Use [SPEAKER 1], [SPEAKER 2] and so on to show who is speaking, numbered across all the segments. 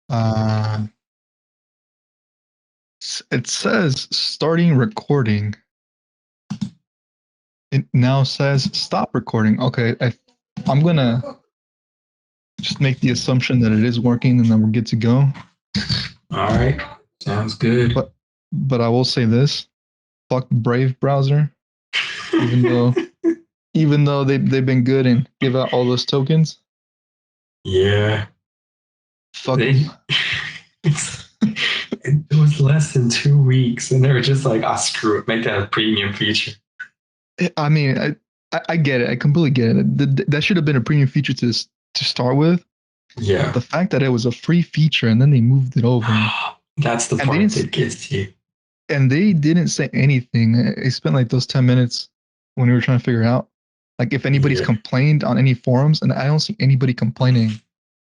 [SPEAKER 1] Uh, it says starting recording. It now says stop recording. Okay, I'm gonna just make the assumption that it is working and then we're good to go.
[SPEAKER 2] All right. Sounds good.
[SPEAKER 1] But but I will say this: fuck Brave browser. Even though they've been good and give out all those tokens,
[SPEAKER 2] Yeah.
[SPEAKER 1] fuck them.
[SPEAKER 2] They it was less than 2 weeks and they were just like, ah, screw it, make that a premium feature.
[SPEAKER 1] I mean, I get it. I completely get it. That should have been a premium feature to start with. But
[SPEAKER 2] Yeah.
[SPEAKER 1] the fact that it was a free feature and then they moved it over,
[SPEAKER 2] That's the
[SPEAKER 1] and
[SPEAKER 2] part that gets you.
[SPEAKER 1] they didn't say anything. They spent like those 10 minutes when we were trying to figure out like if anybody's
[SPEAKER 2] Yeah.
[SPEAKER 1] complained on any forums, and I don't see anybody complaining,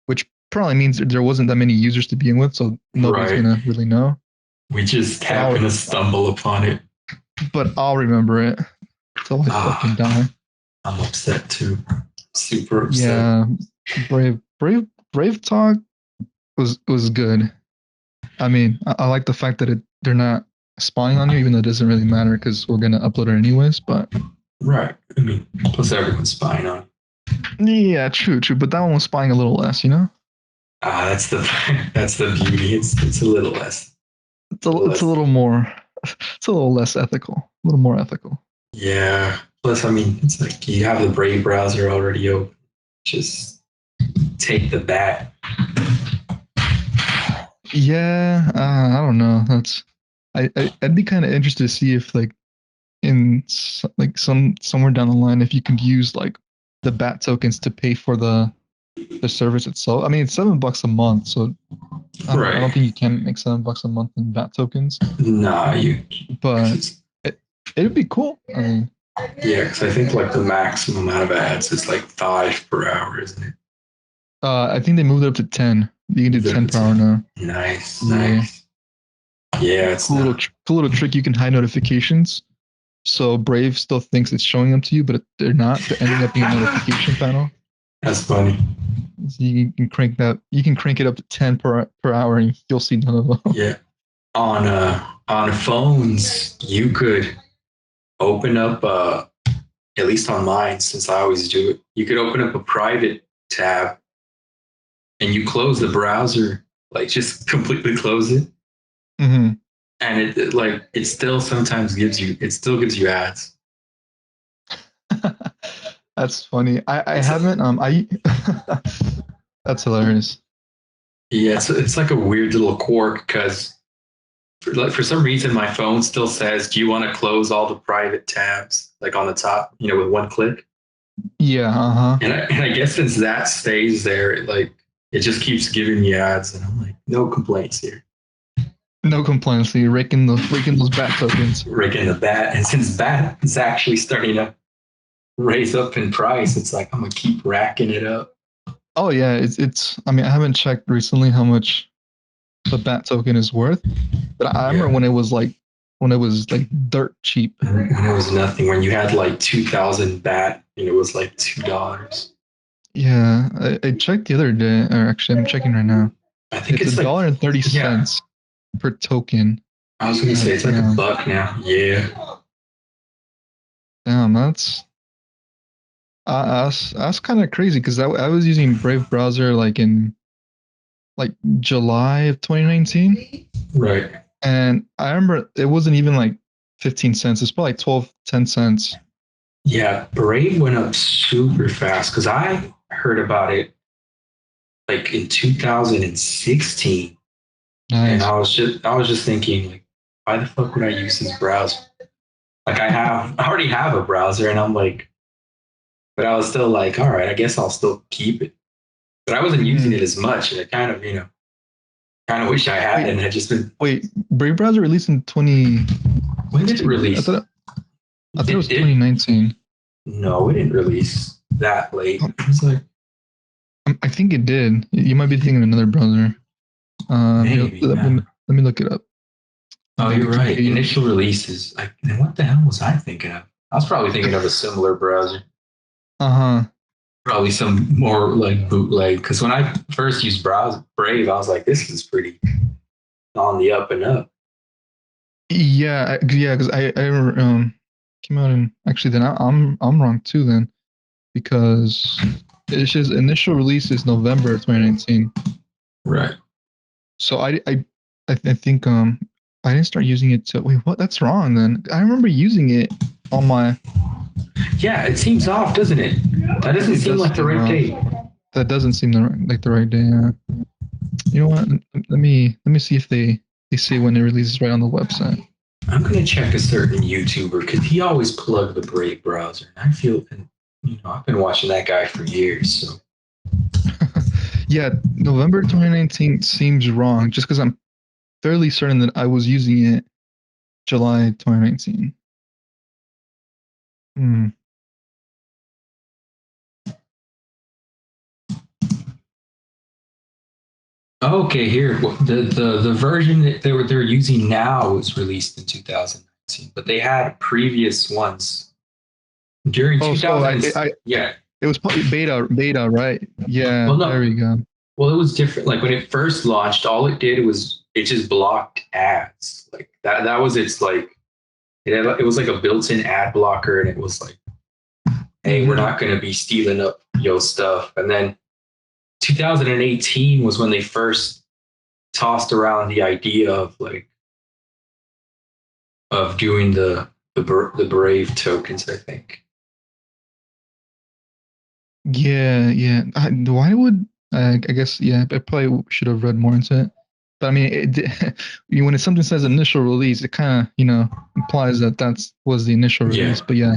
[SPEAKER 1] which probably means there wasn't that many users to begin with, so nobody's
[SPEAKER 2] Right.
[SPEAKER 1] gonna really know.
[SPEAKER 2] We just
[SPEAKER 1] But I'll
[SPEAKER 2] happened to stumble upon it.
[SPEAKER 1] remember it till I fucking
[SPEAKER 2] Ah,
[SPEAKER 1] die.
[SPEAKER 2] I'm upset too. Super upset.
[SPEAKER 1] Yeah, Brave Talk was good. I mean, I like the fact that they're not spying on you, even though it doesn't really matter because we're gonna upload it anyways. But
[SPEAKER 2] Right. I mean, plus everyone's spying on.
[SPEAKER 1] yeah, true. But that one was spying a little less, you know.
[SPEAKER 2] Ah, that's the that's the beauty. It's a little less. A little
[SPEAKER 1] It's a
[SPEAKER 2] less.
[SPEAKER 1] little more, it's a little less ethical, a little more ethical.
[SPEAKER 2] Yeah. Plus, I mean, it's like you have the Brave browser already open. Just take the bat.
[SPEAKER 1] Yeah, I don't know. I'd be kind of interested to see if like like somewhere down the line if you can use like the bat tokens to pay for the service itself. I mean, it's $7 a month, so I
[SPEAKER 2] Right.
[SPEAKER 1] don't think you can make $7 a month in bat tokens,
[SPEAKER 2] Nah, you.
[SPEAKER 1] but it it'd be cool. I mean,
[SPEAKER 2] Yeah, because I think like the maximum amount of ads is like 5 per hour, isn't it?
[SPEAKER 1] I think they moved it up to 10. You can do 10 per hour now.
[SPEAKER 2] Nice,
[SPEAKER 1] Yeah,
[SPEAKER 2] nice. Yeah, it's not.
[SPEAKER 1] cool little trick. You can hide notifications, so Brave still thinks it's showing them to you, but they're not. They're ending up being a notification panel.
[SPEAKER 2] That's funny.
[SPEAKER 1] So you can crank that. You can crank it up to 10 per hour, and you'll see none of them.
[SPEAKER 2] Yeah. On phones, you could open up at least on mine, since I always do it, you could open up a private tab and you close the browser, like just completely close it.
[SPEAKER 1] Mm-hmm.
[SPEAKER 2] And like it still sometimes gives you ads.
[SPEAKER 1] That's funny. I
[SPEAKER 2] It's a,
[SPEAKER 1] haven't. I that's hilarious.
[SPEAKER 2] yeah, it's like a weird little quirk because for some reason my phone still says, "Do you want to close all the private tabs like on the top, with one click?"
[SPEAKER 1] Yeah. Uh-huh.
[SPEAKER 2] And I guess since that stays there, it just keeps giving me ads, and I'm like, no complaints here.
[SPEAKER 1] No complaints. So you're raking those bat tokens.
[SPEAKER 2] Raking the bat, and since bat is actually starting to raise up in price, it's like I'm gonna keep racking it up.
[SPEAKER 1] Oh yeah, it's. I mean, I haven't checked recently how much the bat token is worth, but I remember
[SPEAKER 2] Yeah,
[SPEAKER 1] when it was like dirt cheap.
[SPEAKER 2] when it was nothing, when you had like 2,000 bat, and it was like $2.
[SPEAKER 1] Yeah, I checked the other day, or actually, I'm checking right now.
[SPEAKER 2] I think
[SPEAKER 1] It's a
[SPEAKER 2] it's like,
[SPEAKER 1] dollar and thirty
[SPEAKER 2] yeah.
[SPEAKER 1] cents per token.
[SPEAKER 2] I was gonna say
[SPEAKER 1] God
[SPEAKER 2] it's like a
[SPEAKER 1] damn,
[SPEAKER 2] buck now. Yeah,
[SPEAKER 1] damn, that's kind of crazy because I was using Brave browser like in like July of 2019,
[SPEAKER 2] right.
[SPEAKER 1] and I remember it wasn't even like 15 cents. It's probably like 12, 10 cents.
[SPEAKER 2] Yeah, Brave went up super fast because I heard about it like in 2016. And
[SPEAKER 1] Nice.
[SPEAKER 2] I was just thinking, like, why the fuck would I use this browser? Like I already have a browser, and I'm like, but I was still like, all right, I guess I'll still keep it. But I wasn't using
[SPEAKER 1] Hmm.
[SPEAKER 2] it as much, and I kind of wish I had,
[SPEAKER 1] Wait,
[SPEAKER 2] and had just been.
[SPEAKER 1] Brave browser released in
[SPEAKER 2] When did it
[SPEAKER 1] 2016.
[SPEAKER 2] release?
[SPEAKER 1] I thought it was
[SPEAKER 2] It
[SPEAKER 1] 2019.
[SPEAKER 2] no, it didn't release that late. It was like
[SPEAKER 1] I think it did. You might be thinking of another browser.
[SPEAKER 2] maybe.
[SPEAKER 1] Let me look it up.
[SPEAKER 2] Oh, you're right.
[SPEAKER 1] Wikipedia.
[SPEAKER 2] Initial releases. Like, what the hell was I thinking of? I was probably thinking of a similar browser.
[SPEAKER 1] Uh huh.
[SPEAKER 2] Probably some more like bootleg. Because when I first used Brave, I was like, this is pretty on the up and up.
[SPEAKER 1] Yeah, because came out in actually then I'm wrong too then because it's just initial release is November 2019.
[SPEAKER 2] Right.
[SPEAKER 1] So I think I didn't start using it till wait what that's wrong then. I remember using it on my
[SPEAKER 2] Yeah, it seems off, doesn't it? That doesn't
[SPEAKER 1] it
[SPEAKER 2] seem
[SPEAKER 1] does
[SPEAKER 2] like the
[SPEAKER 1] seem
[SPEAKER 2] right
[SPEAKER 1] off.
[SPEAKER 2] date.
[SPEAKER 1] That doesn't seem like the right day. You know what? Let me see if they say when it releases right on the website.
[SPEAKER 2] I'm gonna check a certain YouTuber because he always plugged the Brave browser. And I feel, and I've been watching that guy for years. So
[SPEAKER 1] Yeah, November 2019 seems wrong just because I'm fairly certain that I was using it July 2019. Hmm.
[SPEAKER 2] okay, here the version that they're using now was released in 2019, but they had previous ones during
[SPEAKER 1] Oh, so
[SPEAKER 2] 2000. Yeah,
[SPEAKER 1] it was probably beta, right? Yeah,
[SPEAKER 2] well,
[SPEAKER 1] there
[SPEAKER 2] no,
[SPEAKER 1] we go.
[SPEAKER 2] well, it was different. Like when it first launched, all it did was it just blocked ads. Like that. That was its like it was like a built-in ad blocker, and it was like, hey, we're
[SPEAKER 1] Hmm.
[SPEAKER 2] not going to be stealing up your stuff. And then 2018 was when they first tossed around the idea of like of doing the Brave tokens. I think.
[SPEAKER 1] Yeah. Why would I guess yeah, I probably should have read more into it. But I mean, when something says initial release, it kind of implies that that's was the initial
[SPEAKER 2] Yeah,
[SPEAKER 1] release. But yeah,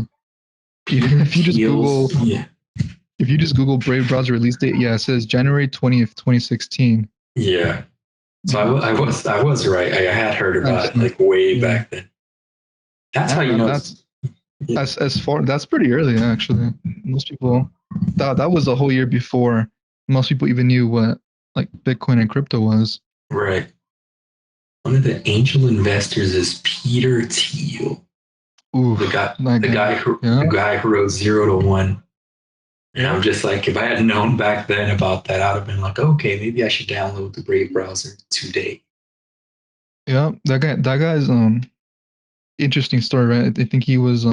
[SPEAKER 2] Peter
[SPEAKER 1] if you just
[SPEAKER 2] Thiel's.
[SPEAKER 1] Google
[SPEAKER 2] Yeah,
[SPEAKER 1] Brave browser release date, yeah, it says January 20th, 2016.
[SPEAKER 2] yeah. So
[SPEAKER 1] Yeah,
[SPEAKER 2] I was right. I had heard about it
[SPEAKER 1] actually,
[SPEAKER 2] like way
[SPEAKER 1] yeah,
[SPEAKER 2] back then. That's how
[SPEAKER 1] yeah,
[SPEAKER 2] you know.
[SPEAKER 1] that's
[SPEAKER 2] Yeah,
[SPEAKER 1] as far that's pretty early actually. Most people that was a whole year before most people even knew what like Bitcoin and crypto was.
[SPEAKER 2] right. One of the angel investors is Peter Thiel, the
[SPEAKER 1] Oof,
[SPEAKER 2] guy,
[SPEAKER 1] that guy.
[SPEAKER 2] the
[SPEAKER 1] Yeah,
[SPEAKER 2] guy who wrote Zero to One. And I'm
[SPEAKER 1] yeah,
[SPEAKER 2] just like, if I had known back then about that, I'd have been like, okay, maybe I should download the Brave browser today.
[SPEAKER 1] yeah. That guy's interesting story, right? I think he was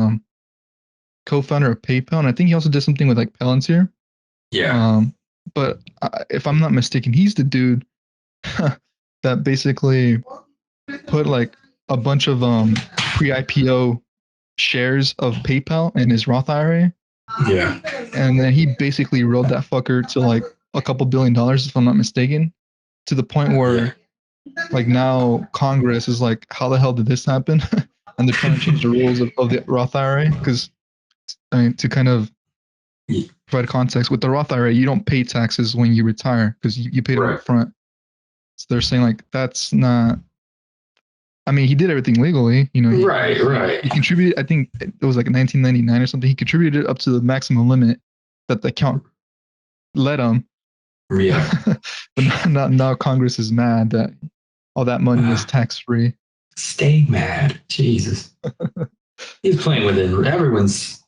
[SPEAKER 1] co-founder of PayPal, and I think he also did something with like Palantir.
[SPEAKER 2] Yeah,
[SPEAKER 1] Um, but if I'm not mistaken, he's the dude that basically put like a bunch of pre-IPO shares of PayPal in his Roth IRA,
[SPEAKER 2] yeah,
[SPEAKER 1] and then he basically rode that fucker to like a couple $1 billion, if I'm not mistaken, to the point
[SPEAKER 2] yeah.
[SPEAKER 1] where like now Congress is like, how the hell did this happen? And they're trying to change the rules of the Roth IRA because I mean to kind of provide context with the Roth IRA, you don't pay taxes when you retire because you paid them
[SPEAKER 2] Right,
[SPEAKER 1] up front. So they're saying like that's not. I mean, he did everything legally.
[SPEAKER 2] right, right.
[SPEAKER 1] He contributed. I think it was like 1999 or something. He contributed up to the maximum limit that the account let him.
[SPEAKER 2] Yeah.
[SPEAKER 1] But now Congress is mad that all that money is tax free.
[SPEAKER 2] Stay mad. Jesus. He's playing with it.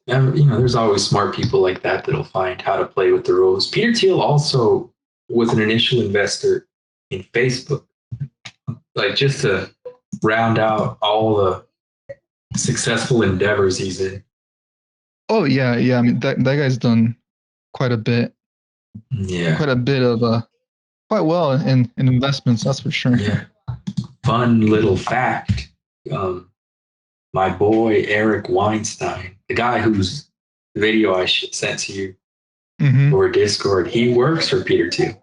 [SPEAKER 2] There's always smart people like that that'll find how to play with the rules. Peter Thiel also was an initial investor in Facebook, like just to round out all the successful endeavors he's in.
[SPEAKER 1] Oh yeah. I mean that guy's done quite a bit,
[SPEAKER 2] Yeah,
[SPEAKER 1] of quite well in investments. That's for sure.
[SPEAKER 2] yeah. Fun little fact. Um, my boy Eric Weinstein, the guy whose video I sent to you
[SPEAKER 1] Hmm.
[SPEAKER 2] over Discord, he works for Peter Thiel.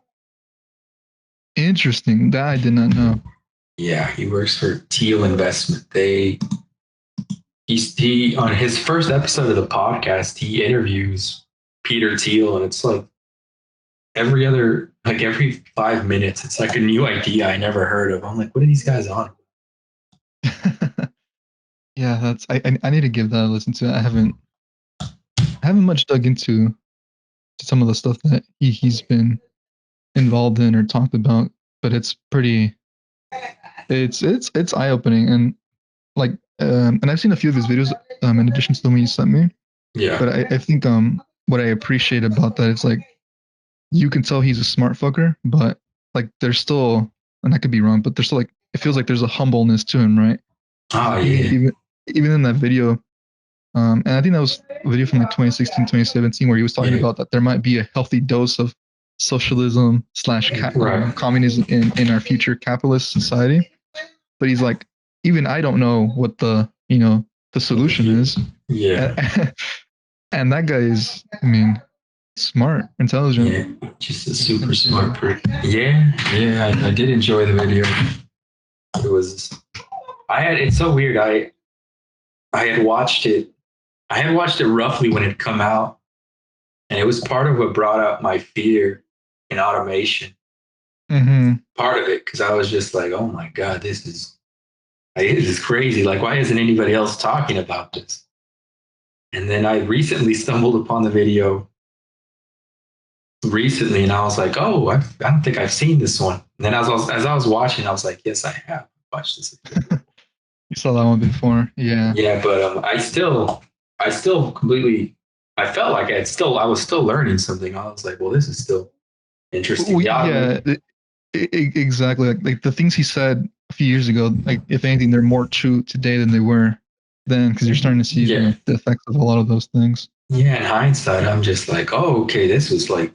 [SPEAKER 1] Interesting. That I did not know.
[SPEAKER 2] Yeah, he works for Teal Investment. He on his first episode of the podcast, he interviews Peter Thiel, and it's like every 5 minutes, it's like a new idea I never heard of. I'm like, what are these guys on?
[SPEAKER 1] Yeah, that's I need to give that a listen to. I haven't much dug into some of the stuff that he's been involved in or talked about, but it's pretty it's eye opening and like and I've seen a few of his videos in addition to the one you sent me,
[SPEAKER 2] Yeah,
[SPEAKER 1] but I think what I appreciate about that is like you can tell he's a smart fucker, but like there's still, and I could be wrong, but there's still like it feels like there's a humbleness to him, right?
[SPEAKER 2] Oh
[SPEAKER 1] Even
[SPEAKER 2] yeah,
[SPEAKER 1] even even in that video, and I think that was a video from like 2016, 2017, where he was talking
[SPEAKER 2] yeah,
[SPEAKER 1] about that there might be a healthy dose of socialism slash
[SPEAKER 2] right,
[SPEAKER 1] communism in our future capitalist society. But he's like, even I don't know what the
[SPEAKER 2] what the
[SPEAKER 1] solution
[SPEAKER 2] future?
[SPEAKER 1] is, and,
[SPEAKER 2] Yeah,
[SPEAKER 1] and that guy is, I mean, smart, intelligent,
[SPEAKER 2] yeah, just a
[SPEAKER 1] at
[SPEAKER 2] super
[SPEAKER 1] the same
[SPEAKER 2] smart
[SPEAKER 1] time.
[SPEAKER 2] person. Yeah, yeah, I did enjoy the video. It was, I had, it's so weird. I had watched it. I had watched it roughly when it come out, and it was part of what brought up my fear in automation.
[SPEAKER 1] Mm-hmm.
[SPEAKER 2] Part of it, because I was just like, oh my god, this is crazy. Like, why isn't anybody else talking about this? And then I recently stumbled upon the video recently, and I was like, oh, I don't think I've seen this one. And then as I was watching, I was like, yes, I have watched this video.
[SPEAKER 1] You saw that one before, yeah.
[SPEAKER 2] Yeah, but I still completely, I felt like I was still learning something. I was like, well, this is still interesting.
[SPEAKER 1] We,
[SPEAKER 2] Yeah,
[SPEAKER 1] yeah, exactly. Like the things he said a few years ago, like if anything, they're more true today than they were then, because you're starting to see
[SPEAKER 2] yeah,
[SPEAKER 1] the effects of a lot of those things.
[SPEAKER 2] yeah. In hindsight, I'm just like, oh, okay, this was like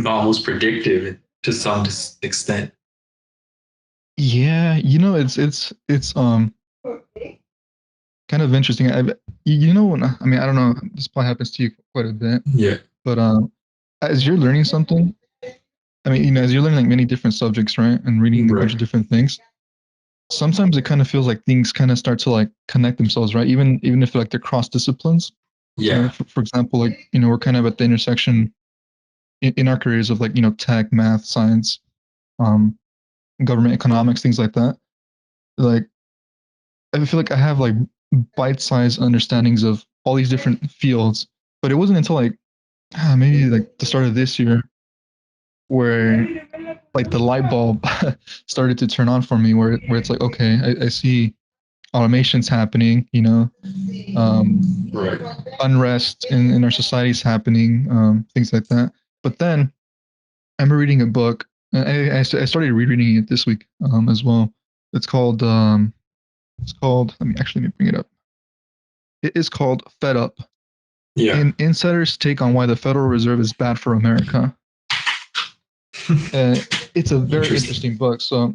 [SPEAKER 2] almost predictive to some extent.
[SPEAKER 1] Yeah, it's kind of interesting. I mean, I don't know. This probably happens to you quite a bit,
[SPEAKER 2] Yeah,
[SPEAKER 1] but as you're learning something, I mean, as you're learning like many different subjects, right, and reading a bunch
[SPEAKER 2] right.
[SPEAKER 1] of different things, sometimes it kind of feels like things kind of start to like connect themselves, right? Even if like they're cross disciplines.
[SPEAKER 2] Yeah,
[SPEAKER 1] For example, like we're kind of at the intersection in our careers of like tech, math, science, um, government economics, things like that. Like I feel like I have like bite-sized understandings of all these different fields, but it wasn't until like maybe like the start of this year where like the light bulb started to turn on for me, where it's like, okay, I see automations happening, um,
[SPEAKER 2] right.
[SPEAKER 1] unrest in our societies happening, things like that. But then I remember reading a book. I started rereading it this week as well. It's called let me bring it up. It is called Fed Up.
[SPEAKER 2] Yeah,
[SPEAKER 1] In Insider's Take on Why the Federal Reserve is Bad for America. Uh, it's a very
[SPEAKER 2] interesting.
[SPEAKER 1] interesting book. So,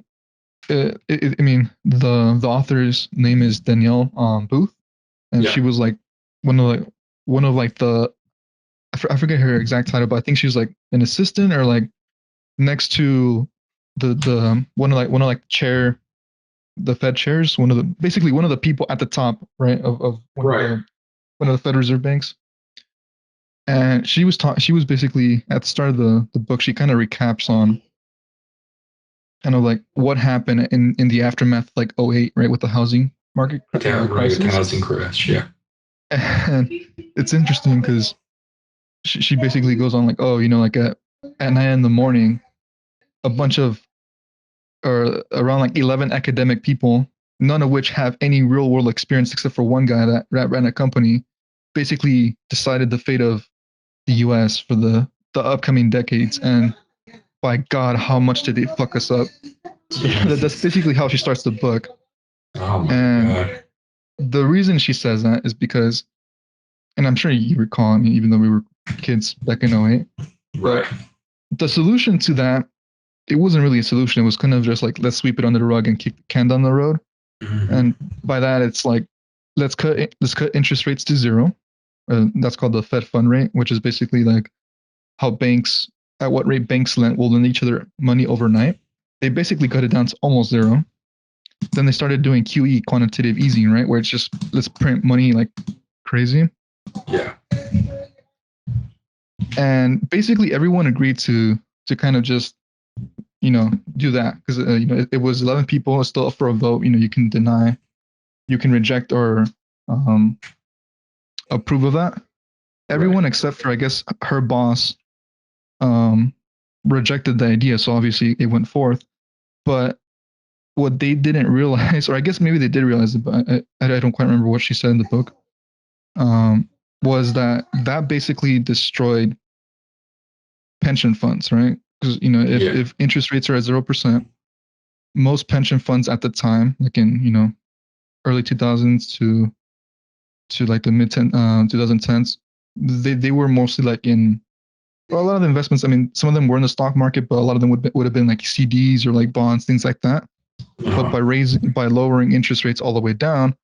[SPEAKER 1] I mean, the author's name is Danielle Booth, and
[SPEAKER 2] Yeah,
[SPEAKER 1] she was like one of like the I forget her exact title, but I think she was like an assistant or like next to the one of like chair the Fed chairs, one of the basically one of the people at the top, right, of
[SPEAKER 2] right.
[SPEAKER 1] one of the Fed Reserve banks. And she was basically at the start of the book, she kind of recaps on kind of like what happened in the aftermath of like '08, right, with the housing market
[SPEAKER 2] Yeah, right. With the
[SPEAKER 1] crisis.
[SPEAKER 2] housing crash. Yeah,
[SPEAKER 1] And it's interesting because she basically goes on like, oh, like at 9 in the morning, a bunch of or around like 11 academic people, none of which have any real world experience except for one guy that ran a company, basically decided the fate of the US for the upcoming decades. And by God, how much did they fuck us up? That's
[SPEAKER 2] Jesus.
[SPEAKER 1] basically how she starts the book.
[SPEAKER 2] Oh my
[SPEAKER 1] And
[SPEAKER 2] god.
[SPEAKER 1] the reason she says that is because, and I'm sure you recall, I mean, even though we were kids back in '08,
[SPEAKER 2] Right.
[SPEAKER 1] but the solution to that, it wasn't really a solution. It was kind of just like, let's sweep it under the rug and kick the can down the road.
[SPEAKER 2] Hmm.
[SPEAKER 1] And by that, it's like, let's cut interest rates to zero. That's called the Fed fund rate, which is basically like how banks, at what rate banks will lend each other money overnight. They basically cut it down to almost zero. Then they started doing QE, quantitative easing, right, where it's just let's print money like crazy.
[SPEAKER 2] Yeah.
[SPEAKER 1] And basically, everyone agreed to kind of just do that because it was 11 people. It's still up for a vote. You can deny, you can reject or um, approve of that.
[SPEAKER 2] Right.
[SPEAKER 1] Everyone except for I guess her boss um, rejected the idea, so obviously it went forth. But what they didn't realize, or I guess maybe they did realize it, but I don't quite remember what she said in the book. Um, was that basically destroyed pension funds, right? Because
[SPEAKER 2] Yeah.
[SPEAKER 1] if interest rates are at 0%, most pension funds at the time, like in early 2000s to like the 2010s, they were mostly like in, well, a lot of the investments. I mean, some of them were in the stock market, but a lot of them would have been like CDs or like bonds, things like that. But
[SPEAKER 2] Uh-huh.
[SPEAKER 1] by lowering interest rates all the way down,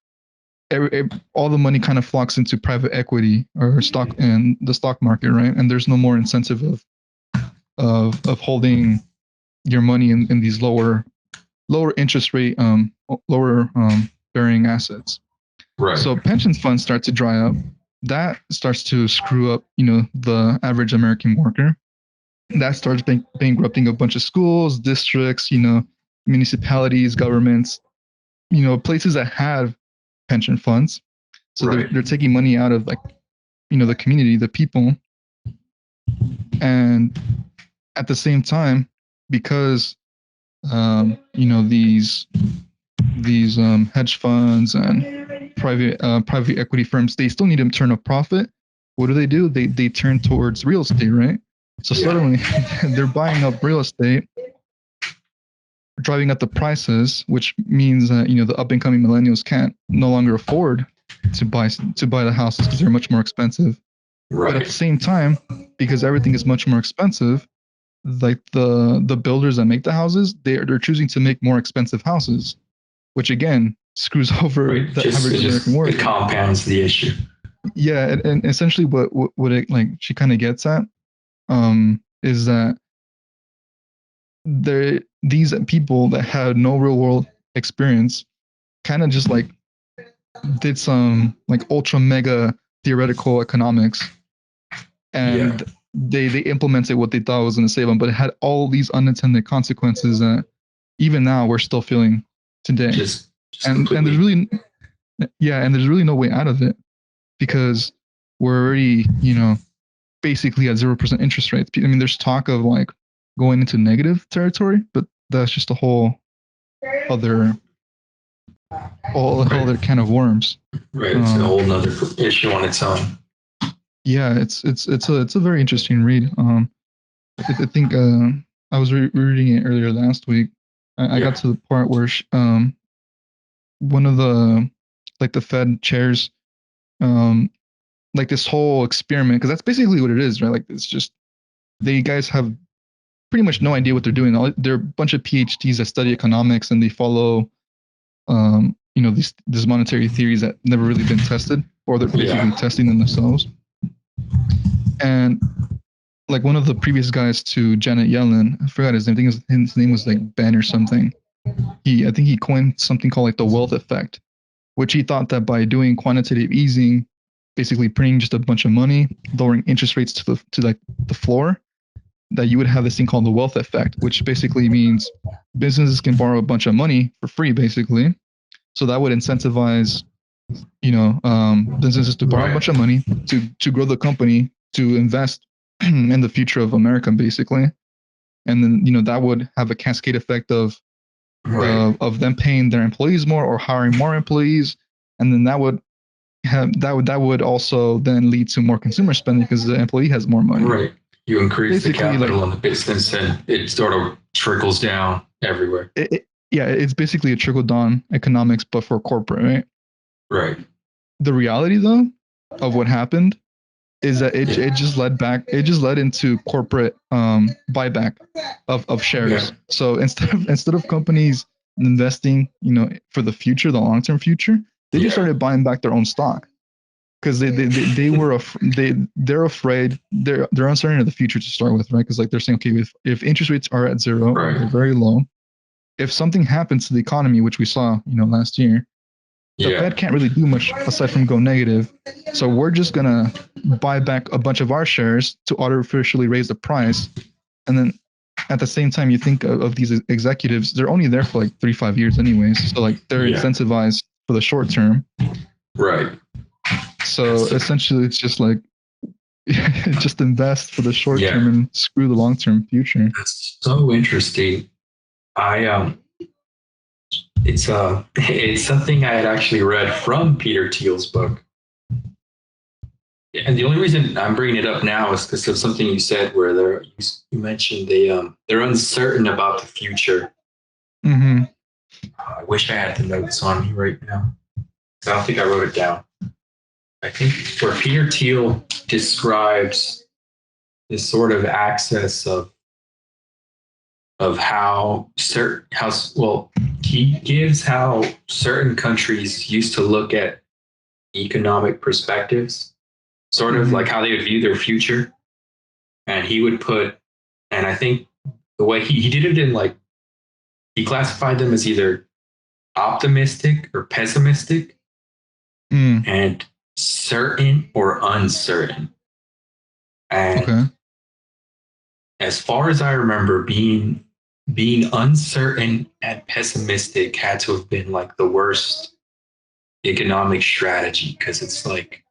[SPEAKER 1] all the money kind of flocks into private equity or stock and the stock market, right? And there's no more incentive of holding your money in these lower interest rate lower bearing assets.
[SPEAKER 2] Right.
[SPEAKER 1] So pension funds start to dry up. That starts to screw up, the average American worker. That starts bankrupting a bunch of schools, districts, municipalities, governments, places that have pension funds. So they're
[SPEAKER 2] Right.
[SPEAKER 1] they're taking money out of, like, the community, the people, and at the same time, because these hedge funds and private equity firms, they still need to turn a profit. What do? They turn towards real estate, right? So
[SPEAKER 2] Yeah.
[SPEAKER 1] suddenly they're buying up real estate, driving up the prices, which means that the up and coming millennials can't no longer afford to buy the houses because they're much more expensive. But at the
[SPEAKER 2] Right.
[SPEAKER 1] same time, because everything is much more expensive, like the builders that make the houses, they're choosing to make more expensive houses, which again screws over
[SPEAKER 2] Right.
[SPEAKER 1] the
[SPEAKER 2] Just
[SPEAKER 1] average
[SPEAKER 2] it
[SPEAKER 1] American
[SPEAKER 2] just it
[SPEAKER 1] worker.
[SPEAKER 2] compounds the issue.
[SPEAKER 1] Yeah, and essentially what it, like, she kind of gets at is that there these people that had no real world experience kind of just like did some like ultra mega theoretical economics,
[SPEAKER 2] Yeah.
[SPEAKER 1] and they implemented what they thought was going to save them, but it had all these unintended consequences that even now we're still feeling today.
[SPEAKER 2] Just
[SPEAKER 1] And there's
[SPEAKER 2] completely.
[SPEAKER 1] really, yeah, and there's really no way out of it because we're already, basically at 0% interest rates. I mean, there's talk of like going into negative territory, but that's just a other whole
[SPEAKER 2] Right.
[SPEAKER 1] other can of worms.
[SPEAKER 2] Right. It's a
[SPEAKER 1] Um,
[SPEAKER 2] whole nother issue on its own.
[SPEAKER 1] yeah, it's a very interesting read. I think I was reading it earlier last week. I got
[SPEAKER 2] Yeah.
[SPEAKER 1] to the part where one of the, like, the Fed chairs, um, like, this whole experiment, because that's basically what it is, right? Like, it's just they guys have pretty much no idea what they're doing. They're a bunch of PhDs that study economics, and they follow these monetary theories that never really been tested, or they're basically
[SPEAKER 2] Yeah.
[SPEAKER 1] testing them themselves. And like one of the previous guys to Janet Yellen, I forgot his name. I think his name was like Ben or something. I think he coined something called like the wealth effect, which he thought that by doing quantitative easing, basically printing just a bunch of money, lowering interest rates to like the floor, that you would have this thing called the wealth effect, which basically means businesses can borrow a bunch of money for free, basically. So that would incentivize, businesses to borrow a
[SPEAKER 2] Right.
[SPEAKER 1] bunch of money to grow the company, to invest in the future of America, basically. And then that would have a cascade effect
[SPEAKER 2] Right.
[SPEAKER 1] of them paying their employees more or hiring more employees, and then that would also then lead to more consumer spending because the employee has more money.
[SPEAKER 2] Right. You increase the
[SPEAKER 1] Basically, like,
[SPEAKER 2] capital in the business and it sort of trickles down everywhere.
[SPEAKER 1] yeah, it's basically a trickle down economics, but for corporate, right?
[SPEAKER 2] Right.
[SPEAKER 1] The reality, though, of what happened is that
[SPEAKER 2] Yeah.
[SPEAKER 1] it just led into corporate buyback of
[SPEAKER 2] Yeah.
[SPEAKER 1] shares. So instead of companies investing, for the future, the long term future, they just
[SPEAKER 2] Yeah.
[SPEAKER 1] started buying back their own stock because they were they're afraid, they're uncertain of the future to start with, right? Because like they're saying, okay, if interest rates are at zero or
[SPEAKER 2] Right.
[SPEAKER 1] they're very low, if something happens to the economy, which we saw, last year, the
[SPEAKER 2] Yeah.
[SPEAKER 1] Fed can't really do much aside from go negative. So we're just gonna buy back a bunch of our shares to artificially raise the price, and then at the same time, you think of these executives, they're only there for like 3 5 years anyways, so like they're
[SPEAKER 2] Yeah.
[SPEAKER 1] incentivized for the short term.
[SPEAKER 2] Right.
[SPEAKER 1] So
[SPEAKER 2] That's
[SPEAKER 1] essentially, it's just like just invest for the short
[SPEAKER 2] yeah.
[SPEAKER 1] term and screw the long term future.
[SPEAKER 2] That's so interesting. I it's something I had actually read from Peter Thiel's book. And the only reason I'm bringing it up now is because of something you said, where you mentioned they're uncertain about the future.
[SPEAKER 1] Hmm.
[SPEAKER 2] I wish I had the notes on me right now. I don't think I wrote it down. I think where Peter Thiel describes this sort of access of how certain how well he gives how certain countries used to look at economic perspectives, sort of
[SPEAKER 1] Hmm.
[SPEAKER 2] like how they would view their future. And he would put, and I think the way he did it in like, he classified them as either optimistic or pessimistic
[SPEAKER 1] Mm.
[SPEAKER 2] and certain or uncertain. And
[SPEAKER 1] Okay.
[SPEAKER 2] as far as I remember, being uncertain and pessimistic had to have been like the worst economic strategy, because it's like,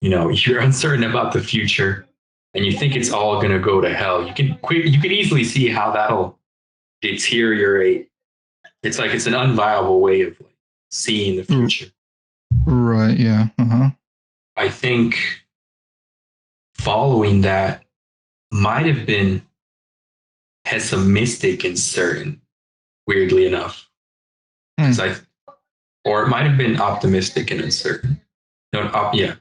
[SPEAKER 2] you're uncertain about the future and you think it's all going to go to hell. You can easily see how that'll deteriorate. It's like it's an unviable way of like seeing the
[SPEAKER 1] R-
[SPEAKER 2] future.
[SPEAKER 1] right. Yeah. Uh-huh.
[SPEAKER 2] I think following that might have been pessimistic and certain, weirdly enough, because
[SPEAKER 1] Mm.
[SPEAKER 2] I or it might have been optimistic and uncertain. No, yeah,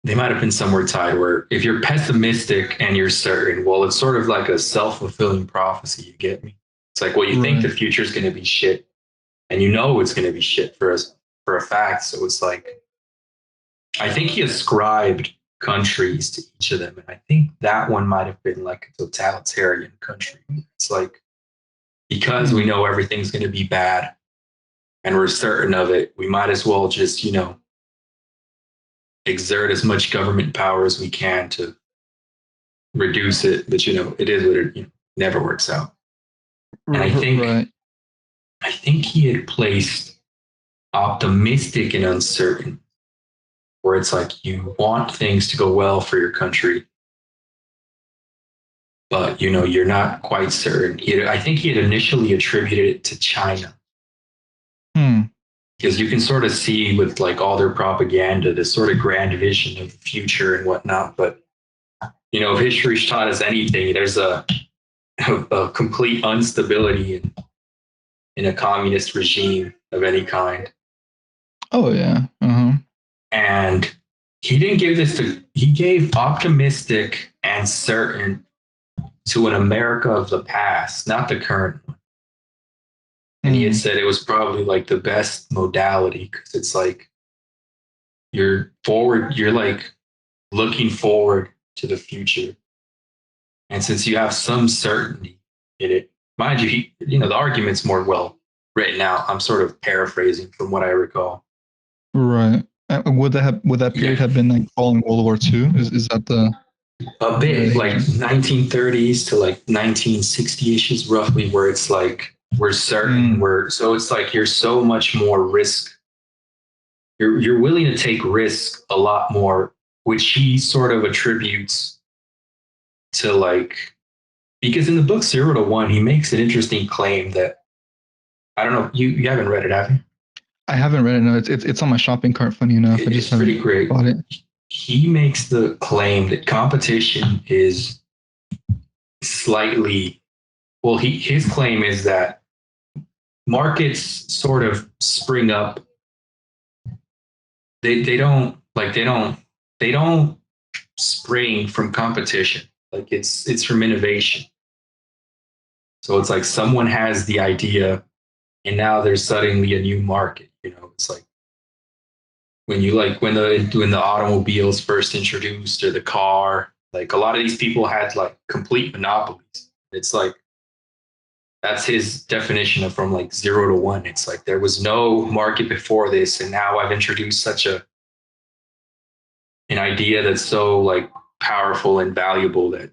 [SPEAKER 2] they might have been somewhere tied. Where if you're pessimistic and you're certain, well, it's sort of like a self-fulfilling prophecy. You get me? It's like, well, you think
[SPEAKER 1] Right.
[SPEAKER 2] the future is going to be shit, and you know it's going to be shit for us for a fact. So it's like, I think he ascribed countries to each of them, and I think that one might have been like a totalitarian country. It's like, because we
[SPEAKER 1] Mm.
[SPEAKER 2] know everything's going to be bad and we're certain of it, we might as well just, exert as much government power as we can to reduce it. But it is what it never works out. And
[SPEAKER 1] Right.
[SPEAKER 2] I think he had placed optimistic and uncertain, where it's like you want things to go well for your country, but you're not quite certain. I think he had initially attributed it to China,
[SPEAKER 1] Hmm.
[SPEAKER 2] because you can sort of see with like all their propaganda this sort of grand vision of the future and whatnot. But if history's taught us anything, there's a complete instability in a communist regime of any kind.
[SPEAKER 1] Oh yeah. Uh-huh.
[SPEAKER 2] And he gave optimistic and certain to an America of the past, not the current one. And he had
[SPEAKER 1] Hmm.
[SPEAKER 2] said it was probably like the best modality, because it's like you're like looking forward to the future. And since you have some certainty in it, mind you, the argument's more well written out. I'm sort of paraphrasing from what I recall.
[SPEAKER 1] Right. Would that period
[SPEAKER 2] Yeah,
[SPEAKER 1] have been like following World War II? Is that
[SPEAKER 2] a
[SPEAKER 1] the
[SPEAKER 2] bit like
[SPEAKER 1] age?
[SPEAKER 2] 1930s to like 1960ish is roughly where it's like we're certain
[SPEAKER 1] Mm.
[SPEAKER 2] so it's like you're so much more risk. You're willing to take risk a lot more, which he sort of attributes to like, because in the book Zero to One, he makes an interesting claim that, I don't know, you haven't read it, have you?
[SPEAKER 1] I haven't read it. No, it's on my shopping cart. Funny enough, I just
[SPEAKER 2] It's pretty
[SPEAKER 1] haven't
[SPEAKER 2] great.
[SPEAKER 1] bought it.
[SPEAKER 2] He makes the claim that competition is slightly, well, his claim is that markets sort of spring up. They don't spring from competition. Like it's from innovation. So it's like someone has the idea and now there's suddenly a new market. It's like when the automobiles first introduced, or the car, like a lot of these people had like complete monopolies. It's like that's his definition of from like 0 to 1. It's like there was no market before this, and now I've introduced such an idea that's so like powerful and valuable that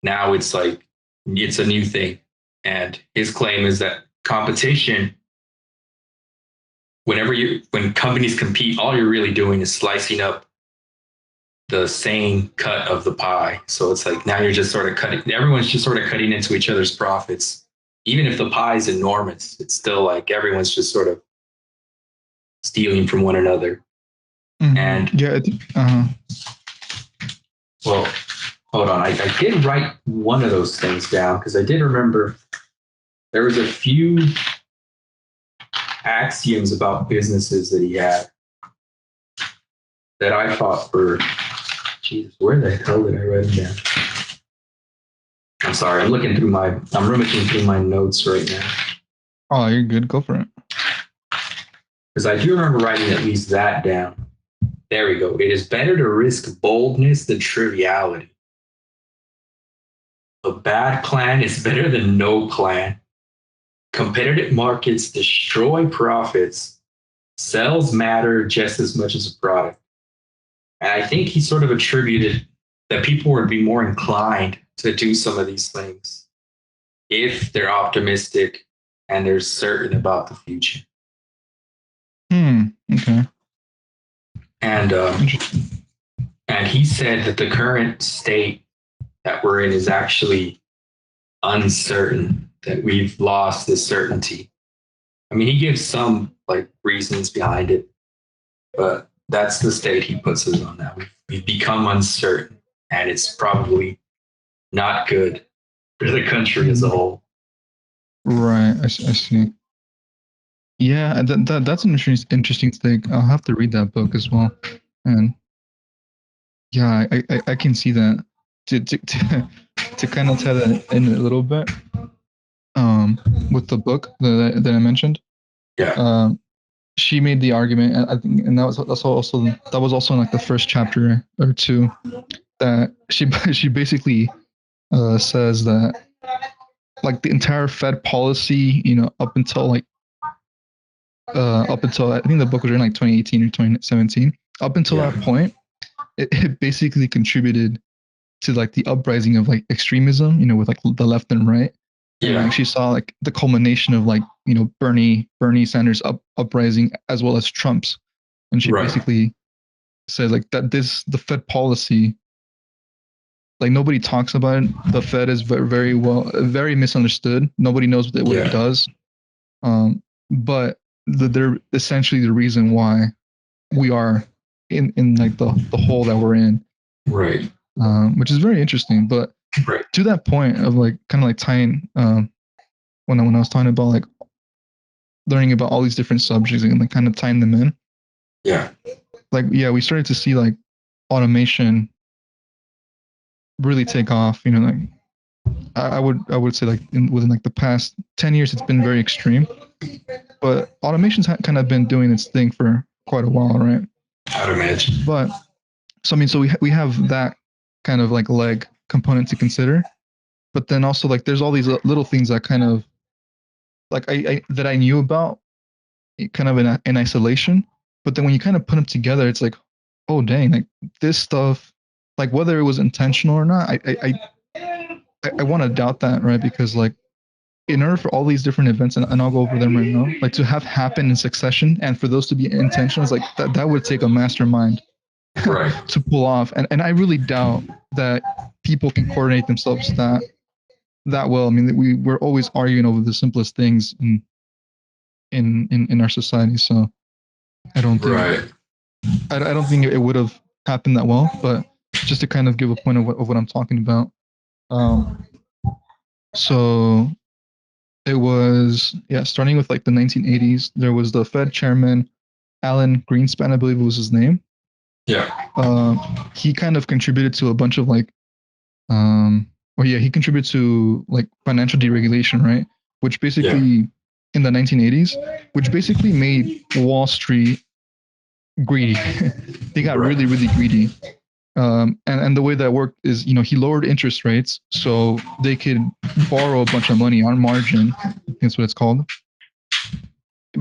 [SPEAKER 2] now it's like it's a new thing. And his claim is that competition, when companies compete, all you're really doing is slicing up the same cut of the pie. So it's like now you're just sort of everyone's just sort of cutting into each other's profits. Even if the pie is enormous, it's still like everyone's just sort of stealing from one another.
[SPEAKER 1] Hmm.
[SPEAKER 2] And
[SPEAKER 1] Yeah. Uh-huh.
[SPEAKER 2] well, hold on, I did write one of those things down because I did remember there was a few axioms about businesses that he had that I thought were, Jesus, where the hell did I write them down? I'm sorry, I'm rummaging through my notes right now
[SPEAKER 1] Oh, you're good. Go for it.
[SPEAKER 2] because I do remember writing at least that down. There we go. It is better to risk boldness than triviality. A bad plan is better than no plan. Competitive markets destroy profits. Sales matter just as much as a product. And I think he sort of attributed that people would be more inclined to do some of these things if they're optimistic and they're certain about the future.
[SPEAKER 1] Okay.
[SPEAKER 2] And
[SPEAKER 1] Interesting.
[SPEAKER 2] and he said that the current state that we're in is actually uncertain, that we've lost this certainty. I mean, he gives some like reasons behind it, but that's the state he puts us on now. We've become uncertain, and it's probably not good for the country as a
[SPEAKER 1] Mhm.
[SPEAKER 2] whole.
[SPEAKER 1] Right. I see. Yeah, and that's an interesting thing. I'll have to read that book as well. And yeah, I can see that. To kind of tie that in a little bit, um, with the book that I mentioned,
[SPEAKER 2] Yeah,
[SPEAKER 1] um, she made the argument, and I think, and that was also in like the first chapter or two, that she basically says that like the entire Fed policy, up until I think the book was written like 2018 or 2017. Up until
[SPEAKER 2] yeah,
[SPEAKER 1] that point, it basically contributed to like the uprising of like extremism, with like the left and right. And like
[SPEAKER 2] yeah,
[SPEAKER 1] she saw like the culmination of like, Bernie Sanders uprising as well as Trump's. And she
[SPEAKER 2] right,
[SPEAKER 1] basically said like that the Fed policy, like nobody talks about it. The Fed is very misunderstood. Nobody knows what it
[SPEAKER 2] yeah,
[SPEAKER 1] does. But they're essentially the reason why we are in like the hole that we're in,
[SPEAKER 2] right,
[SPEAKER 1] which is very interesting. But
[SPEAKER 2] right,
[SPEAKER 1] to that point of like kind of like tying, when I was talking about like learning about all these different subjects and like kind of tying them in,
[SPEAKER 2] yeah,
[SPEAKER 1] like yeah, we started to see like automation really take off. Like I would say like within like the past 10 years, it's been very extreme. But automation's kind of been doing its thing for quite a while, right?
[SPEAKER 2] I'd imagine.
[SPEAKER 1] But so I mean, so we have that kind of like leg component to consider. But then also like there's all these little things that kind of like I that I knew about, kind of in isolation. But then when you kind of put them together, it's like, oh dang, like this stuff, like whether it was intentional or not, I want to doubt that, right? Because like in order for all these different events, and I'll go over them right now, like to have happen in succession and for those to be intentional, it's like that would take a mastermind
[SPEAKER 2] Right,
[SPEAKER 1] to pull off. And I really doubt that people can coordinate themselves that well. I mean, we're always arguing over the simplest things in our society. So I don't think
[SPEAKER 2] right.
[SPEAKER 1] I don't think it would have happened that well. But just to kind of give a point of what I'm talking about. Um, so it was, yeah, starting with like the 1980s. There was the Fed chairman Alan Greenspan, I believe was his name.
[SPEAKER 2] Yeah,
[SPEAKER 1] He kind of contributed to a bunch of like, um, or yeah, he contributed to like financial deregulation, right? Which
[SPEAKER 2] yeah,
[SPEAKER 1] basically in the 1980s, which basically made Wall Street greedy. They got
[SPEAKER 2] right.
[SPEAKER 1] really, really greedy. And the way that worked is, he lowered interest rates so they could borrow a bunch of money on margin. That's what it's called.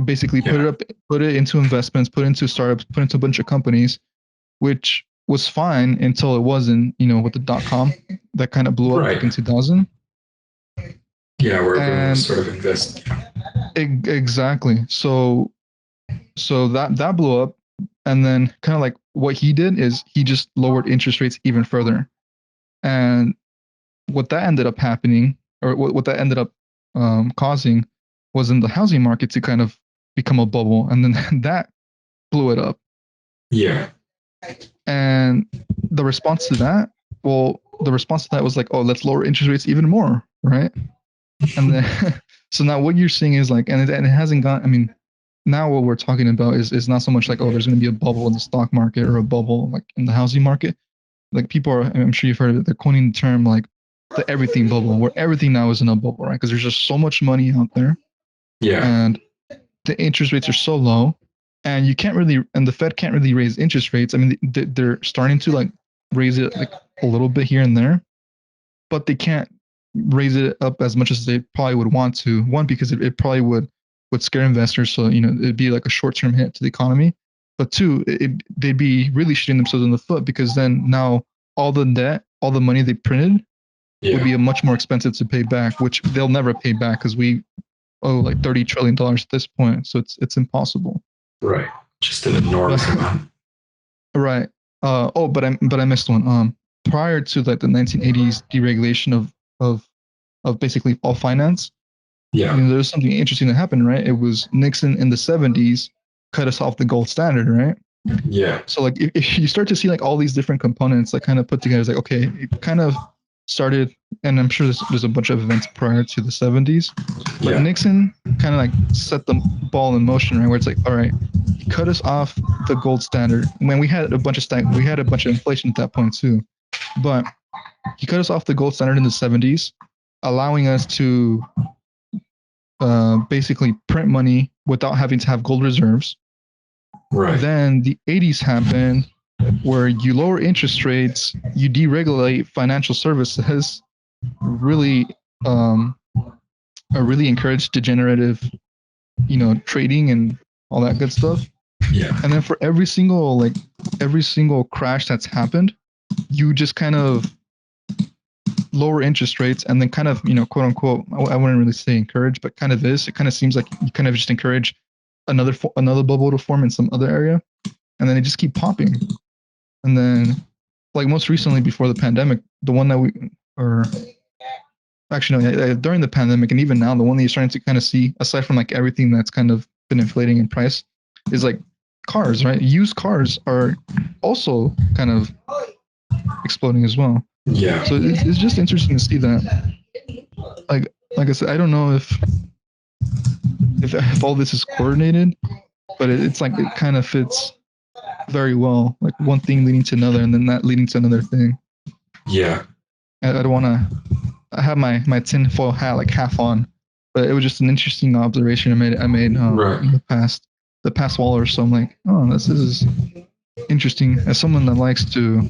[SPEAKER 1] Basically,
[SPEAKER 2] Yeah,
[SPEAKER 1] put it into investments, put it into startups, put it into a bunch of companies, which was fine until it wasn't. With the .com that kind of blew up back
[SPEAKER 2] right.
[SPEAKER 1] in 2000.
[SPEAKER 2] Yeah, where everyone was
[SPEAKER 1] And
[SPEAKER 2] sort of investing.
[SPEAKER 1] exactly. So that blew up, and then kind of like what he did is he just lowered interest rates even further. And what that ended up happening, or what that ended up causing, was in the housing market to kind of become a bubble, and then that blew it up.
[SPEAKER 2] Yeah.
[SPEAKER 1] And the response to that, the response to that was like, oh, let's lower interest rates even more, right? And then, so now what you're seeing is like, and it hasn't gone. I mean, now what we're talking about is not so much like, oh, there's going to be a bubble in the stock market or a bubble like in the housing market. Like people are, I'm sure you've heard of it. They're coining the term like the everything bubble, where everything now is in a bubble, right? Because there's just so much money out there,
[SPEAKER 2] Yeah.
[SPEAKER 1] and the interest rates are so low, and you can't really, and the Fed can't really raise interest rates. I mean, they're starting to like raise it like a little bit here and there, but they can't raise it up as much as they probably would want to. One, because it probably would scare investors, so it'd be like a short term hit to the economy. But two, they'd be really shooting themselves in the foot because then now all the debt, all the money they printed would
[SPEAKER 2] Yeah.
[SPEAKER 1] be a much more expensive to pay back, which they'll never pay back because we owe like $30 trillion at this point. So it's impossible.
[SPEAKER 2] Right. Just an enormous
[SPEAKER 1] But
[SPEAKER 2] amount.
[SPEAKER 1] right. But I missed one. Prior to like the 1980s deregulation of basically all finance,
[SPEAKER 2] Yeah.
[SPEAKER 1] there's something interesting that happened, right? It was Nixon in the 70s cut us off the gold standard, right?
[SPEAKER 2] Yeah.
[SPEAKER 1] So like if you start to see like all these different components like kind of put together, it's like okay, it kind of started, and I'm sure there's a bunch of events prior to the 70s, but
[SPEAKER 2] Yeah.
[SPEAKER 1] Nixon kind of like set the ball in motion, right? Where it's like, all right, he cut us off the gold standard when we had a bunch of inflation at that point too, but he cut us off the gold standard in the 70s, allowing us to basically print money without having to have gold reserves.
[SPEAKER 2] Right.
[SPEAKER 1] Then the 80s happened where you lower interest rates, you deregulate financial services, really um, really encourage degenerative, trading and all that good stuff.
[SPEAKER 2] Yeah.
[SPEAKER 1] And then for every single crash that's happened, you just kind of lower interest rates and then kind of, quote unquote, I wouldn't really say encourage, but kind of is. It kind of seems like you kind of just encourage another bubble to form in some other area, and then they just keep popping. And then, like most recently before the pandemic, the one that we or actually no, during the pandemic and even now, the one that you're starting to kind of see, aside from like everything that's kind of been inflating in price, is like cars, right? Used cars are also kind of exploding as well.
[SPEAKER 2] Yeah.
[SPEAKER 1] So it's just interesting to see that. Like I said, I don't know if all this is coordinated, but it's like it kind of fits very well, like one thing leading to another, and then that leading to another thing.
[SPEAKER 2] Yeah.
[SPEAKER 1] I don't want to. I have my tinfoil hat like half on, but it was just an interesting observation I made
[SPEAKER 2] Right.
[SPEAKER 1] in the past while or so. I'm like, oh, this is interesting. As someone that likes to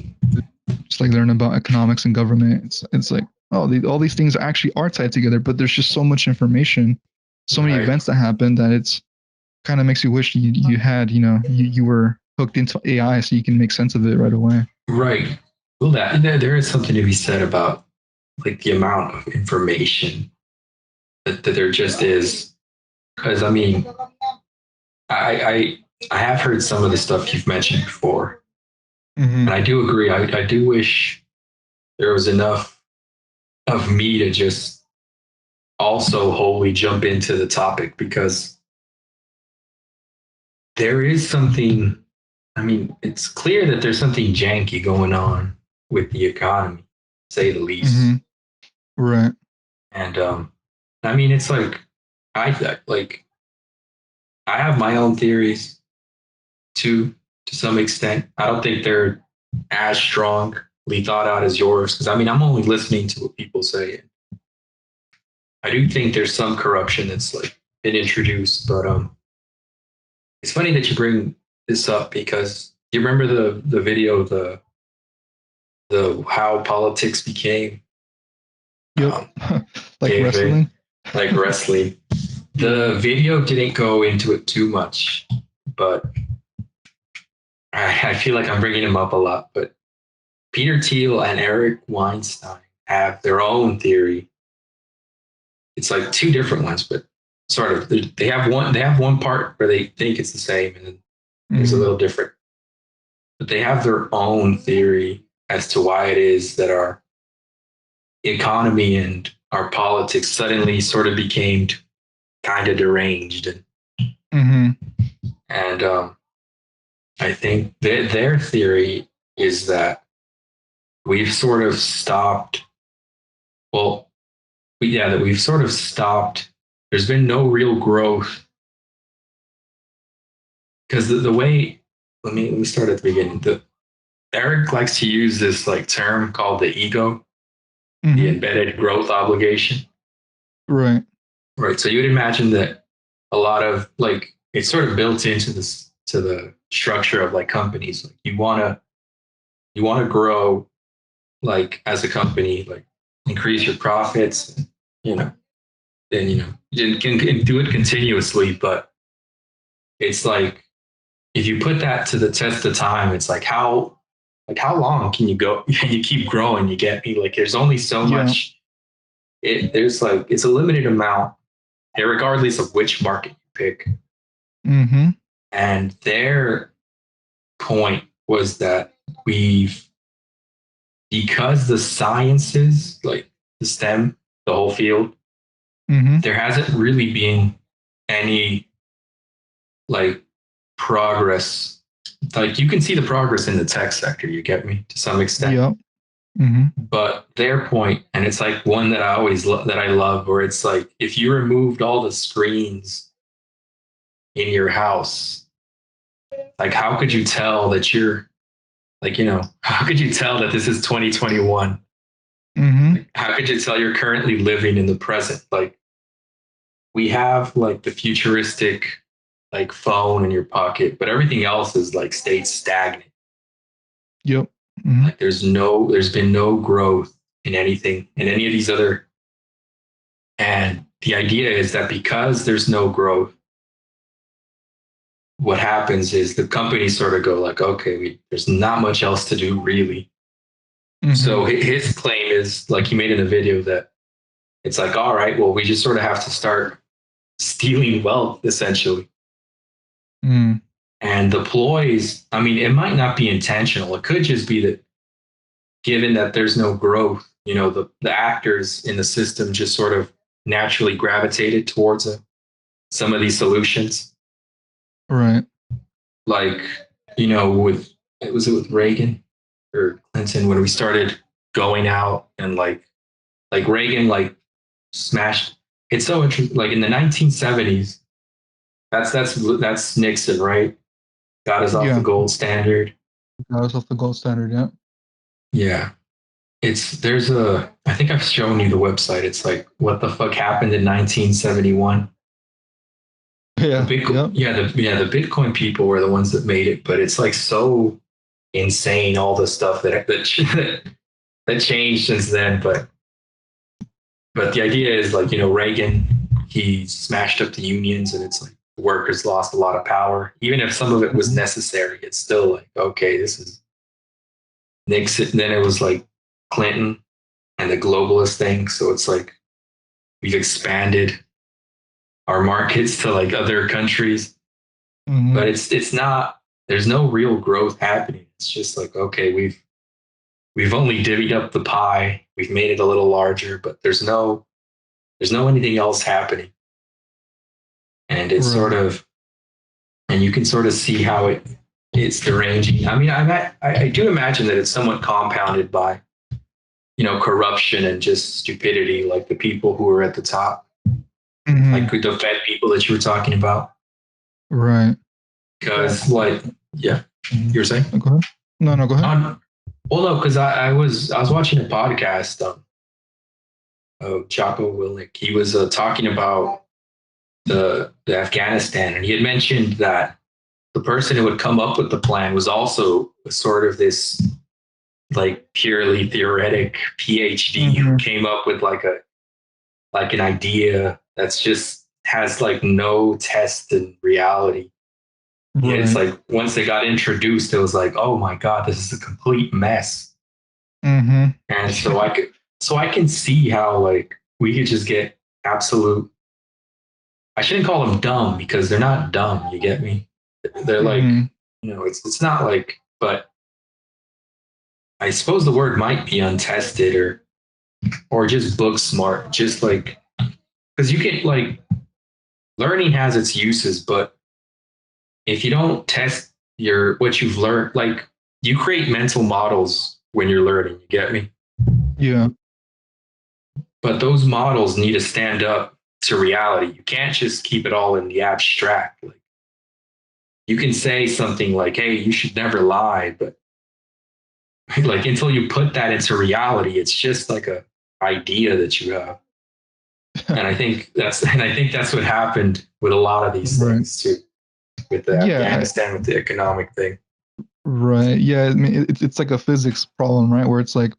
[SPEAKER 1] just like learn about economics and government, it's like, oh, all these things actually are tied together, but there's just so much information, so many
[SPEAKER 2] Right.
[SPEAKER 1] events that happen that it's kind of makes you wish you had, you were hooked into AI so you can make sense of it right away.
[SPEAKER 2] Right. Well, there is something to be said about like the amount of information that there just is. Because I mean, I have heard some of the stuff you've mentioned before,
[SPEAKER 1] Mm-hmm.
[SPEAKER 2] and I do agree. I do wish there was enough of me to just also wholly jump into the topic because there is something. I mean, it's clear that there's something janky going on with the economy, to say the least.
[SPEAKER 1] Mm-hmm. Right.
[SPEAKER 2] And I mean, it's like like I have my own theories too, to some extent. I don't think they're as strongly thought out as yours because I mean, I'm only listening to what people say. I do think there's some corruption that's like been introduced, but it's funny that you bring this up because you remember the video of the how politics became
[SPEAKER 1] Yep.
[SPEAKER 2] um,
[SPEAKER 1] Like
[SPEAKER 2] caveman,
[SPEAKER 1] wrestling.
[SPEAKER 2] like wrestling. The video didn't go into it too much, but I feel like I'm bringing him up a lot. But Peter Thiel and Eric Weinstein have their own theory. It's like two different ones, but sort of they have one. They have one part where they think it's the same, and then there's a
[SPEAKER 1] Mm-hmm.
[SPEAKER 2] little different. But they have their own theory as to why it is that our economy and our politics suddenly sort of became kind of deranged.
[SPEAKER 1] Mm-hmm.
[SPEAKER 2] And I think their theory is that we've sort of stopped. Well, yeah, that we've sort of stopped. There's been no real growth because the way. Let me start at the beginning. Eric likes to use this like term called the ego, the
[SPEAKER 1] Mm-hmm.
[SPEAKER 2] embedded growth obligation.
[SPEAKER 1] Right.
[SPEAKER 2] Right. So you would imagine that a lot of like it's sort of built into this to the structure of like companies. Like you want to grow like as a company, like increase your profits, you know, then you can do it continuously, but it's like if you put that to the test of time, it's like how long can you go? You keep growing, you get me? Like there's only so
[SPEAKER 1] Yeah.
[SPEAKER 2] much there's like it's a limited amount, regardless of which market you pick.
[SPEAKER 1] Mm-hmm.
[SPEAKER 2] And their point was that we've because the sciences, like the STEM, the whole field,
[SPEAKER 1] Mm-hmm.
[SPEAKER 2] there hasn't really been any like progress. Like you can see the progress in the tech sector, you get me to some extent.
[SPEAKER 1] Yep. Mm-hmm.
[SPEAKER 2] But their point, and it's like one that that I love, where it's like if you removed all the screens in your house, like how could you tell that you're like how could you tell that this is 2021?
[SPEAKER 1] Mm-hmm.
[SPEAKER 2] Like, how could you tell you're currently living in the present? Like we have like the futuristic like phone in your pocket, but everything else is like stayed stagnant.
[SPEAKER 1] Yep. Mm-hmm.
[SPEAKER 2] Like there's been no growth in anything in any of these other. And the idea is that because there's no growth, what happens is the companies sort of go like, okay, there's not much else to do really.
[SPEAKER 1] Mm-hmm.
[SPEAKER 2] So his claim is like he made in the video that it's like, all right, well, we just sort of have to start stealing wealth essentially.
[SPEAKER 1] Mm.
[SPEAKER 2] And the ploys, I mean, it might not be intentional. It could just be that given that there's no growth, the actors in the system just sort of naturally gravitated towards some of these solutions.
[SPEAKER 1] Right.
[SPEAKER 2] Like, with it was it with Reagan or Clinton when we started going out and like Reagan like smashed. It's so interesting. Like in the 1970s, that's Nixon, right? Got us off the
[SPEAKER 1] Yeah.
[SPEAKER 2] gold standard.
[SPEAKER 1] That was off the gold standard. Yeah.
[SPEAKER 2] Yeah. There's I think I've shown you the website. It's like what the fuck happened in 1971. The
[SPEAKER 1] Yeah.
[SPEAKER 2] Bitcoin,
[SPEAKER 1] Yep.
[SPEAKER 2] the Bitcoin people were the ones that made it, but it's like so insane all the stuff that changed since then. But the idea is like Reagan, he smashed up the unions, and it's like the workers lost a lot of power. Even if some of it was
[SPEAKER 1] Mm-hmm.
[SPEAKER 2] necessary, it's still like okay, this is Nixon. Then it was like Clinton and the globalist thing. So it's like we've expanded our markets to like other countries,
[SPEAKER 1] Mm-hmm.
[SPEAKER 2] but it's not. There's no real growth happening. It's just like okay, we've only divvied up the pie. We've made it a little larger, but there's no anything else happening. And it's sort
[SPEAKER 1] Right.
[SPEAKER 2] of and you can sort of see how it's deranging. I mean, I do imagine that it's somewhat compounded by corruption and just stupidity, like the people who are at the top, like
[SPEAKER 1] Mm-hmm.
[SPEAKER 2] the Fed people that you were talking about.
[SPEAKER 1] Right. Yeah.
[SPEAKER 2] Because like, yeah,
[SPEAKER 1] Mm-hmm.
[SPEAKER 2] you're saying?
[SPEAKER 1] Go ahead. No, no, go ahead.
[SPEAKER 2] Well, no, because I was watching a podcast of Jocko Willink. He was talking about the Afghanistan, and he had mentioned that the person who would come up with the plan was also sort of this like purely theoretic PhD who
[SPEAKER 1] Mm-hmm.
[SPEAKER 2] came up with like an idea that's just has like no test in reality. Yet it's
[SPEAKER 1] Right.
[SPEAKER 2] like once they got introduced, it was like, oh my god, this is a complete mess.
[SPEAKER 1] Mm-hmm.
[SPEAKER 2] And so I can see how like we could just get absolute. I shouldn't call them dumb because they're not dumb. You get me? They're like,
[SPEAKER 1] Mm-hmm.
[SPEAKER 2] it's not like, but I suppose the word might be untested or just book smart, just like because you can like learning has its uses, but if you don't test what you've learned. Like you create mental models when you're learning. You get me?
[SPEAKER 1] Yeah.
[SPEAKER 2] But those models need to stand up to reality. You can't just keep it all in the abstract. Like you can say something like, "Hey, you should never lie," but like until you put that into reality, it's just like a idea that you have. And I think that's what happened with a lot of these
[SPEAKER 1] Right.
[SPEAKER 2] things too, with the
[SPEAKER 1] Yeah.
[SPEAKER 2] Afghanistan, with the economic thing.
[SPEAKER 1] Right. Yeah. I mean, it's like a physics problem, right? Where it's like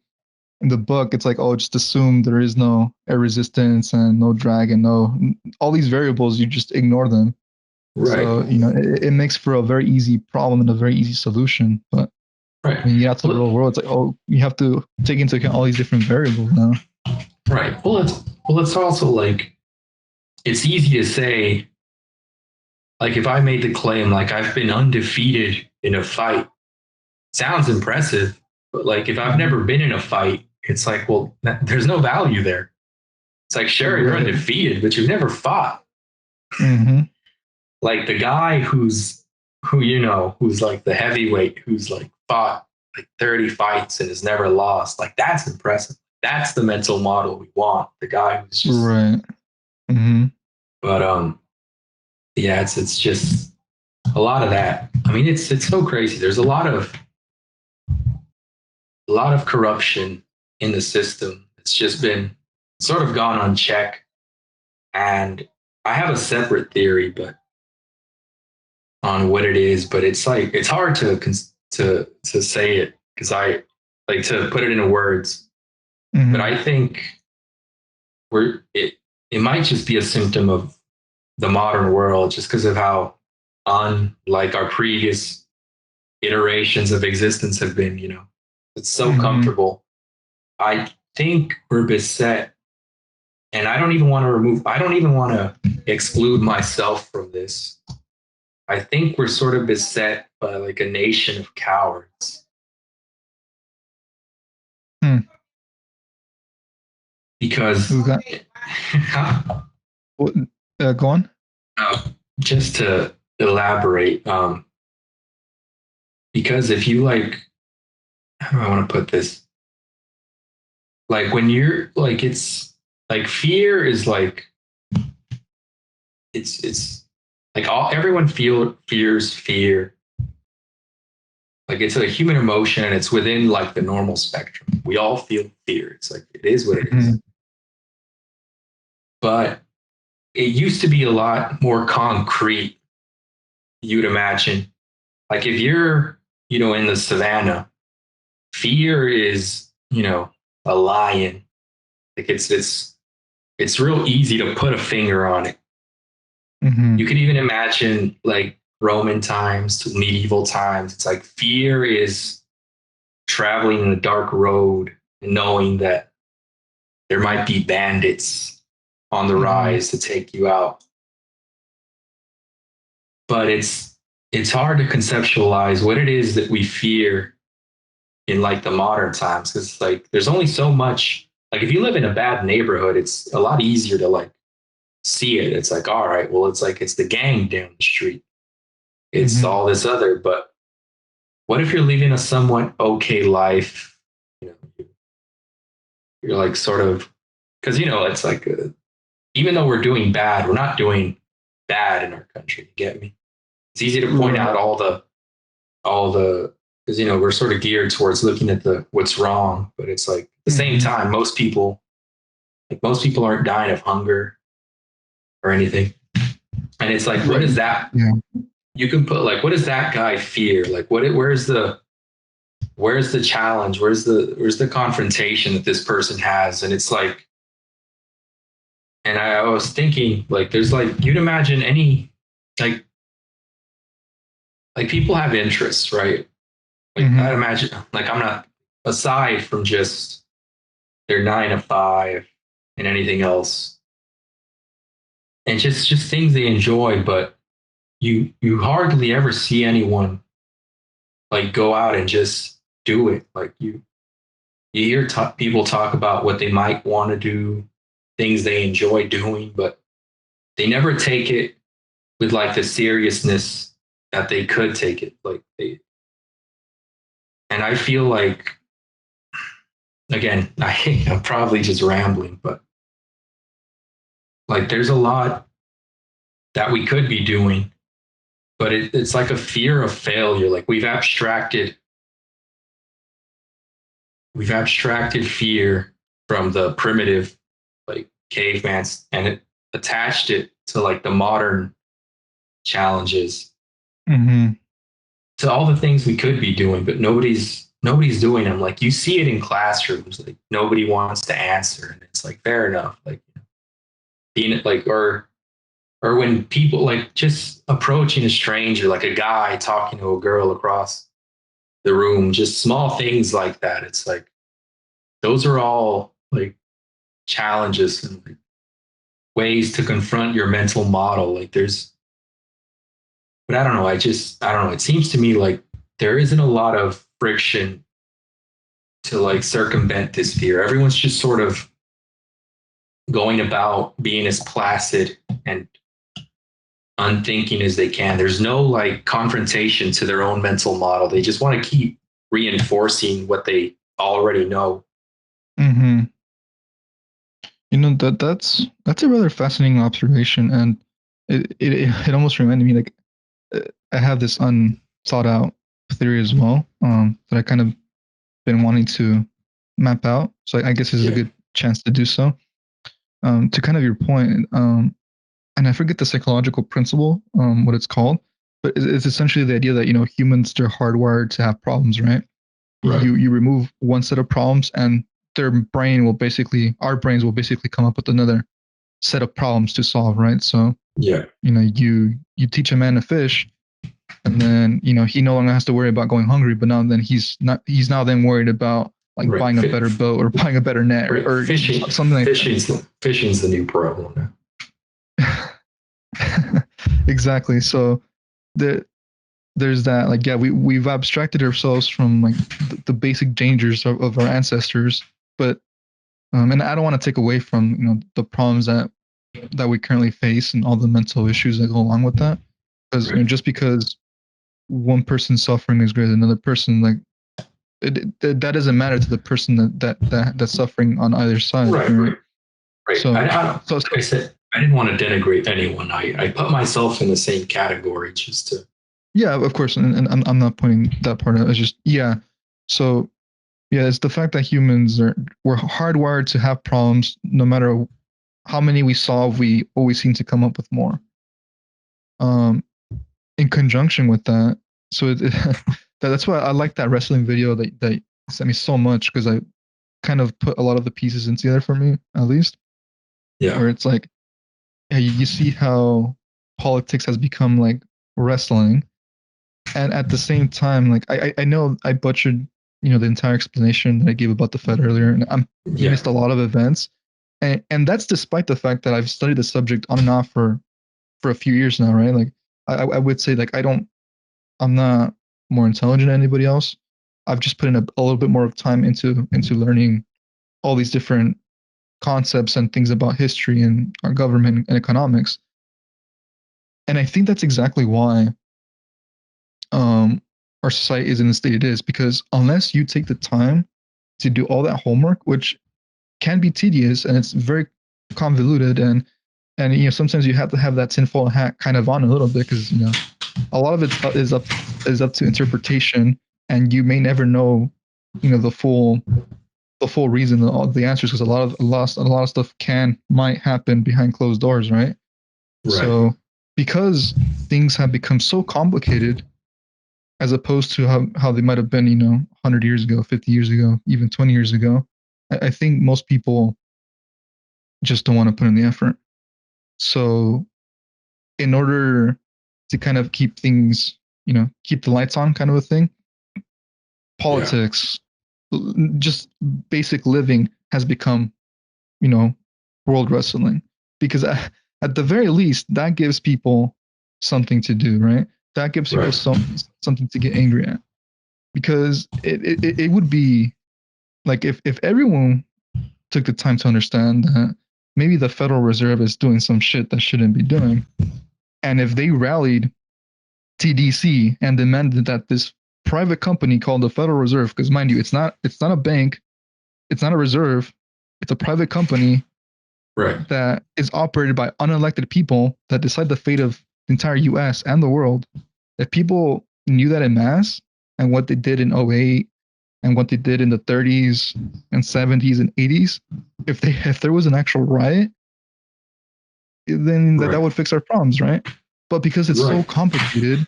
[SPEAKER 1] in the book, it's like, oh, just assume there is no air resistance and no drag and no all these variables. You just ignore them.
[SPEAKER 2] Right.
[SPEAKER 1] So, it makes for a very easy problem and a very easy solution. But
[SPEAKER 2] Right.
[SPEAKER 1] when you get out to the
[SPEAKER 2] Well,
[SPEAKER 1] real world, it's like, oh, you have to take into account all these different variables now.
[SPEAKER 2] right. Well, it's also like it's easy to say, like if I made the claim like I've been undefeated in a fight, sounds impressive, but like if I've
[SPEAKER 1] Mhm.
[SPEAKER 2] never been in a fight, it's like, well, there's no value there. It's like, sure, you're
[SPEAKER 1] Right.
[SPEAKER 2] undefeated, but you've never fought.
[SPEAKER 1] Hmm.
[SPEAKER 2] Like the guy who's like the heavyweight, who's like fought like 30 fights and has never lost. Like that's impressive. That's the mental model we want. The guy who's just,
[SPEAKER 1] Right. Hmm.
[SPEAKER 2] but yeah, it's just a lot of that. I mean, it's so crazy. There's a lot of corruption in the system. It's just been sort of gone unchecked. And I have a separate theory, but on what it is, but it's like it's hard to say it because I like to put it into words. But
[SPEAKER 1] Hmm.
[SPEAKER 2] I think it might just be a symptom of the modern world, just because of how unlike our previous iterations of existence have been. It's so
[SPEAKER 1] Hmm.
[SPEAKER 2] comfortable. I think we're beset, and I don't even want to exclude myself from this. I think we're sort of beset by like a nation of cowards
[SPEAKER 1] Hmm.
[SPEAKER 2] because
[SPEAKER 1] Who got what? Go on.
[SPEAKER 2] just to elaborate, because if you like, how do I want to put this? Like when you're like, it's like fear is like, it's like everyone fears fear. Like it's a human emotion and it's within like the normal spectrum. We all feel fear. It's like, it is what it is.
[SPEAKER 1] Hmm.
[SPEAKER 2] But it used to be a lot more concrete, you'd imagine. Like if you're, in the savannah, fear is, a lion. Like it's real easy to put a finger on it. You
[SPEAKER 1] Hmm.
[SPEAKER 2] could even imagine like Roman times to medieval times. It's like fear is traveling in a dark road and knowing that there might be bandits on the
[SPEAKER 1] Hmm.
[SPEAKER 2] rise to take you out. But it's hard to conceptualize what it is that we fear in like the modern times, because like there's only so much. Like if you live in a bad neighborhood, it's a lot easier to like see it. It's like, all right, well, it's like it's the gang down the street, it's
[SPEAKER 1] Hmm.
[SPEAKER 2] all this other. But what if you're living a somewhat okay life? you know you're like sort of, because it's like even though we're doing bad, we're not doing bad in our country. You get me? It's easy to point
[SPEAKER 1] Right.
[SPEAKER 2] out all the because we're sort of geared towards looking at the what's wrong, but it's like at the same
[SPEAKER 1] Hmm.
[SPEAKER 2] time, most people aren't dying of hunger or anything. And it's like, what
[SPEAKER 1] Right.
[SPEAKER 2] is that?
[SPEAKER 1] Yeah.
[SPEAKER 2] You can put like, what does that guy fear? Like, where's the challenge? Where's the confrontation that this person has? And it's like, and I was thinking, like, there's like, you'd imagine any, like, people have interests, right? Like, I'd
[SPEAKER 1] Hmm.
[SPEAKER 2] imagine, like, I'm not, aside from just their 9 to 5 and anything else, and just things they enjoy, but you hardly ever see anyone like go out and just do it. Like you hear people talk about what they might want to do, things they enjoy doing, but they never take it with like the seriousness that they could take it. And I feel like, again, I'm probably just rambling, but like there's a lot that we could be doing, but it's like a fear of failure. Like we've abstracted fear from the primitive, like cavemans, and it attached it to like the modern challenges,
[SPEAKER 1] Mm-hmm.
[SPEAKER 2] to all the things we could be doing, but nobody's doing them. Like you see it in classrooms, like nobody wants to answer, and it's like fair enough. Like being like or when people like just approaching a stranger, like a guy talking to a girl across the room, just small things like that. It's like those are all like challenges and like, ways to confront your mental model. Like there's, but I don't know. I don't know. It seems to me like there isn't a lot of friction to like circumvent this fear. Everyone's just sort of going about being as placid and unthinking as they can. There's no like confrontation to their own mental model. They just want to keep reinforcing what they already know.
[SPEAKER 1] Mm-hmm. That's a rather fascinating observation, and it almost reminded me like I have this unthought out theory as well, that I kind of been wanting to map out. So I guess this is a
[SPEAKER 2] Yeah.
[SPEAKER 1] good chance to do so. To kind of your point, and I forget the psychological principle, what it's called, but it's essentially the idea that humans, they're hardwired to have problems, right?
[SPEAKER 2] Right.
[SPEAKER 1] You remove one set of problems, and our brains will basically come up with another set of problems to solve, right? So
[SPEAKER 2] Yeah.
[SPEAKER 1] you teach a man to fish, and then he no longer has to worry about going hungry, but he's now then worried about like
[SPEAKER 2] Right.
[SPEAKER 1] buying a better boat or buying a better net,
[SPEAKER 2] Right.
[SPEAKER 1] or something like
[SPEAKER 2] Fishing's the new problem now.
[SPEAKER 1] that. Exactly. So there there's that, like, yeah, we've abstracted ourselves from like the basic dangers of our ancestors, but and I don't want to take away from the problems that we currently face and all the mental issues that go along with that, because
[SPEAKER 2] Right.
[SPEAKER 1] just because one person's suffering is greater than another person, like that doesn't matter to the person that's suffering on either side,
[SPEAKER 2] Right.
[SPEAKER 1] right?
[SPEAKER 2] Right. Right.
[SPEAKER 1] So
[SPEAKER 2] I
[SPEAKER 1] so
[SPEAKER 2] like I said, I didn't want to denigrate anyone. I put myself in the same category just to.
[SPEAKER 1] yeah, of course, and I'm not pointing that part out. It's just, yeah. So yeah, it's the fact that we're hardwired to have problems. No matter how many we solve, we always seem to come up with more. Um, in conjunction with that, so that's why I like that wrestling video that you sent me so much, because I kind of put a lot of the pieces in together for me, at least,
[SPEAKER 2] Yeah.
[SPEAKER 1] where it's like, yeah, you see how politics has become like wrestling, and at the same time, like I know I butchered the entire explanation that I gave about the Fed earlier, and I
[SPEAKER 2] Yeah.
[SPEAKER 1] missed a lot of events, and that's despite the fact that I've studied the subject on and off for a few years now, right? Like I would say, like, I'm not more intelligent than anybody else. I've just put in a little bit more of time into learning all these different concepts and things about history and our government and economics, and I think that's exactly why um, our society is in the state it is, because unless you take the time to do all that homework, which can be tedious and it's very convoluted, and sometimes you have to have that tinfoil hat kind of on a little bit, because a lot of it is up to interpretation, and you may never know the full reason, all the answers, because a lot of stuff might happen behind closed doors, right?
[SPEAKER 2] Right.
[SPEAKER 1] So because things have become so complicated, as opposed to how they might have been, 100 years ago, 50 years ago, even 20 years ago. I think most people just don't want to put in the effort. So, in order to kind of keep things, keep the lights on, kind of a thing,
[SPEAKER 2] Yeah.
[SPEAKER 1] politics, just basic living has become, you know, world wrestling. Because at the very least, that gives people something to do, right? That gives people
[SPEAKER 2] Right.
[SPEAKER 1] something to get angry at. Because it would be like, if everyone took the time to understand that maybe the Federal Reserve is doing some shit that shouldn't be doing, and if they rallied TDC and demanded that this private company called the Federal Reserve, because mind you, it's not a bank, it's not a reserve, it's a private company
[SPEAKER 2] Right.
[SPEAKER 1] that is operated by unelected people that decide the fate of the entire US and the world. If people knew that in mass and what they did in '08 and what they did in the 30s and 70s and 80s, if there was an actual riot, then that
[SPEAKER 2] Right.
[SPEAKER 1] would fix our problems, right? But because it's so
[SPEAKER 2] Right.
[SPEAKER 1] complicated,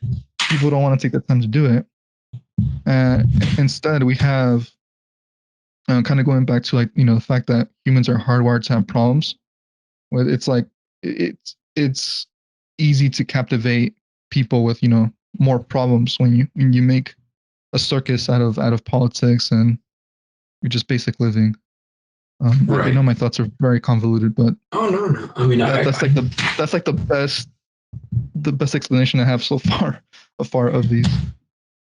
[SPEAKER 1] people don't want to take the time to do it. Instead, we have kind of going back to like the fact that humans are hardwired to have problems. Where it's like it's easy to captivate people with more problems when you make a circus out of politics and you're just basic living. I
[SPEAKER 2] Right.
[SPEAKER 1] know my thoughts are very convoluted, but
[SPEAKER 2] Oh no, no. I mean,
[SPEAKER 1] that's like the best explanation I have so far of these.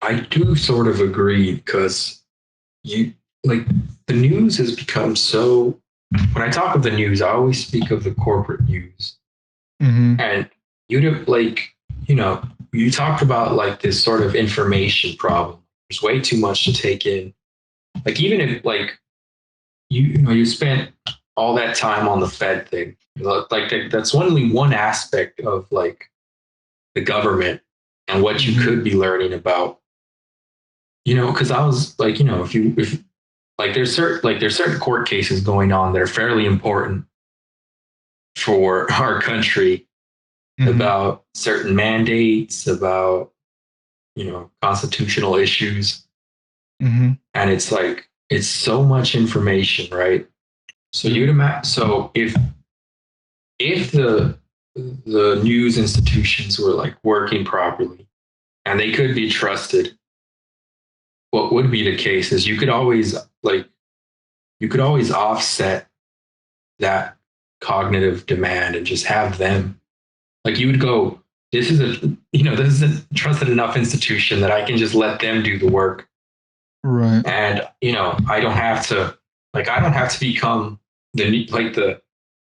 [SPEAKER 2] I do sort of agree because you like the news has become so. When I talk of the news, I always speak of the corporate news,
[SPEAKER 1] Mm-hmm.
[SPEAKER 2] and you'd like you talked about like this sort of information problem. There's way too much to take in. Like even if like you spent all that time on the Fed thing, like that's only one aspect of like the government and what you
[SPEAKER 1] Mm-hmm.
[SPEAKER 2] could be learning about. Because I was like, if like there's certain court cases going on that are fairly important for our country
[SPEAKER 1] Mm-hmm.
[SPEAKER 2] about certain mandates, about constitutional issues,
[SPEAKER 1] Mm-hmm.
[SPEAKER 2] and it's like it's so much information, right? So
[SPEAKER 1] Yep.
[SPEAKER 2] you'd imagine. So if the news institutions were like working properly and they could be trusted, what would be the case is you could always offset that cognitive demand and just have them like you would go, this is a trusted enough institution that I can just let them do the work.
[SPEAKER 1] Right.
[SPEAKER 2] And I don't have to become the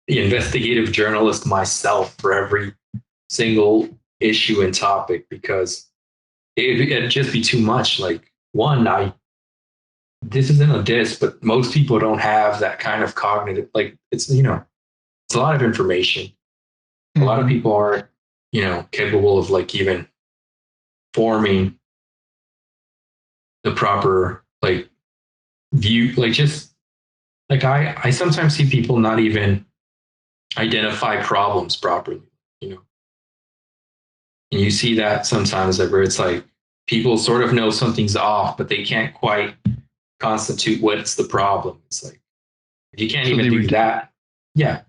[SPEAKER 2] investigative journalist myself for every single issue and topic because it'd just be too much. Like one, I this isn't a diss, but most people don't have that kind of cognitive like it's a lot of information. A lot of
[SPEAKER 1] Mm-hmm.
[SPEAKER 2] people aren't, capable of like even forming the proper like view, like just like I sometimes see people not even identify problems properly, you know. And you see that sometimes where it's like people sort of know something's off, but they can't quite constitute what's the problem. It's like if you can't
[SPEAKER 1] So
[SPEAKER 2] even
[SPEAKER 1] they
[SPEAKER 2] do
[SPEAKER 1] redu-
[SPEAKER 2] that, yeah,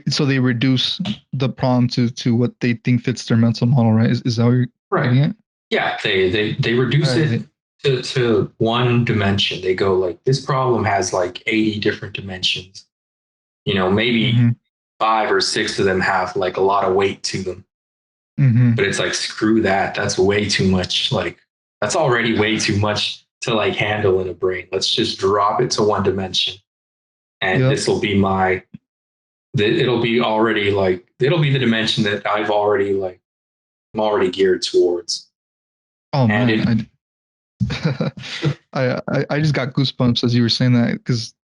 [SPEAKER 1] so they reduce the problem to what they think fits their mental model, right? Is that what you're
[SPEAKER 2] right.
[SPEAKER 1] getting at?
[SPEAKER 2] Yeah, they reduce it
[SPEAKER 1] Right.
[SPEAKER 2] to one dimension. They go like this problem has like 80 different dimensions. Maybe
[SPEAKER 1] Mm-hmm.
[SPEAKER 2] 5 or 6 of them have like a lot of weight to them.
[SPEAKER 1] Mm-hmm.
[SPEAKER 2] But it's like screw that. That's way too much. Like that's already way too much to like handle in a brain. Let's just drop it to one dimension. And
[SPEAKER 1] Yep.
[SPEAKER 2] this will be it'll be already like it'll be the dimension that I'm already geared towards.
[SPEAKER 1] Oh
[SPEAKER 2] And
[SPEAKER 1] man,
[SPEAKER 2] it
[SPEAKER 1] I just got goosebumps as you were saying that because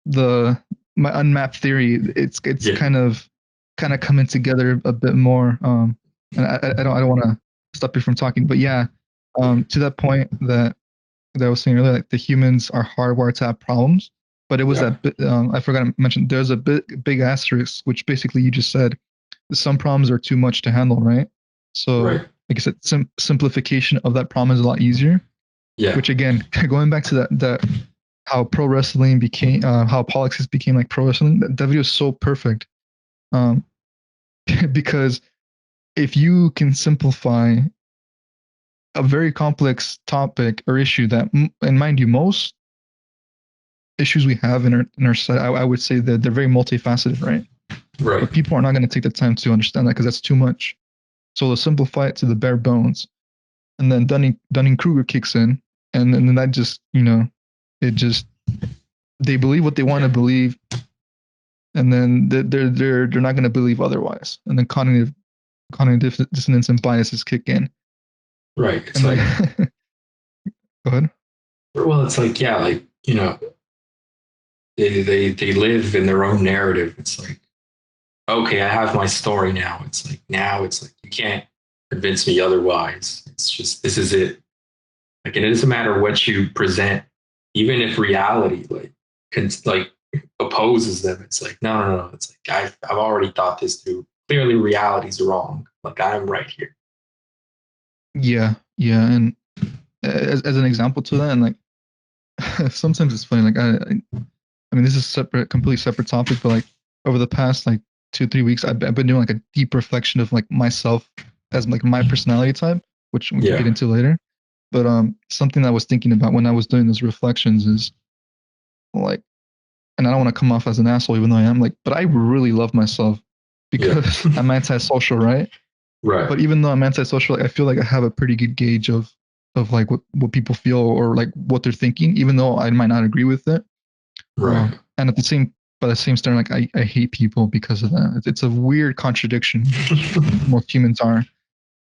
[SPEAKER 1] the my unmapped theory it's
[SPEAKER 2] yeah,
[SPEAKER 1] kind of coming together a bit more. And I don't want to stop you from talking, but yeah, to that point that I was saying earlier, like the humans are hardwired to have problems, but it was
[SPEAKER 2] yeah,
[SPEAKER 1] that bit, I forgot to mention. There's a big asterisk, which basically you just said some problems are too much to handle, right? So,
[SPEAKER 2] right.
[SPEAKER 1] like I said, simplification of that problem is a lot easier.
[SPEAKER 2] Yeah,
[SPEAKER 1] Which again, going back to that how pro wrestling became, how politics became like pro wrestling. That video is so perfect, um, because if you can simplify a very complex topic or issue that, and mind you, most issues we have in our side, I would say that they're very multifaceted, right?
[SPEAKER 2] right.
[SPEAKER 1] But people are not going to take the time to understand that because that's too much. So they'll simplify it to the bare bones, and then Dunning Kruger kicks in, and then that just it just they believe what they want to
[SPEAKER 2] Yeah,
[SPEAKER 1] believe, and then they're not going to believe otherwise, and then cognitive dissonance and biases kick in.
[SPEAKER 2] Right. It's
[SPEAKER 1] And like,
[SPEAKER 2] like,
[SPEAKER 1] go ahead.
[SPEAKER 2] well, it's like, yeah, like, they live in their own narrative. It's like, okay, I have my story now. It's like, now it's like, you can't convince me otherwise. It's just, this is it. Like, and it doesn't matter what you present, even if reality like opposes them. It's like, no, no, no. It's like, I've already thought this through. Clearly reality's wrong. Like, I'm right here.
[SPEAKER 1] Yeah, yeah, and as an example to that, and like sometimes it's funny. Like I mean, this is separate, completely separate topic, but like over the past like 2, 3 weeks, I've been doing like a deep reflection of like myself as like my personality type, which we could get
[SPEAKER 2] Yeah.
[SPEAKER 1] into later. But something that I was thinking about when I was doing those reflections is like, and I don't want to come off as an asshole, even though I am like, but I really love myself
[SPEAKER 2] Yeah.
[SPEAKER 1] because I'm antisocial, right?
[SPEAKER 2] Right.
[SPEAKER 1] But even though I'm antisocial, like I feel like I have a pretty good gauge of like what people feel or like what they're thinking, even though I might not agree with it.
[SPEAKER 2] Right.
[SPEAKER 1] And at the same, by the same time, like I hate people because of that. It's a weird contradiction, which most humans are.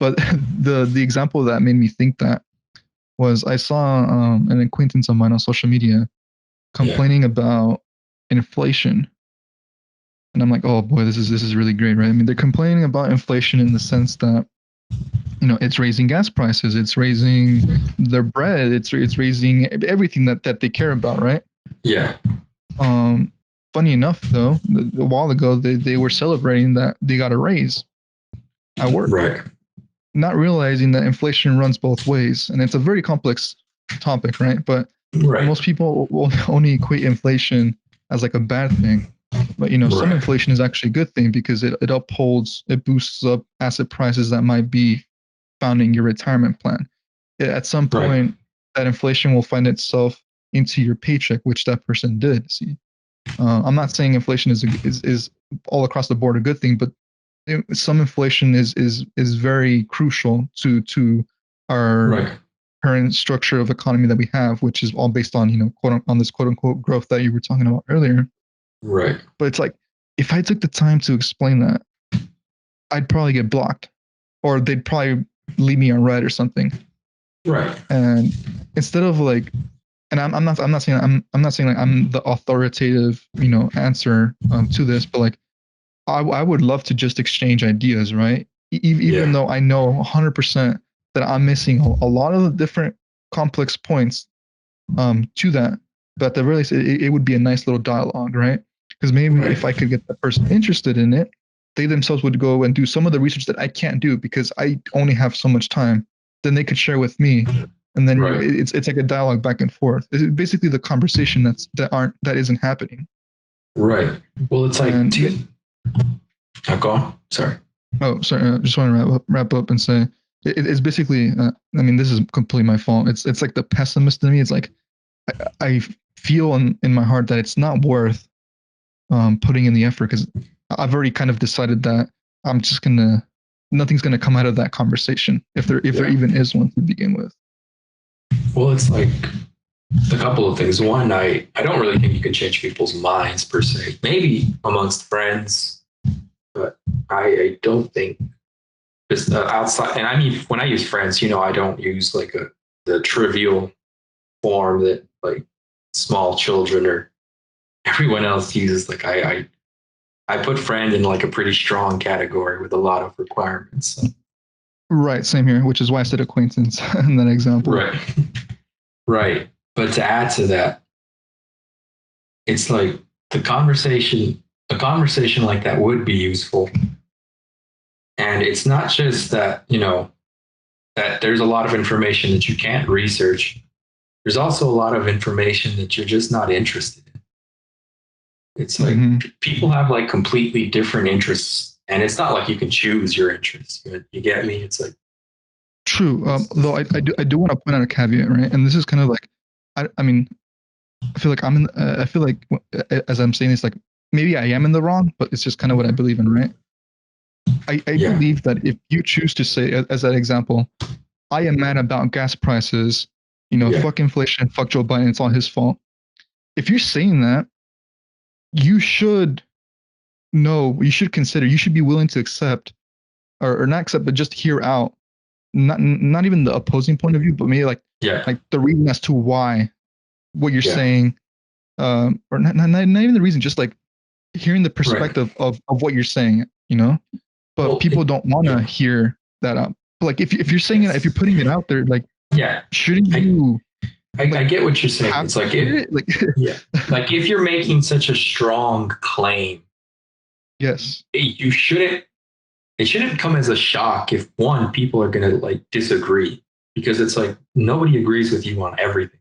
[SPEAKER 1] But the example that made me think that was I saw an acquaintance of mine on social media
[SPEAKER 2] Yeah.
[SPEAKER 1] complaining about inflation, and I'm like, oh boy, this is really great, right? I mean, they're complaining about inflation in the sense that it's raising gas prices, it's raising their bread, it's raising everything that they care about, right?
[SPEAKER 2] Yeah.
[SPEAKER 1] Um, Funny enough, though, a while ago they were celebrating that they got a raise at work,
[SPEAKER 2] Right.
[SPEAKER 1] not realizing that inflation runs both ways, and it's a very complex topic, right? But
[SPEAKER 2] Right.
[SPEAKER 1] most people will only equate inflation as like a bad thing. But some
[SPEAKER 2] Right.
[SPEAKER 1] inflation is actually a good thing because it boosts up asset prices that might be founding your retirement plan. At some
[SPEAKER 2] Right.
[SPEAKER 1] point, that inflation will find itself into your paycheck, which that person did. See, I'm not saying inflation is all across the board a good thing, but some inflation is very crucial to our
[SPEAKER 2] Right.
[SPEAKER 1] current structure of economy that we have, which is all based on on this quote unquote growth that you were talking about earlier.
[SPEAKER 2] Right.
[SPEAKER 1] But it's like if I took the time to explain that, I'd probably get blocked, or they'd probably leave me on red or something.
[SPEAKER 2] Right.
[SPEAKER 1] And instead of like, and I'm not saying like I'm the authoritative answer to this, but like I would love to just exchange ideas, right? Even
[SPEAKER 2] Yeah.
[SPEAKER 1] though I know 100% that I'm missing a lot of the different complex points to that, but at the very least, it would be a nice little dialogue, right? Because maybe
[SPEAKER 2] Right.
[SPEAKER 1] if I could get that person interested in it, they themselves would go and do some of the research that I can't do because I only have so much time. Then they could share with me, and then
[SPEAKER 2] Right.
[SPEAKER 1] it's like a dialogue back and forth. It's basically the conversation that isn't happening.
[SPEAKER 2] Right. Well, it's like,
[SPEAKER 1] And
[SPEAKER 2] go on. Sorry.
[SPEAKER 1] oh, sorry, I just want to wrap up and say it's basically. I mean, this is completely my fault. It's like the pessimist in me. It's like I feel in my heart that it's not worth putting in the effort because I've already kind of decided that I'm just gonna nothing's gonna come out of that conversation if there
[SPEAKER 2] Yeah.
[SPEAKER 1] even is one to begin with.
[SPEAKER 2] Well, it's like a couple of things. One, I don't really think you can change people's minds per se. Maybe amongst friends, but I don't think just outside. And I mean, when I use friends, I don't use like the trivial form that like small children or everyone else uses. Like I put friend in like a pretty strong category with a lot of requirements. So.
[SPEAKER 1] Right, same here, which is why I said acquaintance in that example.
[SPEAKER 2] Right. Right. But to add to that, it's like a conversation like that would be useful. And it's not just that, that there's a lot of information that you can't research. There's also a lot of information that you're just not interested in. It's like
[SPEAKER 1] Hmm.
[SPEAKER 2] people have like completely different interests. And it's not like you can choose your interests. You get me? It's like,
[SPEAKER 1] True. Though
[SPEAKER 2] it's,
[SPEAKER 1] I do want to point out a caveat, right? And this is kind of like, I mean, I feel like I feel like as I'm saying this, like maybe I am in the wrong, but it's just kind of what I believe in, right? I
[SPEAKER 2] yeah,
[SPEAKER 1] believe that if you choose to say, as that example, I am mad about gas prices,
[SPEAKER 2] yeah,
[SPEAKER 1] fuck inflation, fuck Joe Biden, it's all his fault. If you're saying that, you should know, you should consider, you should be willing to accept, or not accept, but just hear out not even the opposing point of view, but maybe
[SPEAKER 2] Yeah.
[SPEAKER 1] like the reason as to why what you're
[SPEAKER 2] Yeah.
[SPEAKER 1] saying, or not even the reason, just like hearing the
[SPEAKER 2] Right.
[SPEAKER 1] perspective of what you're saying, you know. But
[SPEAKER 2] Well,
[SPEAKER 1] people don't want to
[SPEAKER 2] yeah.
[SPEAKER 1] hear that. Like if you're saying it, if you're
[SPEAKER 2] Yes.
[SPEAKER 1] putting it out there, like
[SPEAKER 2] Yeah.
[SPEAKER 1] shouldn't
[SPEAKER 2] I,
[SPEAKER 1] you
[SPEAKER 2] I
[SPEAKER 1] like
[SPEAKER 2] get what you're saying.
[SPEAKER 1] have
[SPEAKER 2] It's
[SPEAKER 1] to
[SPEAKER 2] like
[SPEAKER 1] hear
[SPEAKER 2] if
[SPEAKER 1] it? Like
[SPEAKER 2] yeah, like if you're making such a strong claim,
[SPEAKER 1] yes,
[SPEAKER 2] you shouldn't. It shouldn't come as a shock if one people are gonna like disagree because it's like nobody agrees with you on everything.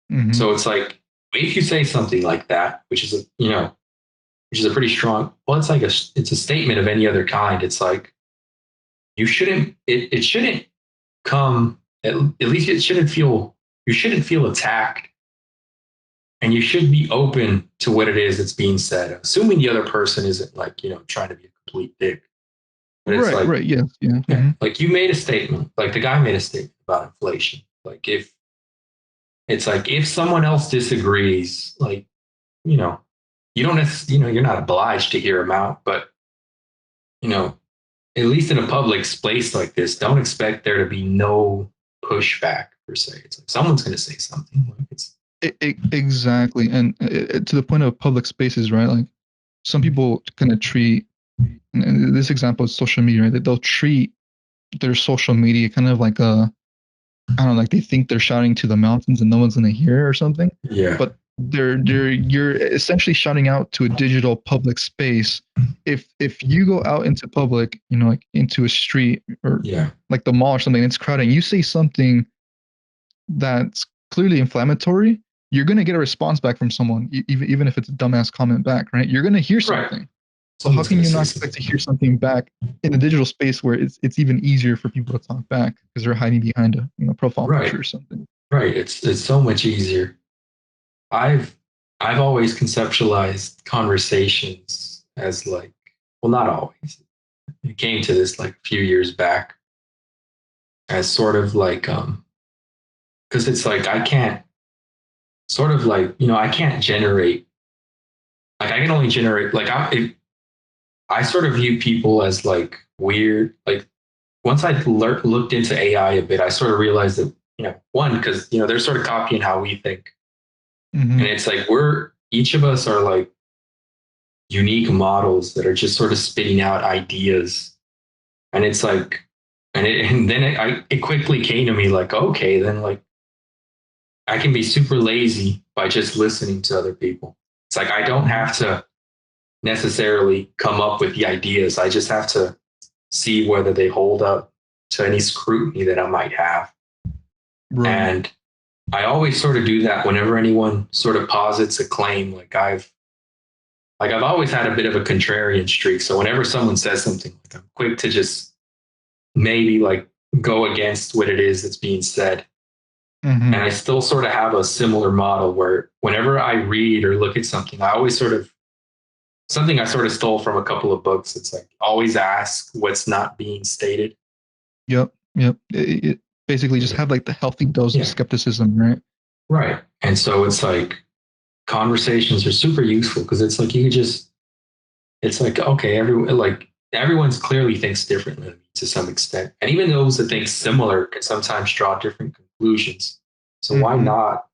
[SPEAKER 1] hmm
[SPEAKER 2] So it's like if you say something like that, which is which is a pretty strong. Well, it's like it's a statement of any other kind. It's like you shouldn't. It shouldn't come. At least it shouldn't feel. You shouldn't feel attacked, and you should be open to what it is that's being said, assuming the other person isn't like trying to be a complete dick. But it's
[SPEAKER 1] right,
[SPEAKER 2] like,
[SPEAKER 1] right, yes, yeah,
[SPEAKER 2] yeah, like you made a statement, like the guy made a statement about inflation. Like if it's like if someone else disagrees, like you know, you don't necessarily, you're not obliged to hear them out, but you know, at least in a public space like this, don't expect there to be no pushback per se. It's like someone's going to say something. Like it's
[SPEAKER 1] exactly, and to the point of public spaces, right? Like some people kind of treat, and this example is social media, right? That they'll treat their social media kind of like a, I don't know, like they think they're shouting to the mountains and no one's gonna hear or something.
[SPEAKER 2] yeah,
[SPEAKER 1] But they're you're essentially shouting out to a digital public space. If you go out into public, like into a street or
[SPEAKER 2] yeah,
[SPEAKER 1] like the mall or something, and it's crowded, and you say something that's clearly inflammatory, you're gonna get a response back from someone, even if it's a dumbass comment back, right? You're gonna hear
[SPEAKER 2] right.
[SPEAKER 1] something. So how
[SPEAKER 2] Someone's
[SPEAKER 1] can
[SPEAKER 2] going to
[SPEAKER 1] you
[SPEAKER 2] say
[SPEAKER 1] not expect
[SPEAKER 2] something.
[SPEAKER 1] to hear something back in a digital space where it's even easier for people to talk back because they're hiding behind a profile picture
[SPEAKER 2] Right,
[SPEAKER 1] or something?
[SPEAKER 2] right. It's so much easier. I've I've always conceptualized conversations as like, well, not always. It came to this like a few years back as sort of like because it's like I can't sort of like I can't generate like I can only generate like I sort of view people as like weird. Like once I looked into AI a bit, I sort of realized that one because they're sort of copying how we think, and
[SPEAKER 1] hmm
[SPEAKER 2] it's like we're each of us are like unique models that are just sort of spitting out ideas, and it's like and then it quickly came to me like okay then like I can be super lazy by just listening to other people. It's like I don't
[SPEAKER 1] hmm
[SPEAKER 2] have to necessarily come up with the ideas. I just have to see whether they hold up to any scrutiny that I might have.
[SPEAKER 1] Right.
[SPEAKER 2] And I always sort of do that whenever anyone sort of posits a claim. Like I've always had a bit of a contrarian streak. So whenever someone says something, like I'm quick to just maybe like go against what it is that's being said. And
[SPEAKER 1] hmm
[SPEAKER 2] I still sort of have a similar model where whenever I read or look at something, I always sort of something I sort of stole from a couple of books. It's like always ask what's not being stated.
[SPEAKER 1] Yep. Yep. It basically just
[SPEAKER 2] Yeah.
[SPEAKER 1] have like the healthy dose of
[SPEAKER 2] Yeah.
[SPEAKER 1] skepticism, right?
[SPEAKER 2] Right. And so it's like conversations are super useful because it's like you could just it's like okay, everyone's clearly thinks differently to some extent. And even those that think similar can sometimes draw different conclusions. So why
[SPEAKER 1] hmm
[SPEAKER 2] not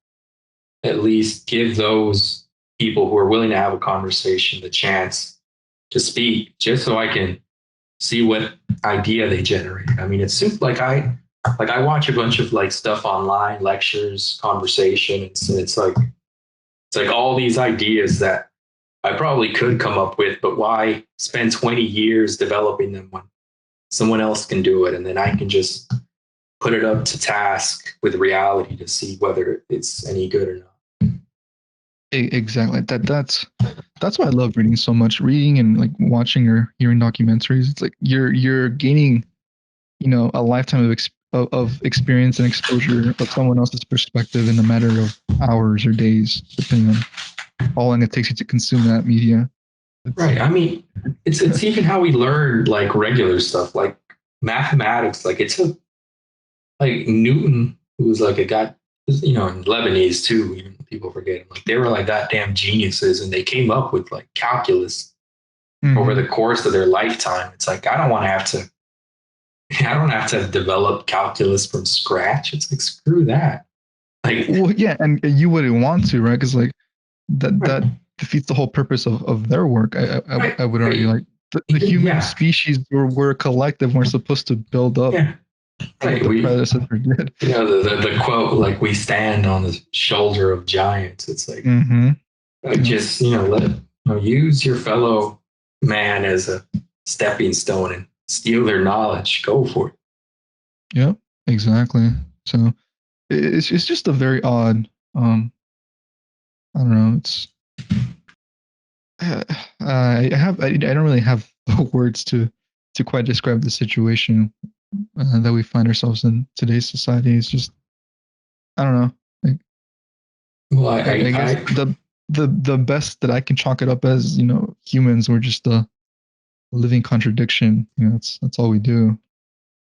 [SPEAKER 2] at least give those people who are willing to have a conversation the chance to speak just so I can see what idea they generate. I mean, it's super like I watch a bunch of like stuff online, lectures, conversation. It's like all these ideas that I probably could come up with, but why spend 20 years developing them when someone else can do it and then I can just put it up to task with reality to see whether it's any good or not.
[SPEAKER 1] Exactly. That's why I love reading so much. Reading and like watching or hearing documentaries. It's like you're gaining, a lifetime of experience and exposure of someone else's perspective in a matter of hours or days, depending on how long it takes you to consume that media. It's
[SPEAKER 2] Right. I mean, it's even how we learn like regular stuff, like mathematics. Like it took like Newton, who was like a guy, in Lebanese too. Even people forget him. Like they were like goddamn geniuses, and they came up with like calculus over
[SPEAKER 1] hmm
[SPEAKER 2] the course of their lifetime. It's like I don't want to have to I don't have to develop calculus from scratch. It's like screw that. Like,
[SPEAKER 1] Well, yeah, and you wouldn't want to, right? Because like that
[SPEAKER 2] right,
[SPEAKER 1] defeats the whole purpose of their work.
[SPEAKER 2] right,
[SPEAKER 1] I would argue
[SPEAKER 2] right.
[SPEAKER 1] like the
[SPEAKER 2] Even
[SPEAKER 1] human
[SPEAKER 2] yeah,
[SPEAKER 1] species we're a collective. We're supposed to build up
[SPEAKER 2] yeah,
[SPEAKER 1] on what
[SPEAKER 2] right.
[SPEAKER 1] the
[SPEAKER 2] We
[SPEAKER 1] predecessor did.
[SPEAKER 2] the quote like we stand on the shoulder of giants. It's
[SPEAKER 1] Mm-hmm.
[SPEAKER 2] like
[SPEAKER 1] Yep.
[SPEAKER 2] just let use your fellow man as a stepping stone and steal their knowledge. Go for it.
[SPEAKER 1] Yep. Exactly. So it's just a very odd. I don't know. It's I don't really have the words to quite describe the situation that we find ourselves in today's society. It's just I don't know. Like,
[SPEAKER 2] Well,
[SPEAKER 1] I guess the best that I can chalk it up as, humans were just a living contradiction. That's all we do.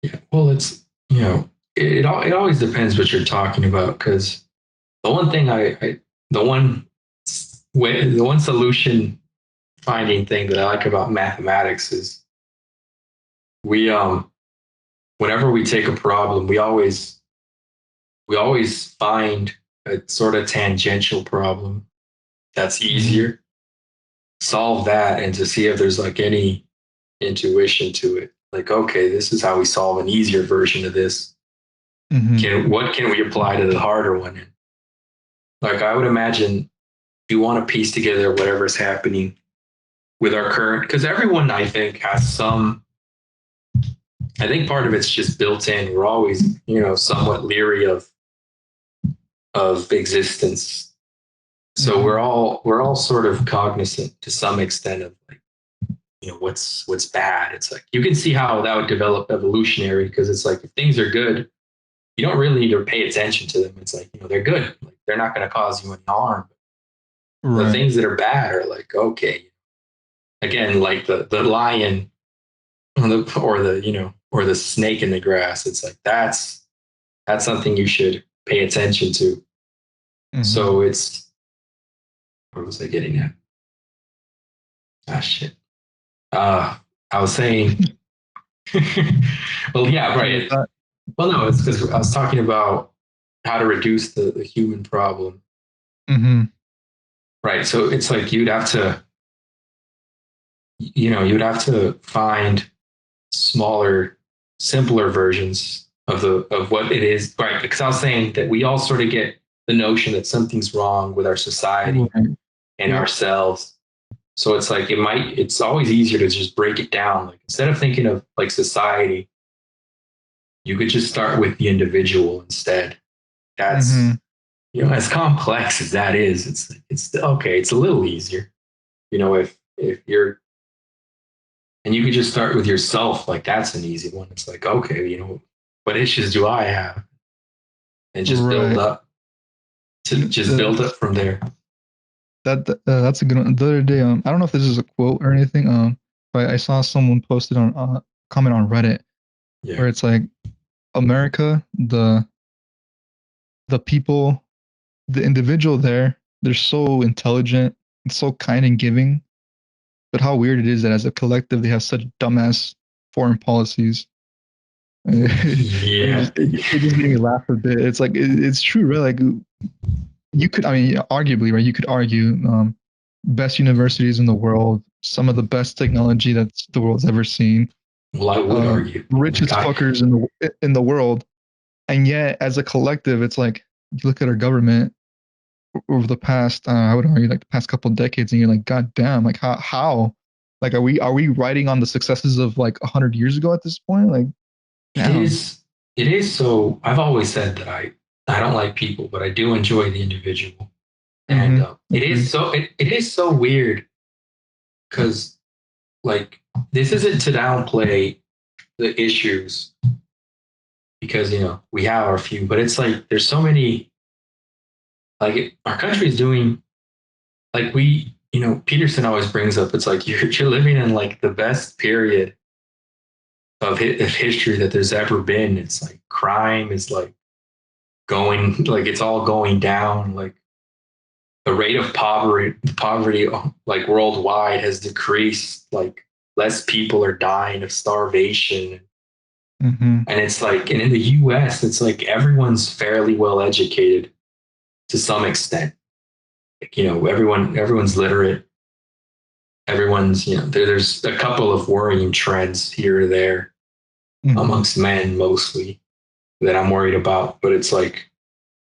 [SPEAKER 2] yeah, well, it's it always depends what you're talking about because the one thing the one way the one solution finding thing that I like about mathematics is we whenever we take a problem we always find a sort of tangential problem that's
[SPEAKER 1] Mm-hmm.
[SPEAKER 2] easier, solve that, and to see if there's like any intuition to it. Like, okay, this is how we solve an easier version of this.
[SPEAKER 1] Mm-hmm.
[SPEAKER 2] What can we apply to the harder one? And like I would imagine you want to piece together whatever's happening with our current, because everyone I think has some. I think part of it's just built in. We're always, somewhat leery of existence. So
[SPEAKER 1] Mm-hmm.
[SPEAKER 2] we're all sort of cognizant to some extent of like, what's bad. It's like you can see how that would develop evolutionary because it's like if things are good, you don't really need to pay attention to them. It's like, they're good. Like they're not going to cause you any harm. The
[SPEAKER 1] Right.
[SPEAKER 2] things that are bad are like, okay, again, like the lion or the snake in the grass. It's like that's something you should pay attention to.
[SPEAKER 1] Mm-hmm.
[SPEAKER 2] So it's what was I getting at? Ah, shit. I was saying, well, yeah,
[SPEAKER 1] Train of
[SPEAKER 2] right.
[SPEAKER 1] thought.
[SPEAKER 2] Well, no, it's because I was talking about how to reduce the human problem,
[SPEAKER 1] Mm-hmm.
[SPEAKER 2] right? So it's like you'd have to find smaller, simpler versions of what it is, right? Because I was saying that we all sort of get the notion that something's wrong with our society
[SPEAKER 1] Right.
[SPEAKER 2] and
[SPEAKER 1] Yep.
[SPEAKER 2] ourselves. So it's like it's always easier to just break it down. Like instead of thinking of like society, you could just start with the individual instead.
[SPEAKER 1] Mm-hmm.
[SPEAKER 2] That's as complex as that is, it's okay. It's a little easier, if you're and you could just start with yourself. Like that's an easy one. It's like okay, what issues do I have, and just build
[SPEAKER 1] Right.
[SPEAKER 2] up to just build up from there.
[SPEAKER 1] That's a good one. The other day, I don't know if this is a quote or anything, but I saw someone posted on comment on Reddit
[SPEAKER 2] Yeah.
[SPEAKER 1] where it's like America, the people, the individual there, they're so intelligent and so kind and giving, but how weird it is that as a collective they have such dumbass foreign policies. And
[SPEAKER 2] Yeah.
[SPEAKER 1] it just made me laugh a bit. It's like it's true, right? Like you could, I mean, arguably, right? You could argue best universities in the world, some of the best technology that the world's ever seen,
[SPEAKER 2] Well, I would argue. Like
[SPEAKER 1] richest fuckers in the world, and yet as a collective, it's like you look at our government over the past, I would argue, like the past couple of decades, and you're like, God damn, like how, like are we riding on the successes of like 100 years ago at this point? Like,
[SPEAKER 2] it
[SPEAKER 1] damn.
[SPEAKER 2] is it is so. I've always said that I don't like people, but I do enjoy the individual, and
[SPEAKER 1] Mm-hmm.
[SPEAKER 2] is
[SPEAKER 1] Agreed.
[SPEAKER 2] so it is so weird because like this isn't to downplay the issues because we have our few, but it's like there's so many. Like our country is doing like Peterson always brings up. It's like you're living in like the best period of history that there's ever been. It's like crime is like going like it's all going down. Like the rate of poverty like worldwide has decreased. Like less people are dying of starvation.
[SPEAKER 1] Mm-hmm.
[SPEAKER 2] And it's like, and in the US, it's like everyone's fairly well educated to some extent. Like, everyone's literate. Everyone's, there's a couple of worrying trends here or there
[SPEAKER 1] Mm-hmm.
[SPEAKER 2] amongst men mostly that I'm worried about, but it's like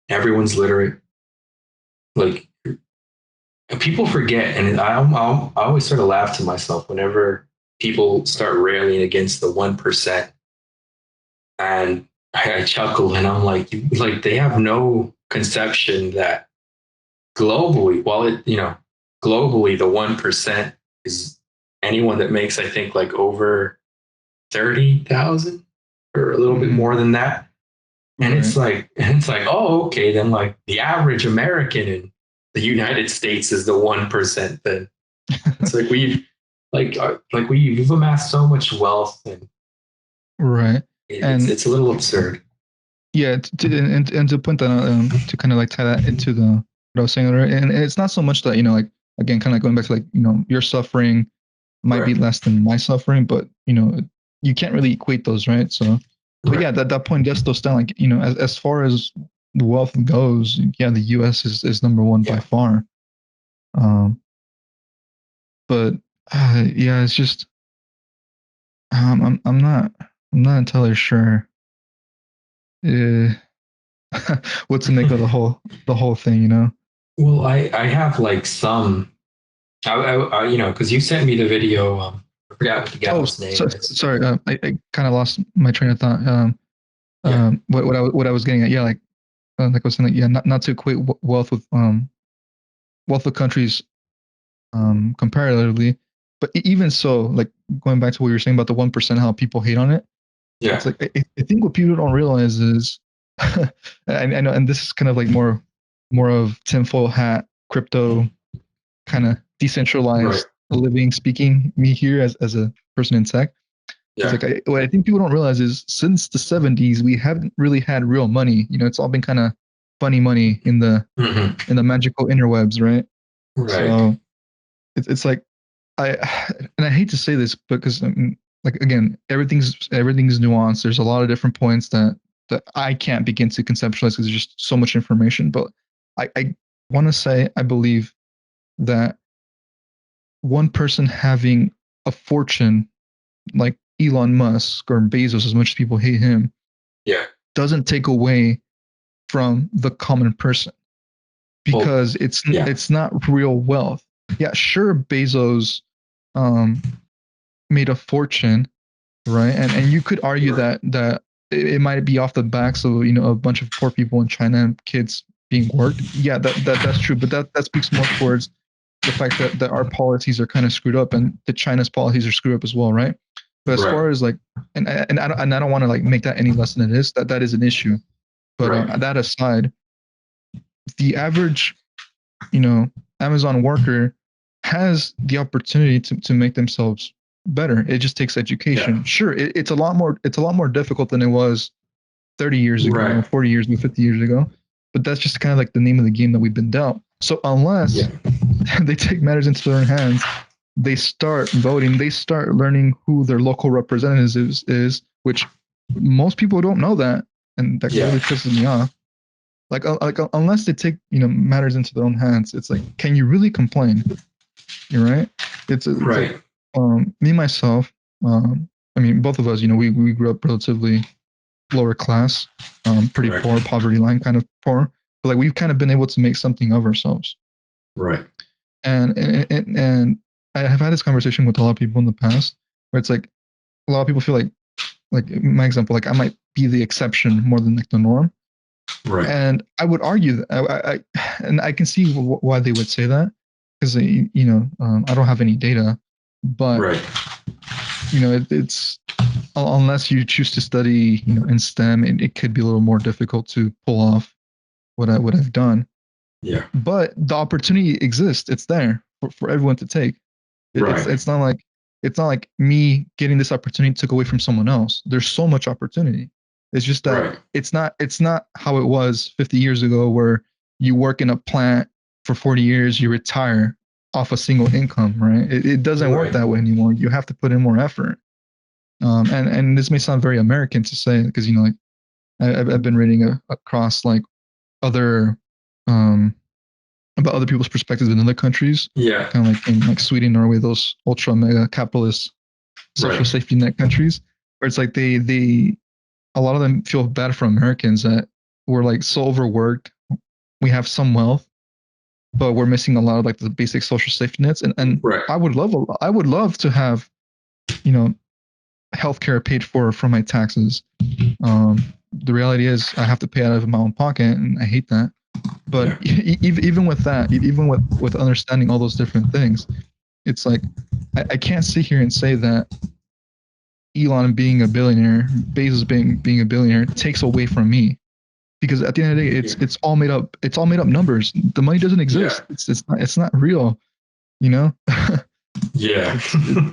[SPEAKER 2] everyone's literate. Like people forget, and I always sort of laugh to myself whenever people start railing against the 1%, and I chuckle, and I'm like they have no conception that globally, while globally the 1% is anyone that makes, I think, like over 30,000 or a little bit
[SPEAKER 1] Mm-hmm.
[SPEAKER 2] more than that. And
[SPEAKER 1] Right.
[SPEAKER 2] it's like, oh, okay, then like the average American in the United States is the 1%. Then it's like we've amassed so much wealth, and
[SPEAKER 1] Right. And
[SPEAKER 2] it's a little absurd.
[SPEAKER 1] yeah, and to point that out, to kind of like tie that into the what I was saying earlier, and it's not so much that like again, kind of like going back to like your suffering might be
[SPEAKER 2] Right.
[SPEAKER 1] less than my suffering, but you can't really equate those, right? So, but
[SPEAKER 2] Right.
[SPEAKER 1] yeah, that point does still stand. Like as far as the wealth goes, yeah, the U.S. is number one by
[SPEAKER 2] Yeah.
[SPEAKER 1] far. Um, but yeah, it's just I'm not entirely sure uh, what to make of the whole thing,
[SPEAKER 2] Well, I have like some, because you sent me the video. I forgot what the
[SPEAKER 1] Oh,
[SPEAKER 2] gal's name is.
[SPEAKER 1] sorry. I kind of lost my train of thought.
[SPEAKER 2] Yeah.
[SPEAKER 1] What I was getting at, yeah, like I was saying, like, yeah, not to equate wealth of countries comparatively, but even so, like going back to what you were saying about the 1%, how people hate on it. It's
[SPEAKER 2] Yeah.
[SPEAKER 1] like I think what people don't realize is, I know, and this is kind of like more of tinfoil hat crypto kind of
[SPEAKER 2] Right.
[SPEAKER 1] decentralized living speaking me here as a person in tech. It's
[SPEAKER 2] Yeah.
[SPEAKER 1] like what I think people don't realize is since the 70s we haven't really had real money. It's all been kind of funny money in the
[SPEAKER 2] Hmm.
[SPEAKER 1] magical interwebs, right?
[SPEAKER 2] Right.
[SPEAKER 1] So it's like I and I hate to say this because like again everything's nuanced. There's a lot of different points that I can't begin to conceptualize because there's just so much information. But I want to say I believe that one person having a fortune like Elon Musk or Bezos, as much as people hate him,
[SPEAKER 2] Yeah.
[SPEAKER 1] doesn't take away from the common person
[SPEAKER 2] Well,
[SPEAKER 1] because it's
[SPEAKER 2] yeah.
[SPEAKER 1] it's not real wealth. Yeah, sure, Bezos um, made a fortune, right? And you could argue
[SPEAKER 2] Right.
[SPEAKER 1] that it might be off the backs of a bunch of poor people in China and kids being worked. Yeah, that's true, but that speaks more towards the fact that our policies are kind of screwed up and that China's policies are screwed up as well, right? But as
[SPEAKER 2] Right.
[SPEAKER 1] far as like, and I don't want to like make that any less than it is. That is an issue. But
[SPEAKER 2] Right.
[SPEAKER 1] that aside, the average, you know, Amazon worker has the opportunity to make themselves better. It just takes
[SPEAKER 2] Yeah.
[SPEAKER 1] education. Sure, it's a lot more difficult than it was 30 years ago or
[SPEAKER 2] Right.
[SPEAKER 1] 40 years ago, 50 years ago. But that's just kind of like the name of the game that we've been dealt. So
[SPEAKER 2] Yeah.
[SPEAKER 1] unless they take matters into their own hands, they start voting, they start learning who their local representatives is, which most people don't know that, and that
[SPEAKER 2] Yeah.
[SPEAKER 1] really pisses me off. Unless they take matters into their own hands, it's like, can you really complain? You're right. It's like
[SPEAKER 2] Right.
[SPEAKER 1] me myself. I mean, both of us. We grew up relatively lower class, pretty
[SPEAKER 2] Right.
[SPEAKER 1] poor, poverty line kind of poor. But like we've kind of been able to make something of ourselves.
[SPEAKER 2] Right.
[SPEAKER 1] And I have had this conversation with a lot of people in the past where it's like a lot of people feel like my example, like I might be the exception more than like the norm.
[SPEAKER 2] Right.
[SPEAKER 1] And I would argue that and I can see why they would say that because I don't have any data, but
[SPEAKER 2] Right.
[SPEAKER 1] it's unless you choose to study in STEM, it could be a little more difficult to pull off what I've done.
[SPEAKER 2] Yeah.
[SPEAKER 1] But the opportunity exists; it's there for everyone to take. It's
[SPEAKER 2] Right.
[SPEAKER 1] it's not like me getting this opportunity took away from someone else. There's so much opportunity. It's just that
[SPEAKER 2] Right.
[SPEAKER 1] it's not how it was 50 years ago where you work in a plant for 40 years, you retire off a single income, right? It doesn't work
[SPEAKER 2] Right.
[SPEAKER 1] that way anymore. You have to put in more effort. And this may sound very American to say because like I've been reading across like other um about other people's perspectives in other countries,
[SPEAKER 2] Yeah.
[SPEAKER 1] kind of like in like Sweden, Norway, those ultra mega capitalist social
[SPEAKER 2] Right.
[SPEAKER 1] safety net countries, where it's like they a lot of them feel bad for Americans that we're like so overworked. We have some wealth, but we're missing a lot of like the basic social safety nets. And
[SPEAKER 2] Right.
[SPEAKER 1] I would love to have, you know, healthcare paid for my taxes. The reality is I have to pay out of my own pocket, and I hate that. But
[SPEAKER 2] Yeah.
[SPEAKER 1] even with that, even with understanding all those different things, it's like I can't sit here and say that Elon being a billionaire, Bezos being a billionaire takes away from me because at the end of the day,
[SPEAKER 2] Yeah.
[SPEAKER 1] it's all made up. It's all made up numbers. The money doesn't
[SPEAKER 2] Yeah.
[SPEAKER 1] exist. It's not real. You know,
[SPEAKER 2] Yeah.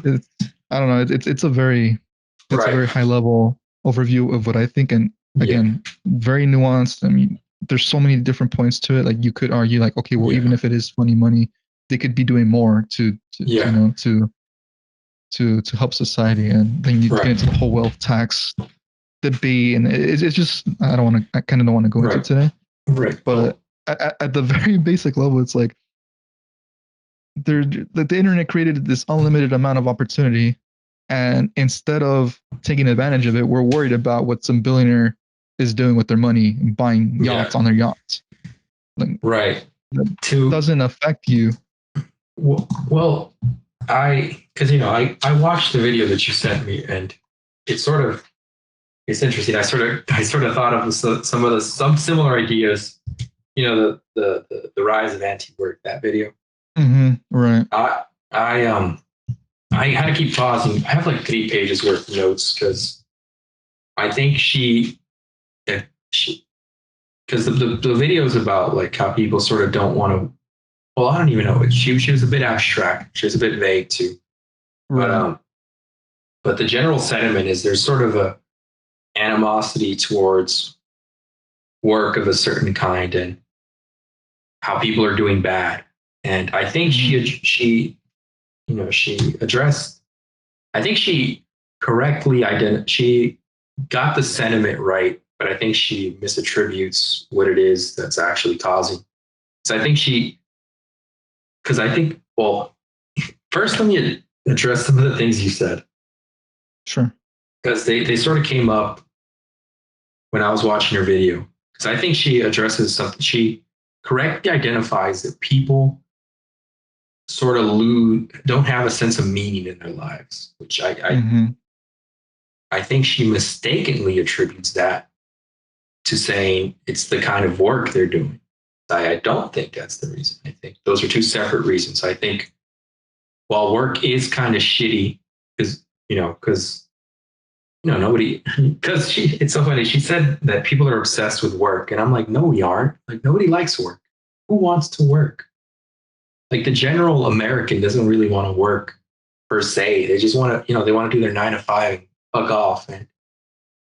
[SPEAKER 1] it's I don't know. It's a
[SPEAKER 2] Right.
[SPEAKER 1] very high level overview of what I think, and
[SPEAKER 2] Yeah.
[SPEAKER 1] again, very nuanced. I mean, there's so many different points to it. Like you could argue, like, okay, well,
[SPEAKER 2] Yeah.
[SPEAKER 1] even if it is funny money, they could be doing more to
[SPEAKER 2] Yeah.
[SPEAKER 1] to help society, and then you get
[SPEAKER 2] Right.
[SPEAKER 1] into the whole wealth tax debate, and it's just I kind of don't want to go into
[SPEAKER 2] Right.
[SPEAKER 1] it today.
[SPEAKER 2] Right.
[SPEAKER 1] But
[SPEAKER 2] Well,
[SPEAKER 1] at the very basic level, it's like the internet created this unlimited amount of opportunity, and instead of taking advantage of it, we're worried about what some billionaire is doing with their money, buying
[SPEAKER 2] yeah.
[SPEAKER 1] yachts on their yachts. Like,
[SPEAKER 2] Right.
[SPEAKER 1] that
[SPEAKER 2] To
[SPEAKER 1] doesn't affect you.
[SPEAKER 2] well, because I watched the video that you sent me, and it's sort of it's interesting. I sort of thought of some similar ideas. The rise of anti-work, that video.
[SPEAKER 1] Right.
[SPEAKER 2] I I I had to keep pausing. I have like 3 pages worth of notes because I think she because the video is about like how people sort of don't want to. Well, I don't even know. She was a bit abstract. She was a bit vague too. But
[SPEAKER 1] Right.
[SPEAKER 2] but the general sentiment is there's sort of a animosity towards work of a certain kind and how people are doing bad. And I think
[SPEAKER 1] Mm-hmm.
[SPEAKER 2] she addressed. I think she correctly identified. She got the sentiment right, but I think she misattributes what it is that's actually causing. So I think because I think, well, first let me address some of the things you said
[SPEAKER 1] Sure.
[SPEAKER 2] because they sort of came up when I was watching her video. Because I think she addresses something. She correctly identifies that people sort of don't have a sense of meaning in their lives, which
[SPEAKER 1] Mm-hmm.
[SPEAKER 2] I think she mistakenly attributes that to saying it's the kind of work they're doing. I don't think that's the reason. I think those are two separate reasons. I think while work is kind of shitty, because nobody, because it's so funny. She said that people are obsessed with work, and I'm like, no, we aren't. Like nobody likes work. Who wants to work? Like the general American doesn't really want to work per se. They just want to, they want to do their 9 to 5 and fuck off. And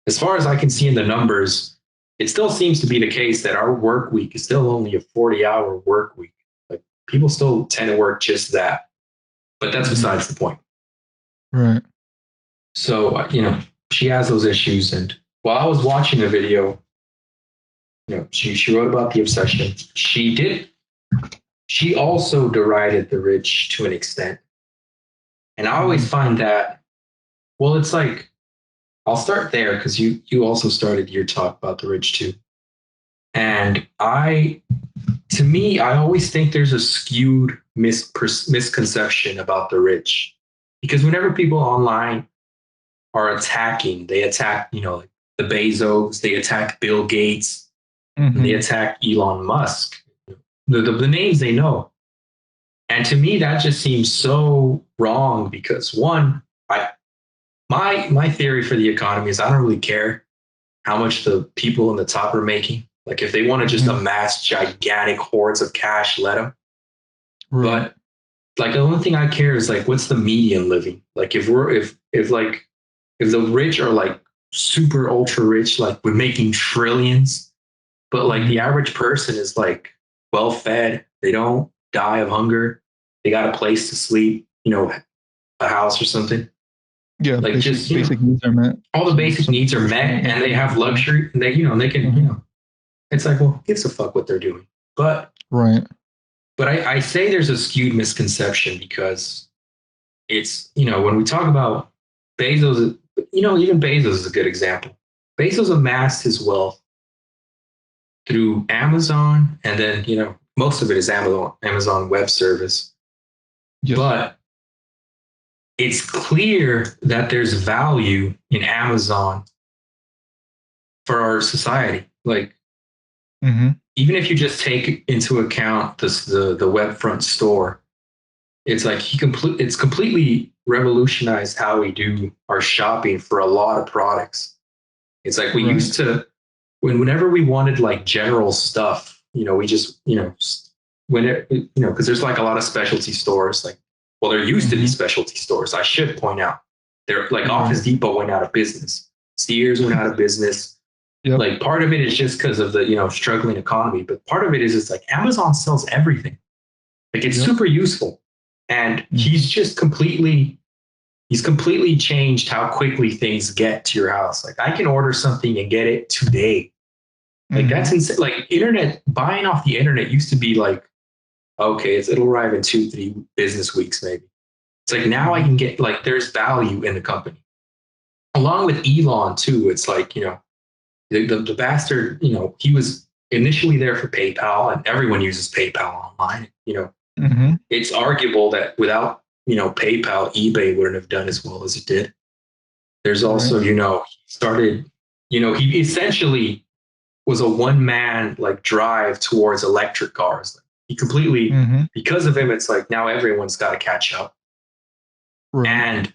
[SPEAKER 2] as far as I can see in the numbers, it still seems to be the case that our work week is still only a 40-hour work week. Like people still tend to work just that, but that's
[SPEAKER 1] Mm-hmm.
[SPEAKER 2] besides the point.
[SPEAKER 1] Right.
[SPEAKER 2] So, she has those issues. And while I was watching the video, she wrote about the obsession. She also derided the rich to an extent. And I
[SPEAKER 1] Mm-hmm.
[SPEAKER 2] always find that, well, it's like, I'll start there because you also started your talk about the rich too. And to me, I always think there's a skewed misconception about the rich because whenever people online are attacking, they attack, like the Bezos, they attack Bill Gates, and they
[SPEAKER 1] Mm-hmm.
[SPEAKER 2] attack Elon Musk, the names they know. And to me, that just seems so wrong because one, my theory for the economy is I don't really care how much the people in the top are making. Like if they want to just
[SPEAKER 1] Mm-hmm.
[SPEAKER 2] amass gigantic hordes of cash, let them.
[SPEAKER 1] Right.
[SPEAKER 2] But like the only thing I care is like what's the median living? Like if the rich are like super ultra rich, like we're making trillions, but like the
[SPEAKER 1] Mm-hmm.
[SPEAKER 2] average person is like well fed, they don't die of hunger, they got a place to sleep, a house or something.
[SPEAKER 1] Yeah,
[SPEAKER 2] Like just,
[SPEAKER 1] basic needs are met.
[SPEAKER 2] all the basic
[SPEAKER 1] Some
[SPEAKER 2] needs are
[SPEAKER 1] social
[SPEAKER 2] met and they have
[SPEAKER 1] yeah.
[SPEAKER 2] luxury and they can,
[SPEAKER 1] Mhm.
[SPEAKER 2] it's like, well, who gives a fuck what they're doing? But,
[SPEAKER 1] Right.
[SPEAKER 2] I say there's a skewed misconception because it's, when we talk about Bezos, even Bezos is a good example. Bezos amassed his wealth through Amazon, and then, most of it is Amazon Web Service.
[SPEAKER 1] Yes.
[SPEAKER 2] But it's clear that there's value in Amazon for our society. Like,
[SPEAKER 1] Hmm.
[SPEAKER 2] even if you just take into account the web front store, it's like it's completely revolutionized how we do our shopping for a lot of products. It's like we
[SPEAKER 1] Right.
[SPEAKER 2] used to, whenever we wanted like general stuff, we just, when because there's like a lot of specialty stores. Like, well, there used to be
[SPEAKER 1] Hmm.
[SPEAKER 2] specialty stores. I should point out, they're like
[SPEAKER 1] Right.
[SPEAKER 2] Office Depot went out of business, Sears went out of business.
[SPEAKER 1] Yep.
[SPEAKER 2] Like, part of it is just because of the struggling economy, but part of it is it's like Amazon sells everything. Like, it's
[SPEAKER 1] Yep.
[SPEAKER 2] super useful, and
[SPEAKER 1] Hmm.
[SPEAKER 2] he's completely changed how quickly things get to your house. Like, I can order something and get it today. Like, that's
[SPEAKER 1] Hmm.
[SPEAKER 2] insane. Like, internet buying off the internet used to be like, okay, it'll arrive in 2, 3 business weeks, maybe. It's like now I
[SPEAKER 1] Hmm.
[SPEAKER 2] can get, like, there's value in the company. Along with Elon too. It's like, the bastard, he was initially there for PayPal, and everyone uses PayPal online.
[SPEAKER 1] Hmm.
[SPEAKER 2] It's arguable that without, PayPal, eBay wouldn't have done as well as it did. There's
[SPEAKER 1] Right.
[SPEAKER 2] also, he started, he essentially was a one man like drive towards electric cars. Like, he completely,
[SPEAKER 1] Hmm.
[SPEAKER 2] because of him, it's like now everyone's got to catch up.
[SPEAKER 1] Right.
[SPEAKER 2] And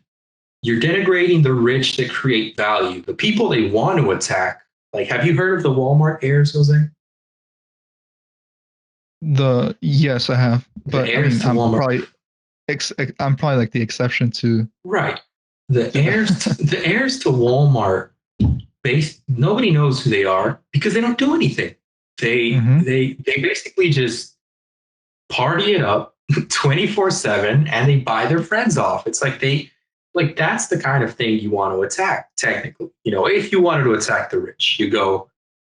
[SPEAKER 2] you're denigrating the rich that create value. The people they want to attack, like, have you heard of the Walmart heirs, Jose?
[SPEAKER 1] Yes, I have,
[SPEAKER 2] The
[SPEAKER 1] but I
[SPEAKER 2] heirs
[SPEAKER 1] mean,
[SPEAKER 2] to Walmart.
[SPEAKER 1] I'm probably like the exception
[SPEAKER 2] Right. The
[SPEAKER 1] to
[SPEAKER 2] heirs
[SPEAKER 1] that.
[SPEAKER 2] to, the heirs to Walmart, nobody knows who they are because they don't do anything. They
[SPEAKER 1] Hmm.
[SPEAKER 2] they they basically just party it up 24/7, and they buy their friends off. It's like that's the kind of thing you want to attack, technically. If you wanted to attack the rich, you go,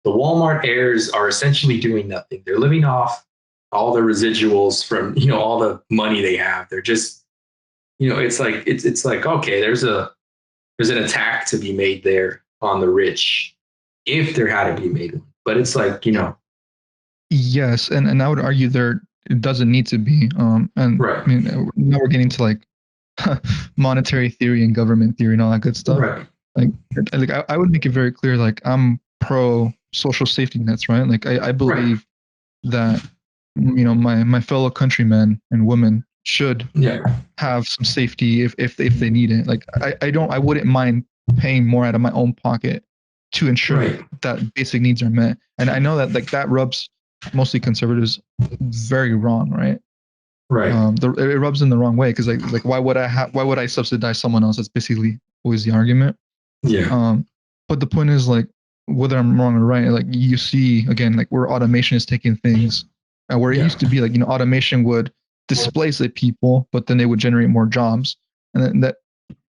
[SPEAKER 2] the Walmart heirs are essentially doing nothing. They're living off all the residuals from, all the money they have. They're just, it's like, okay, there's an attack to be made there on the rich if there had to be made one. But it's like,
[SPEAKER 1] Yes, and I would argue there it doesn't need to be. And
[SPEAKER 2] right,
[SPEAKER 1] I mean, now we're getting to like monetary theory and government theory and all that good stuff.
[SPEAKER 2] right,
[SPEAKER 1] Like, I would make it very clear, like I'm pro social safety nets, right? Like I
[SPEAKER 2] right,
[SPEAKER 1] believe that my fellow countrymen and women should
[SPEAKER 2] yeah,
[SPEAKER 1] have some safety if they need it. Like I wouldn't mind paying more out of my own pocket to ensure
[SPEAKER 2] right,
[SPEAKER 1] that basic needs are met. And I know that like that rubs mostly conservatives very wrong, right?
[SPEAKER 2] right,
[SPEAKER 1] It rubs in the wrong way because like why would I subsidize someone else? That's basically always the argument.
[SPEAKER 2] yeah,
[SPEAKER 1] Um, but the point is like whether I'm wrong or right, like you see again like where automation is taking things, where it
[SPEAKER 2] yeah,
[SPEAKER 1] used to be like automation would displace the people, but then they would generate more jobs, and then that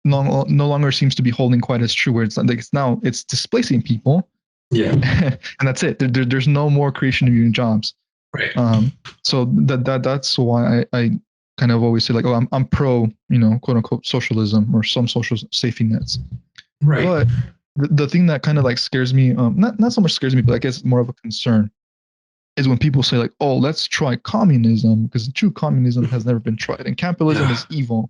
[SPEAKER 1] no longer seems to be holding quite as true. Where it's like it's displacing people,
[SPEAKER 2] yeah,
[SPEAKER 1] and that's it. There's no more creation of new jobs.
[SPEAKER 2] right,
[SPEAKER 1] Um, so that's why I kind of always say like, oh, I'm pro, quote unquote socialism or some social safety nets.
[SPEAKER 2] right,
[SPEAKER 1] But the thing that kind of like scares me, not so much scares me, but I guess more of a concern is when people say like, oh, let's try communism because true communism has never been tried and capitalism
[SPEAKER 2] yeah,
[SPEAKER 1] is evil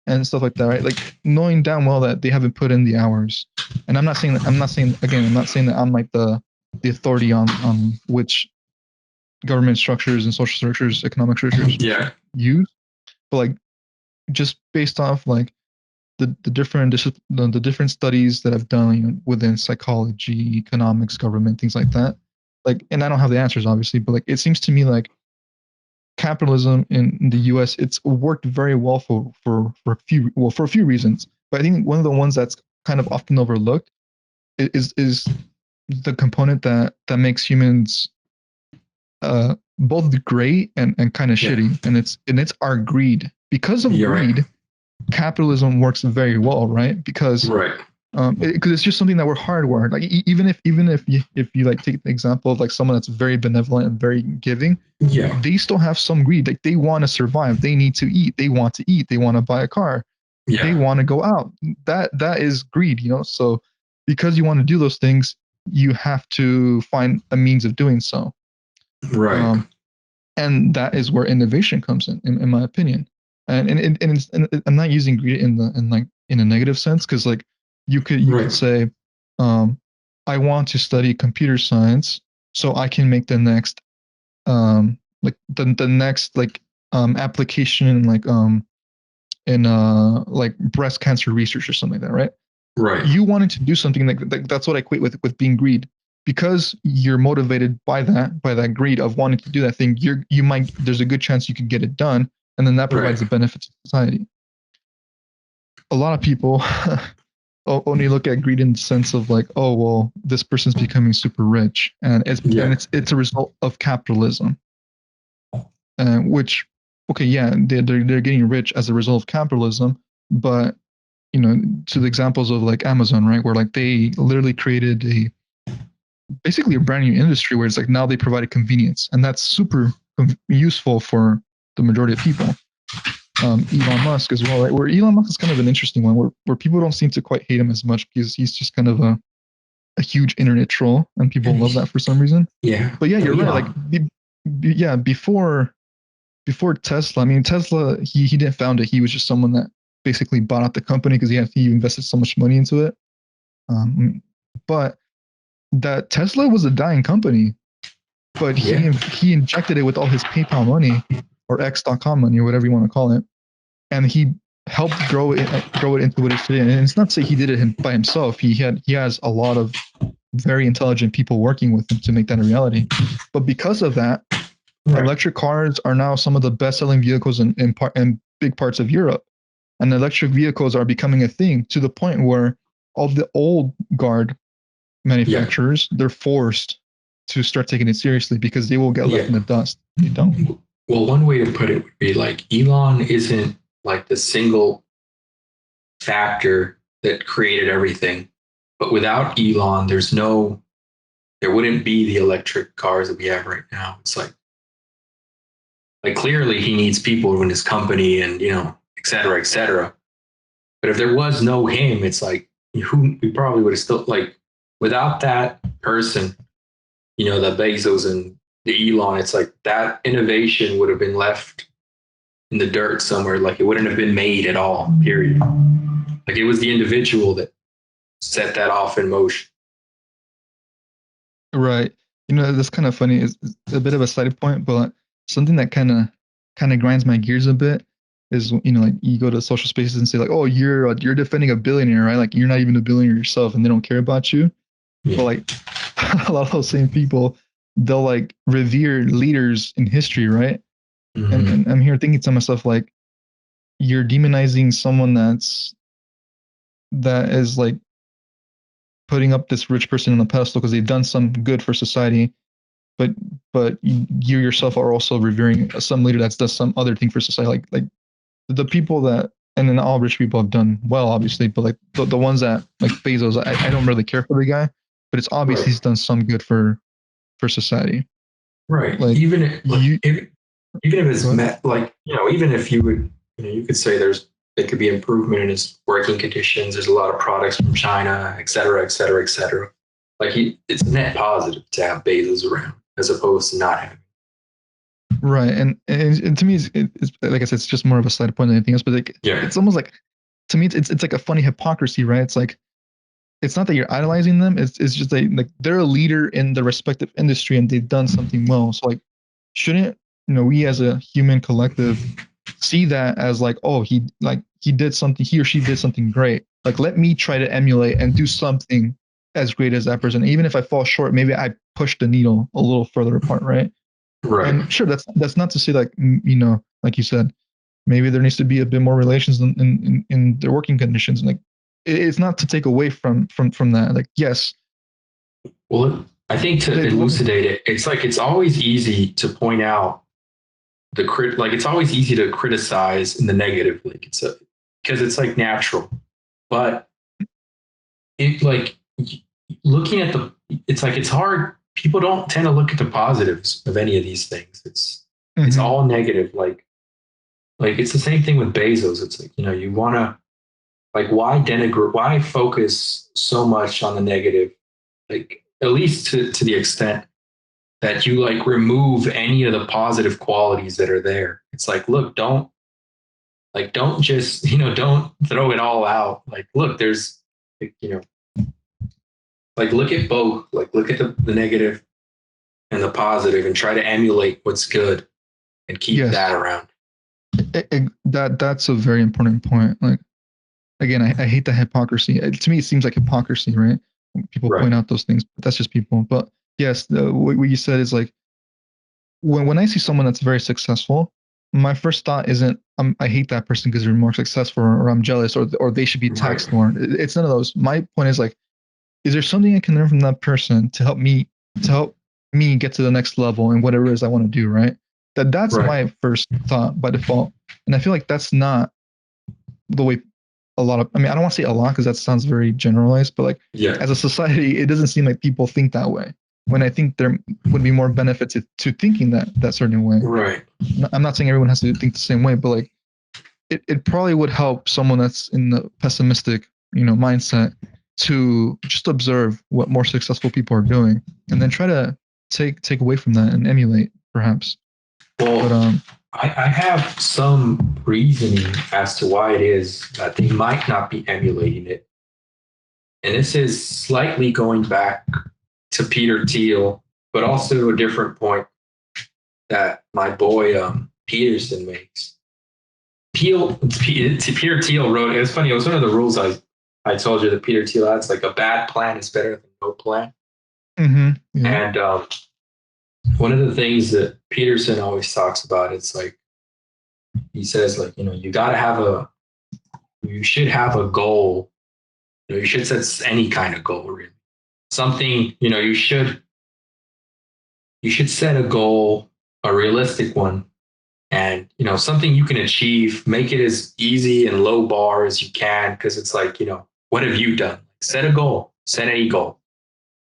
[SPEAKER 1] and stuff like that, right? Like knowing damn well that they haven't put in the hours. And I'm not saying that I'm like the authority on which government structures and social structures, economic structures should
[SPEAKER 2] yeah,
[SPEAKER 1] use, but like just based off like the different the different studies that I've done within psychology, economics, government, things like that. Like, and I don't have the answers obviously, but like it seems to me like capitalism in the U.S. it's worked very well for a few reasons. But I think one of the ones that's kind of often overlooked is the component that makes humans both great and kind of
[SPEAKER 2] yeah,
[SPEAKER 1] shitty, and it's our greed. Because of
[SPEAKER 2] you're right,
[SPEAKER 1] greed, capitalism works very well, right? Because
[SPEAKER 2] Right.
[SPEAKER 1] it's just something that we're hardwired. Like even if you like take the example of like someone that's very benevolent and very giving,
[SPEAKER 2] Yeah.
[SPEAKER 1] they still have some greed. Like they want to survive. They need to eat. They want to eat. They want to buy a car. They
[SPEAKER 2] Yeah.
[SPEAKER 1] want to go out. That is greed, you know. So because you want to do those things, you have to find a means of doing so.
[SPEAKER 2] Right.
[SPEAKER 1] Um, and that is where innovation comes in my opinion. And I'm not using greed in like in a negative sense because like you could
[SPEAKER 2] Right.
[SPEAKER 1] say, um, I want to study computer science so I can make the next like the next like application in like breast cancer research or something like that, right?
[SPEAKER 2] Right.
[SPEAKER 1] You wanted to do something like that's what I equate with being greed because you're motivated by that greed of wanting to do that thing. You might there's a good chance you could get it done, and then that
[SPEAKER 2] Right.
[SPEAKER 1] provides a benefit to society. A lot of people only look at greed in the sense of like, oh well, this person's becoming super rich, and
[SPEAKER 2] Yeah.
[SPEAKER 1] it's a result of capitalism, which okay, yeah, they're getting rich as a result of capitalism, but you know, to the examples of like Amazon, right, where like they literally created a basically a brand new industry where it's like now they provide a convenience, and that's super useful for the majority of people. Elon Musk as well, right? Where Elon Musk is kind of an interesting one, where people don't seem to quite hate him as much because he's just kind of a huge internet troll, and people love that for some reason.
[SPEAKER 2] Yeah.
[SPEAKER 1] But yeah,
[SPEAKER 2] No,
[SPEAKER 1] you're right. Like,
[SPEAKER 2] Elon.
[SPEAKER 1] yeah, before Tesla, I mean, Tesla, he didn't found it. He was just someone that basically bought out the company because he invested so much money into it. Um, but that Tesla was a dying company, but
[SPEAKER 2] Yeah.
[SPEAKER 1] he injected it with all his PayPal money or X.com money or whatever you want to call it, and he helped grow it into what it is today. And it's not to say he did it by himself. He has a lot of very intelligent people working with him to make that a reality. But because of that,
[SPEAKER 2] Right.
[SPEAKER 1] electric cars are now some of the best selling vehicles in big parts of Europe. And electric vehicles are becoming a thing to the point where all the old guard
[SPEAKER 2] Yeah.
[SPEAKER 1] manufacturers, they're forced to start taking it seriously because they will get left
[SPEAKER 2] Yeah.
[SPEAKER 1] in the dust. They don't.
[SPEAKER 2] Well, one way to put it would be like Elon isn't like the single factor that created everything. But without Elon, there wouldn't be the electric cars that we have right now. It's like clearly he needs people in his company and, et cetera, et cetera. But if there was no him, it's like, who we probably would have still like without that person, the Bezos and the Elon, it's like that innovation would have been left in the dirt somewhere. Like it wouldn't have been made at all, period. Like it was the individual that set that off in motion.
[SPEAKER 1] Right. You know, that's kind of funny. It's a bit of a side point, but something that kind of grinds my gears a bit is like you go to social spaces and say like, oh, you're defending a billionaire, right? Like you're not even a billionaire yourself, and they don't care about you. But
[SPEAKER 2] Yeah.
[SPEAKER 1] like a lot of those same people, they'll like revere leaders in history, right? And
[SPEAKER 2] Mm-hmm.
[SPEAKER 1] I'm here thinking to myself like, you're demonizing someone that is like putting up this rich person on a pedestal because they've done some good for society, but you yourself are also revering some leader that's does some other thing for society, like the people that and then all rich people have done well, obviously, but like the ones that like Bezos, I don't really care for the guy, but it's obvious
[SPEAKER 2] Right.
[SPEAKER 1] he's done some good for society.
[SPEAKER 2] Right.
[SPEAKER 1] Like
[SPEAKER 2] Even if, like,
[SPEAKER 1] you,
[SPEAKER 2] even if it's
[SPEAKER 1] what?
[SPEAKER 2] met, like, even if you would, you could say there could be improvement in his working conditions. There's a lot of products from China, et cetera, et cetera, et cetera. Like it's net positive to have Bezos around as opposed to not having.
[SPEAKER 1] Right, and to me, it's like I said, it's just more of a side point than anything else. But like,
[SPEAKER 2] Yeah.
[SPEAKER 1] it's almost like to me, it's like a funny hypocrisy, right? It's like it's not that you're idolizing them. It's just like they're a leader in the respective industry and they've done something well. So like, shouldn't we as a human collective see that as like, oh, he did something, he or she did something great. Like, let me try to emulate and do something as great as that person. Even if I fall short, maybe I push the needle a little further apart, right?
[SPEAKER 2] Right.
[SPEAKER 1] And sure, that's not to say like like you said, maybe there needs to be a bit more relations in their working conditions. And like, it's not to take away from that. Like, yes,
[SPEAKER 2] Well, I think to
[SPEAKER 1] they
[SPEAKER 2] elucidate it, it's like it's always easy to point out like it's always easy to criticize in the negative. Like because it's like natural. But it like looking at the, it's like it's hard. People don't tend to look at the positives of any of these things. It's
[SPEAKER 1] Hmm.
[SPEAKER 2] all negative. Like it's the same thing with Bezos. It's like, you want to, like, why denigrate, why focus so much on the negative? Like, at least to the extent that you like remove any of the positive qualities that are there. It's like, look, don't just, don't throw it all out. Like, look, there's, like, like look at both, like look at the negative and the positive and try to emulate what's good and keep that
[SPEAKER 1] Yes,
[SPEAKER 2] around.
[SPEAKER 1] that's a very important point. Like again, I hate the hypocrisy. To me, it seems like hypocrisy, right? When people
[SPEAKER 2] Right.
[SPEAKER 1] point out those things, but that's just people. But yes, what you said is like when I see someone that's very successful, my first thought isn't I hate that person because they're more successful, or I'm jealous, or they should be
[SPEAKER 2] Right.
[SPEAKER 1] taxed more. It's none of those. My point is like, is there something I can learn from that person to help me get to the next level and whatever it is I want to do, right? That's
[SPEAKER 2] Right.
[SPEAKER 1] my first thought by default. And I feel like that's not the way a lot of, I mean, I don't want to say a lot because that sounds very generalized, but like
[SPEAKER 2] Yeah.
[SPEAKER 1] as a society, it doesn't seem like people think that way. When I think there would be more benefit to thinking that certain way.
[SPEAKER 2] Right.
[SPEAKER 1] I'm not saying everyone has to think the same way, but like it probably would help someone that's in the pessimistic, mindset to just observe what more successful people are doing and then try to take away from that and emulate perhaps. But
[SPEAKER 2] Well, I have some reasoning as to why it is that they might not be emulating it. And this is slightly going back to Peter Thiel, but also a different point that my boy Peterson makes. Peter Thiel wrote, it was funny, it was one of the rules I told you that Peter Thiel had. It's like a bad plan is better than no plan.
[SPEAKER 1] yeah.
[SPEAKER 2] And one of the things that Peterson always talks about, it's like, he says, like, you should have a goal. You should set any kind of goal, really. Something, you should set a goal, a realistic one, and something you can achieve. Make it as easy and low bar as you can, because it's like, what have you done? Set a goal, set any goal,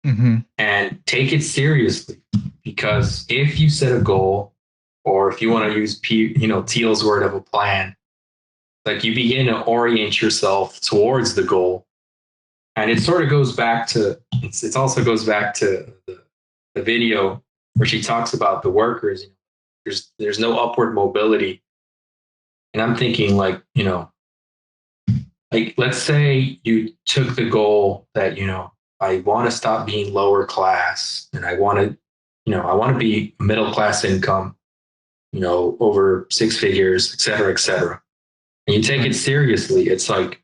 [SPEAKER 1] Mm-hmm.
[SPEAKER 2] and take it seriously. Because if you set a goal, or if you want to use Thiel's word of a plan, like you begin to orient yourself towards the goal. And it sort of goes back to, it also goes back to the video where she talks about the workers. There's no upward mobility. And I'm thinking, like, like let's say you took the goal that, I want to stop being lower class, and I want to be middle class income, over six figures, et cetera, et cetera. And you take it
[SPEAKER 1] Right.
[SPEAKER 2] seriously. It's like,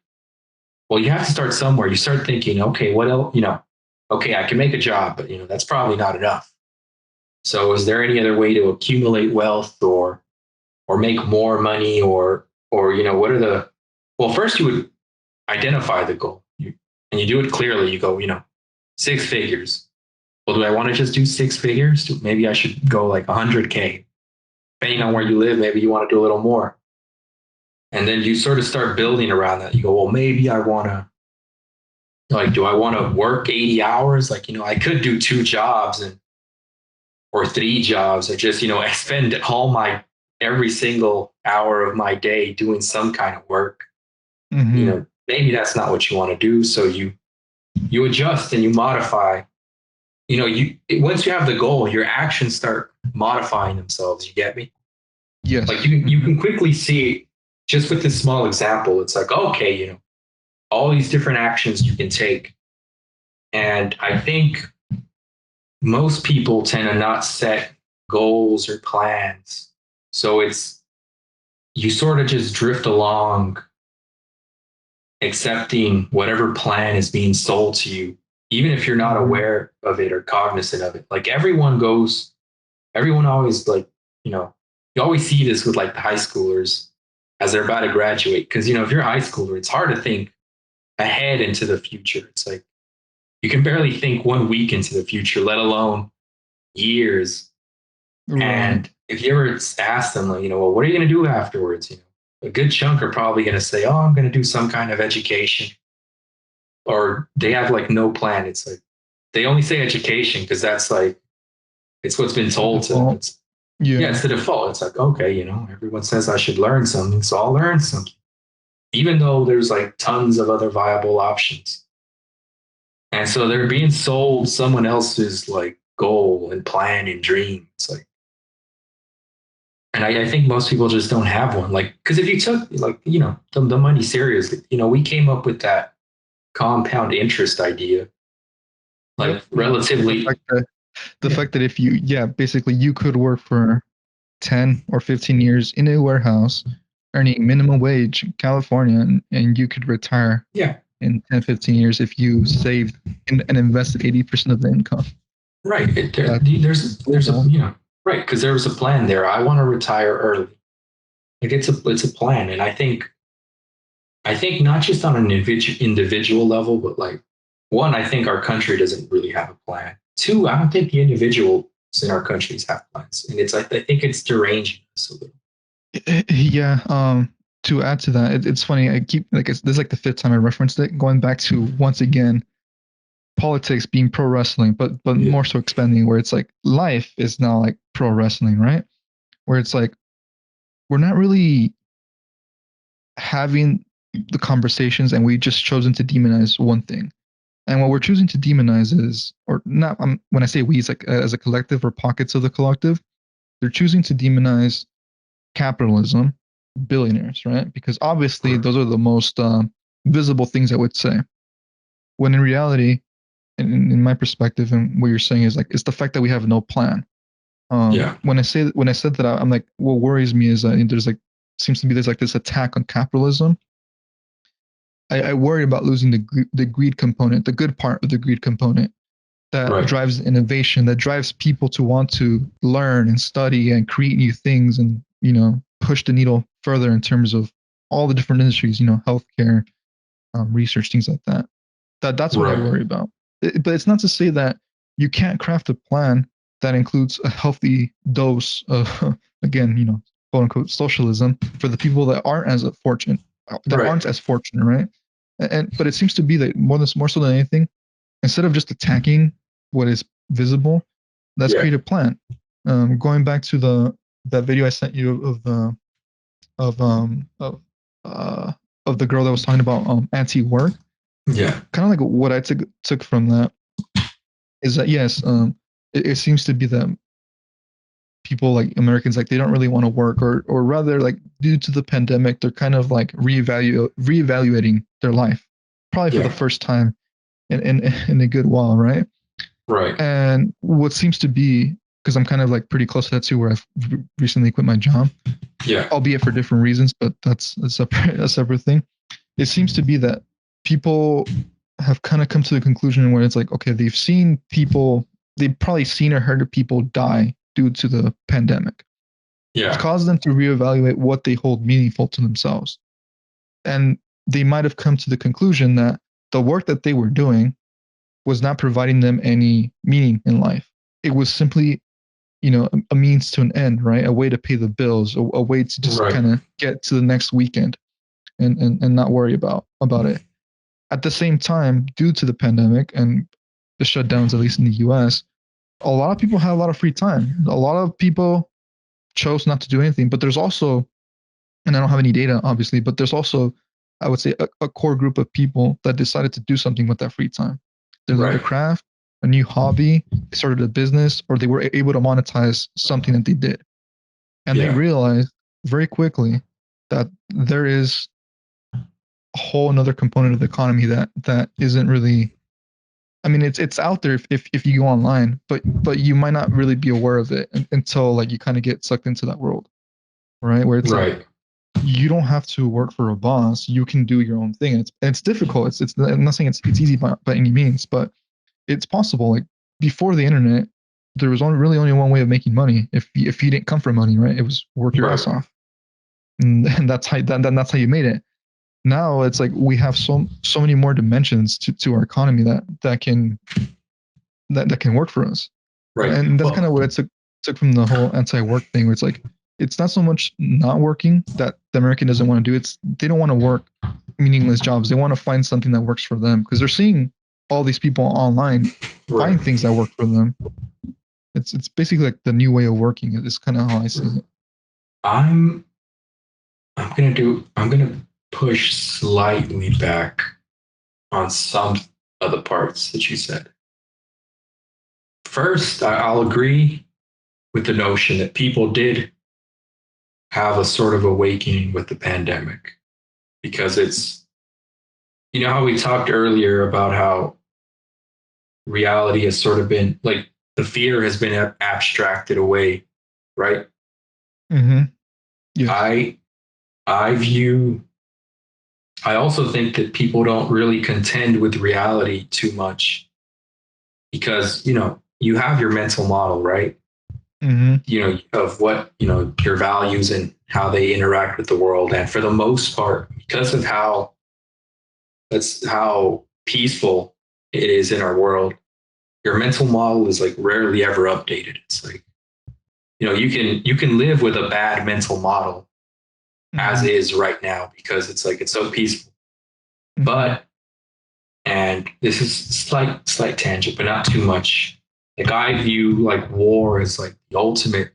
[SPEAKER 2] well, you have to start somewhere. You start thinking, okay, what else, okay, I can make a job, but that's probably not enough. So is there any other way to accumulate wealth, or make more money, or what are the, well, first you would identify the goal, and you do it clearly. You go, six figures. Well, do I want to just do six figures? Maybe I should go like 100K. Depending on where you live, maybe you want to do a little more. And then you sort of start building around that. You go, well, maybe I want to, like, do I want to work 80 hours? Like, I could do two jobs or three jobs, or just, I spend every single hour of my day doing some kind of work.
[SPEAKER 1] Mm-hmm.
[SPEAKER 2] Maybe that's not what you want to do. So you adjust and you modify. Once you have the goal, your actions start modifying themselves. You get me? Like
[SPEAKER 1] Yes.
[SPEAKER 2] you
[SPEAKER 1] Mm-hmm.
[SPEAKER 2] can quickly see, just with this small example. It's like, okay, all these different actions you can take. And I think most people tend to not set goals or plans. So you sort of just drift along, accepting whatever plan is being sold to you, even if you're not
[SPEAKER 1] Mm-hmm.
[SPEAKER 2] aware of it or cognizant of it. Like everyone always, like, you always see this with like the high schoolers as they're about to graduate. Cause if you're a high schooler, it's hard to think ahead into the future. It's like you can barely think 1 week into the future, let alone years.
[SPEAKER 1] Right.
[SPEAKER 2] And if you ever ask them, like, well, what are you going to do afterwards? a good chunk are probably going to say, "Oh, I'm going to do some kind of education," or they have like no plan. It's like they only say education because that's like it's what's been
[SPEAKER 1] The
[SPEAKER 2] told to them.
[SPEAKER 1] default.
[SPEAKER 2] It's yeah,
[SPEAKER 1] Yeah.
[SPEAKER 2] it's the default. It's like okay, everyone says I should learn something, so I'll learn something, even though there's like tons of other viable options. And so they're being sold someone else's like goal and plan and dream. It's like, and I think most people just don't have one. Like, because if you took like, the money seriously, we came up with that compound interest idea,
[SPEAKER 1] Yep.
[SPEAKER 2] like
[SPEAKER 1] Yep.
[SPEAKER 2] relatively,
[SPEAKER 1] The
[SPEAKER 2] yeah,
[SPEAKER 1] fact that if you, yeah, basically you could work for 10 or 15 years in a warehouse earning minimum wage in California, and you could retire
[SPEAKER 2] yeah,
[SPEAKER 1] in 10, 15 years if you saved and invested 80% of the income.
[SPEAKER 2] right.
[SPEAKER 1] That's
[SPEAKER 2] There's a,
[SPEAKER 1] doable.
[SPEAKER 2] right. Because there was a plan there. I want to retire early. Like it's a plan. And I think not just on an individual level, but like one, I think our country doesn't really have a plan. Two, I don't think the individuals in our countries have plans, and I think it's deranging us a little.
[SPEAKER 1] Yeah. To add to that, it's funny. I keep like this is like the fifth time I referenced it, going back to once again politics being pro wrestling, but
[SPEAKER 2] Yeah,
[SPEAKER 1] more so expanding where it's like life is now like pro wrestling, right? Where it's like we're not really having the conversations, and we just chosen to demonize one thing. And what we're choosing to demonize is, or not, when I say we, it's like as a collective or pockets of the collective, they're choosing to demonize capitalism, billionaires, right? Because obviously
[SPEAKER 2] right.
[SPEAKER 1] those are the most visible things I would say. When in reality, in my perspective, and what you're saying is like, it's the fact that we have no plan.
[SPEAKER 2] Yeah,
[SPEAKER 1] When I said that, I'm like, what worries me is that there's like seems to be there's like this attack on capitalism. I worry about losing the greed component, the good part of the greed component that
[SPEAKER 2] right,
[SPEAKER 1] drives innovation, that drives people to want to learn and study and create new things, and push the needle further in terms of all the different industries, healthcare, research, things like that. That's what I
[SPEAKER 2] right,
[SPEAKER 1] worry about. But it's not to say that you can't craft a plan that includes a healthy dose of again, quote unquote socialism for the people that aren't as fortunate,
[SPEAKER 2] right.
[SPEAKER 1] right? And but it seems to be that more so than anything, instead of just attacking what is visible, let's
[SPEAKER 2] Yeah,
[SPEAKER 1] create a plan. Going back to that video I sent you of the of uh of the girl that was talking about anti-work,
[SPEAKER 2] yeah,
[SPEAKER 1] kind of like what I took from that is that yes, it seems to be that people like Americans, like they don't really want to work, or rather like due to the pandemic they're kind of like reevaluating their life, probably for the
[SPEAKER 2] yeah,
[SPEAKER 1] first time in a good while, right?
[SPEAKER 2] right.
[SPEAKER 1] And what seems to be, because I'm kind of like pretty close to that too, where I've recently quit my job,
[SPEAKER 2] Yeah,
[SPEAKER 1] albeit for different reasons, but that's a separate thing. It seems to be that people have kind of come to the conclusion where it's like, okay, they've probably seen or heard of people die due to the pandemic. It's
[SPEAKER 2] yeah,
[SPEAKER 1] caused them to reevaluate what they hold meaningful to themselves. And they might have come to the conclusion that the work that they were doing was not providing them any meaning in life. It was simply, a means to an end, right? A way to pay the bills, a way to just
[SPEAKER 2] right.
[SPEAKER 1] kind of get to the next weekend and not worry about it. At the same time, due to the pandemic and the shutdowns, at least in the US, a lot of people had a lot of free time. A lot of people chose not to do anything. But there's also, and I don't have any data, obviously, but there's also, I would say, a core group of people that decided to do something with that free time. They learned a
[SPEAKER 2] Right.
[SPEAKER 1] craft, a new hobby, they started a business, or they were able to monetize something that they did. And they
[SPEAKER 2] Yeah.
[SPEAKER 1] realized very quickly that there is a whole another component of the economy that isn't really, I mean, it's out there if you go online, but you might not really be aware of it until like you kind of get sucked into that world, right? Where it's like
[SPEAKER 2] Right.
[SPEAKER 1] you don't have to work for a boss. You can do your own thing. And it's difficult. I'm not saying it's easy by any means, but it's possible. Like before the internet, there was really only one way of making money. If you didn't come from money, right? It was work your
[SPEAKER 2] Right.
[SPEAKER 1] ass off, and that's how you made it. Now it's like we have so many more dimensions to our economy that can work for us.
[SPEAKER 2] Right.
[SPEAKER 1] And that's kind
[SPEAKER 2] Well,
[SPEAKER 1] of what I took from the whole anti-work thing, where it's like it's not so much not working that the American doesn't want to do. It's they don't want to work meaningless jobs. They want to find something that works for them because they're seeing all these people online
[SPEAKER 2] Right.
[SPEAKER 1] find things that work for them. It's basically like the new way of working. It's kind of how I see it.
[SPEAKER 2] I'm I'm gonna push slightly back on some of the parts that you said. First, I'll agree with the notion that people did have a sort of awakening with the pandemic because it's, you know, how we talked earlier about how reality has sort of been like the fear has been abstracted away, right?
[SPEAKER 1] Mm-hmm. Yes.
[SPEAKER 2] I I view I also think that people don't really contend with reality too much because, you know, you have your mental model, right?
[SPEAKER 1] Mm-hmm.
[SPEAKER 2] You know, of what, you know, your values and how they interact with the world. And for the most part, because of how that's how peaceful it is in our world, your mental model is like rarely ever updated. It's like, you know, you can live with a bad mental model as
[SPEAKER 1] Mm-hmm.
[SPEAKER 2] is right now because it's like it's so peaceful.
[SPEAKER 1] Mm-hmm.
[SPEAKER 2] But and this is slight tangent, but not too much. Like I view like war as like the ultimate,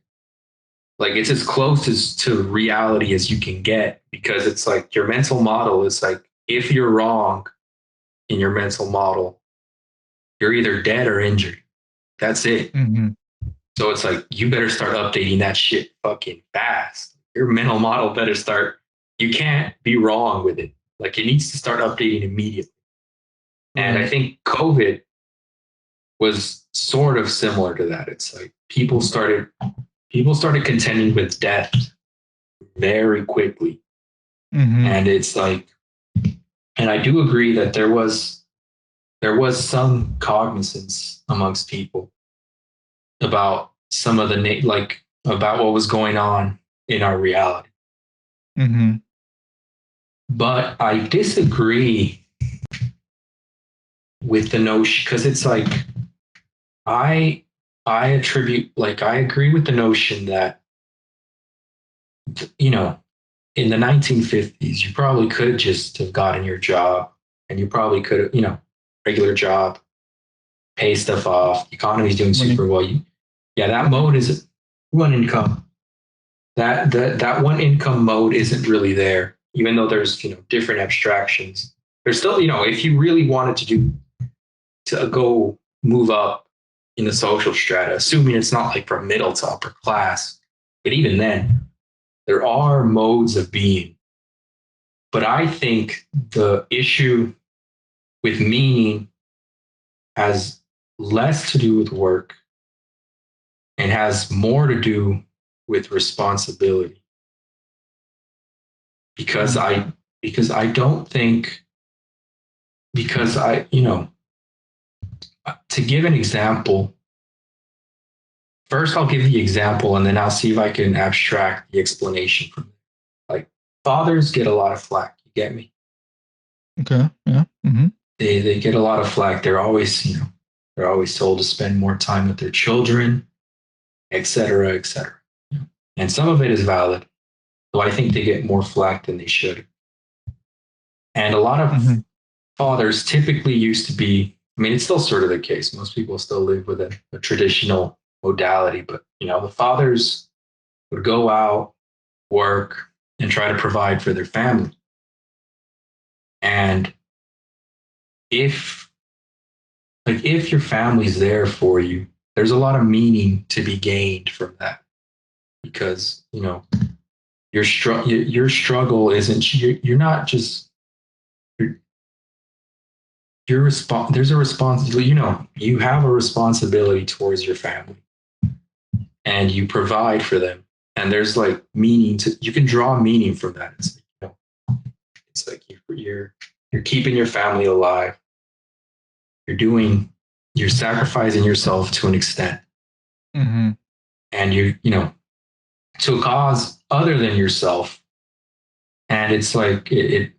[SPEAKER 2] like it's as close as to reality as you can get because it's like your mental model is like if you're wrong in your mental model, you're either dead or injured. That's it.
[SPEAKER 1] Mm-hmm.
[SPEAKER 2] So it's like you better start updating that shit fucking fast. Your mental model better start. You can't be wrong with it. Like it needs to start updating immediately. And I
[SPEAKER 1] Right.
[SPEAKER 2] think COVID was sort of similar to that. It's like people started contending with death very quickly.
[SPEAKER 1] Mm-hmm.
[SPEAKER 2] And it's like, and I do agree that there was some cognizance amongst people about some of the like about what was going on in our reality.
[SPEAKER 1] Mm-hmm.
[SPEAKER 2] But I disagree with the notion because it's like I I attribute like I agree with the notion that, you know, in the 1950s you probably could just have gotten your job and you probably could have, you know, regular job, pay stuff off, the economy's doing
[SPEAKER 1] Money.
[SPEAKER 2] super well. Yeah, that mode is one income. That one income mode isn't really there, even though there's, you know, different abstractions. There's still, you know, if you really wanted to go move up in the social strata, assuming it's not like from middle to upper class, but even then, there are modes of being. But I think the issue with meaning has less to do with work and has more to do with responsibility because
[SPEAKER 1] Mm-hmm.
[SPEAKER 2] I don't think because I, you know, to give an example, first I'll give the example and then I'll see if I can abstract the explanation from it. Like fathers get a lot of flack, you get me?
[SPEAKER 1] Okay. Yeah. Mm-hmm.
[SPEAKER 2] They get a lot of flack. They're always, you know, they're always told to spend more time with their children, et cetera, et cetera. And some of it is valid, though I think they get more flack than they should. And a lot of
[SPEAKER 1] Mm-hmm.
[SPEAKER 2] fathers typically used to be, I mean, it's still sort of the case. Most people still live with a traditional modality, but, you know, the fathers would go out, work, and try to provide for their family. And if, like, if your family's there for you, there's a lot of meaning to be gained from that because, you know, your struggle isn't, you're not just, you're, there's a responsibility, you know, you have a responsibility towards your family and you provide for them. And there's like meaning to, you can draw meaning from that. It's, you know, it's like you're keeping your family alive. You're doing, you're sacrificing yourself to an extent.
[SPEAKER 1] Mm-hmm.
[SPEAKER 2] And you know, to a cause other than yourself. And it's like the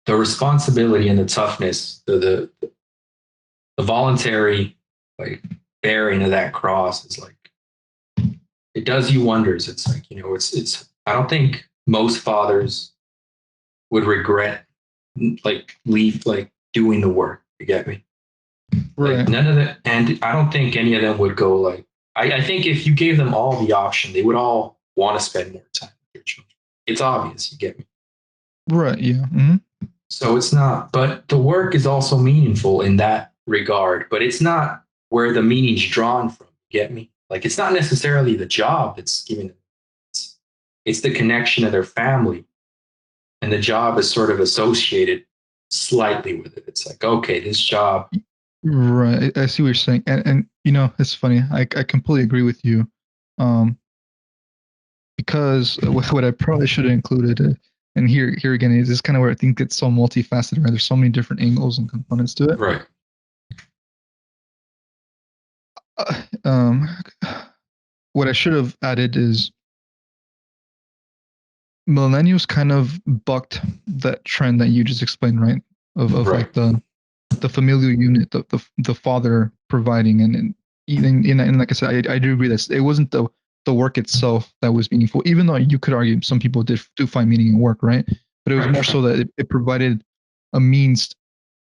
[SPEAKER 2] responsibility and the toughness, the voluntary like bearing of that cross is like it does you wonders. It's like, it's I don't think most fathers would regret like leave like doing the work. You get me? Like
[SPEAKER 1] Right.
[SPEAKER 2] none of that, and I don't think any of them would go like. I think if you gave them all the option, they would all want to spend more time with their children. It's obvious, you get me.
[SPEAKER 1] Right. Yeah.
[SPEAKER 2] So it's not, but the work is also meaningful in that regard. But it's not where the meaning's drawn from. You get me? Like it's not necessarily the job that's giving them. It's the connection of their family, and the job is sort of associated slightly with it. It's like, okay, this job.
[SPEAKER 1] Right. I see what you're saying, and it's funny. I completely agree with you, um, because what I probably should have included, and here again is kind of where I think it's so multifaceted. Right. There's so many different angles and components to it.
[SPEAKER 2] Right.
[SPEAKER 1] Uh, um, what I should have added is millennials kind of bucked that trend that you just explained, right? Of
[SPEAKER 2] Right.
[SPEAKER 1] like the familial unit, the father providing, and even and like I said, I do agree that it wasn't the work itself that was meaningful, even though you could argue some people do find meaning in work, right? But it was more
[SPEAKER 2] Right.
[SPEAKER 1] so that it provided a means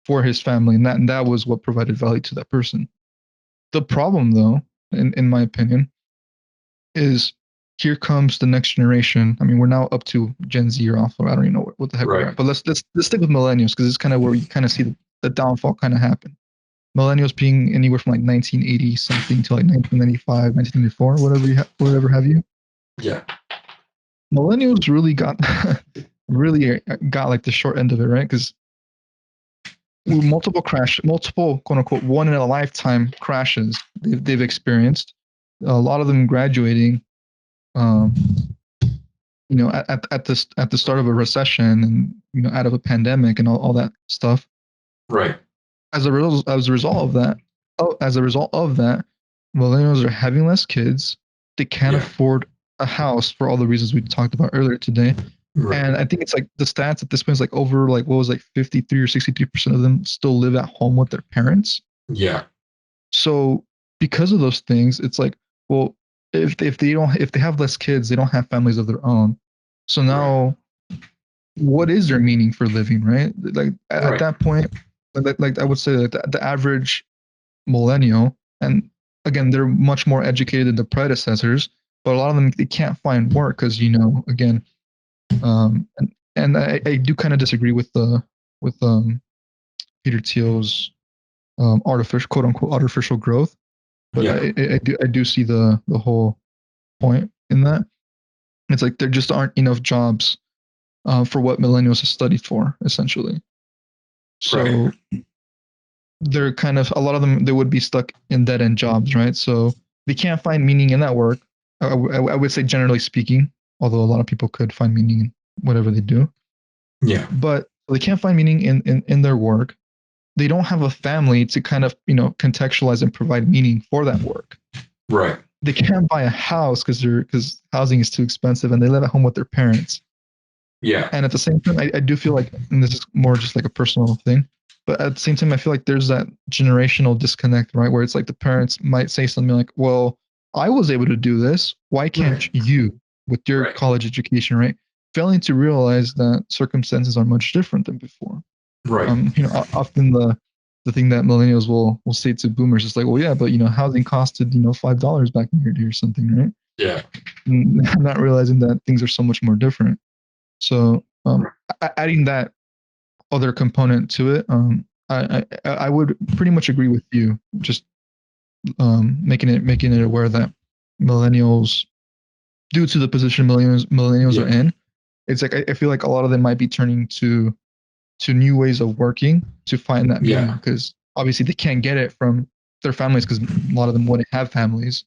[SPEAKER 1] for his family, and that was what provided value to that person. The problem, though, in my opinion, is here comes the next generation. I mean, we're now up to Gen Z or Alpha. I don't even know what the heck we're
[SPEAKER 2] Right.
[SPEAKER 1] at, but let's stick with millennials because it's kind of where you kind of see the downfall kind of happen. Millennials being anywhere from like 1980 something to like 1995, 1994, whatever have you.
[SPEAKER 2] Yeah.
[SPEAKER 1] Millennials really got really got like the short end of it, right? Because multiple quote unquote one in a lifetime crashes they've experienced. A lot of them graduating, um, at the start of a recession, and out of a pandemic and all that stuff.
[SPEAKER 2] Right.
[SPEAKER 1] As a result of that, millennials are having less kids. They can't
[SPEAKER 2] Yeah.
[SPEAKER 1] afford a house for all the reasons we talked about earlier today.
[SPEAKER 2] Right.
[SPEAKER 1] And I think it's like the stats at this point is like over like what was like 53 or 63% of them still live at home with their parents.
[SPEAKER 2] Yeah.
[SPEAKER 1] So because of those things, it's like, well, if they have less kids, they don't have families of their own. So
[SPEAKER 2] Right.
[SPEAKER 1] now what is their meaning for living, right? Like at
[SPEAKER 2] Right.
[SPEAKER 1] that point, like I would say that the average millennial, and again, they're much more educated than the predecessors, but a lot of them they can't find work because again, and I do kind of disagree with the with Peter Thiel's artificial quote unquote artificial growth, but
[SPEAKER 2] Yeah.
[SPEAKER 1] I do see the whole point in that. It's like there just aren't enough jobs for what millennials have studied for, essentially.
[SPEAKER 2] Right.
[SPEAKER 1] So they're kind of a lot of them they would be stuck in dead end jobs, right? So they can't find meaning in that work. I would say generally speaking, although a lot of people could find meaning in whatever they do,
[SPEAKER 2] Yeah.
[SPEAKER 1] but they can't find meaning in their work. They don't have a family to kind of contextualize and provide meaning for that work.
[SPEAKER 2] Right.
[SPEAKER 1] They can't buy a house because housing is too expensive, and they live at home with their parents.
[SPEAKER 2] Yeah.
[SPEAKER 1] And at the same time, I do feel like, and this is more just like a personal thing, but at the same time, I feel like there's that generational disconnect, right? Where it's like the parents might say something like, well, I was able to do this. Why can't
[SPEAKER 2] Right.
[SPEAKER 1] you with your
[SPEAKER 2] Right.
[SPEAKER 1] college education, right? Failing to realize that circumstances are much different than before.
[SPEAKER 2] Right.
[SPEAKER 1] Often the thing that millennials will say to boomers is like, well, yeah, but housing costed $5 back in your day or something, right?
[SPEAKER 2] Yeah.
[SPEAKER 1] Not realizing that things are so much more different. So
[SPEAKER 2] Right.
[SPEAKER 1] adding that other component to it, I would pretty much agree with you. Just making it aware that millennials, due to the position millennials are
[SPEAKER 2] Yeah.
[SPEAKER 1] in, it's like I feel like a lot of them might be turning to new ways of working to find that meaning
[SPEAKER 2] Yeah.
[SPEAKER 1] because obviously they can't get it from their families because a lot of them wouldn't have families,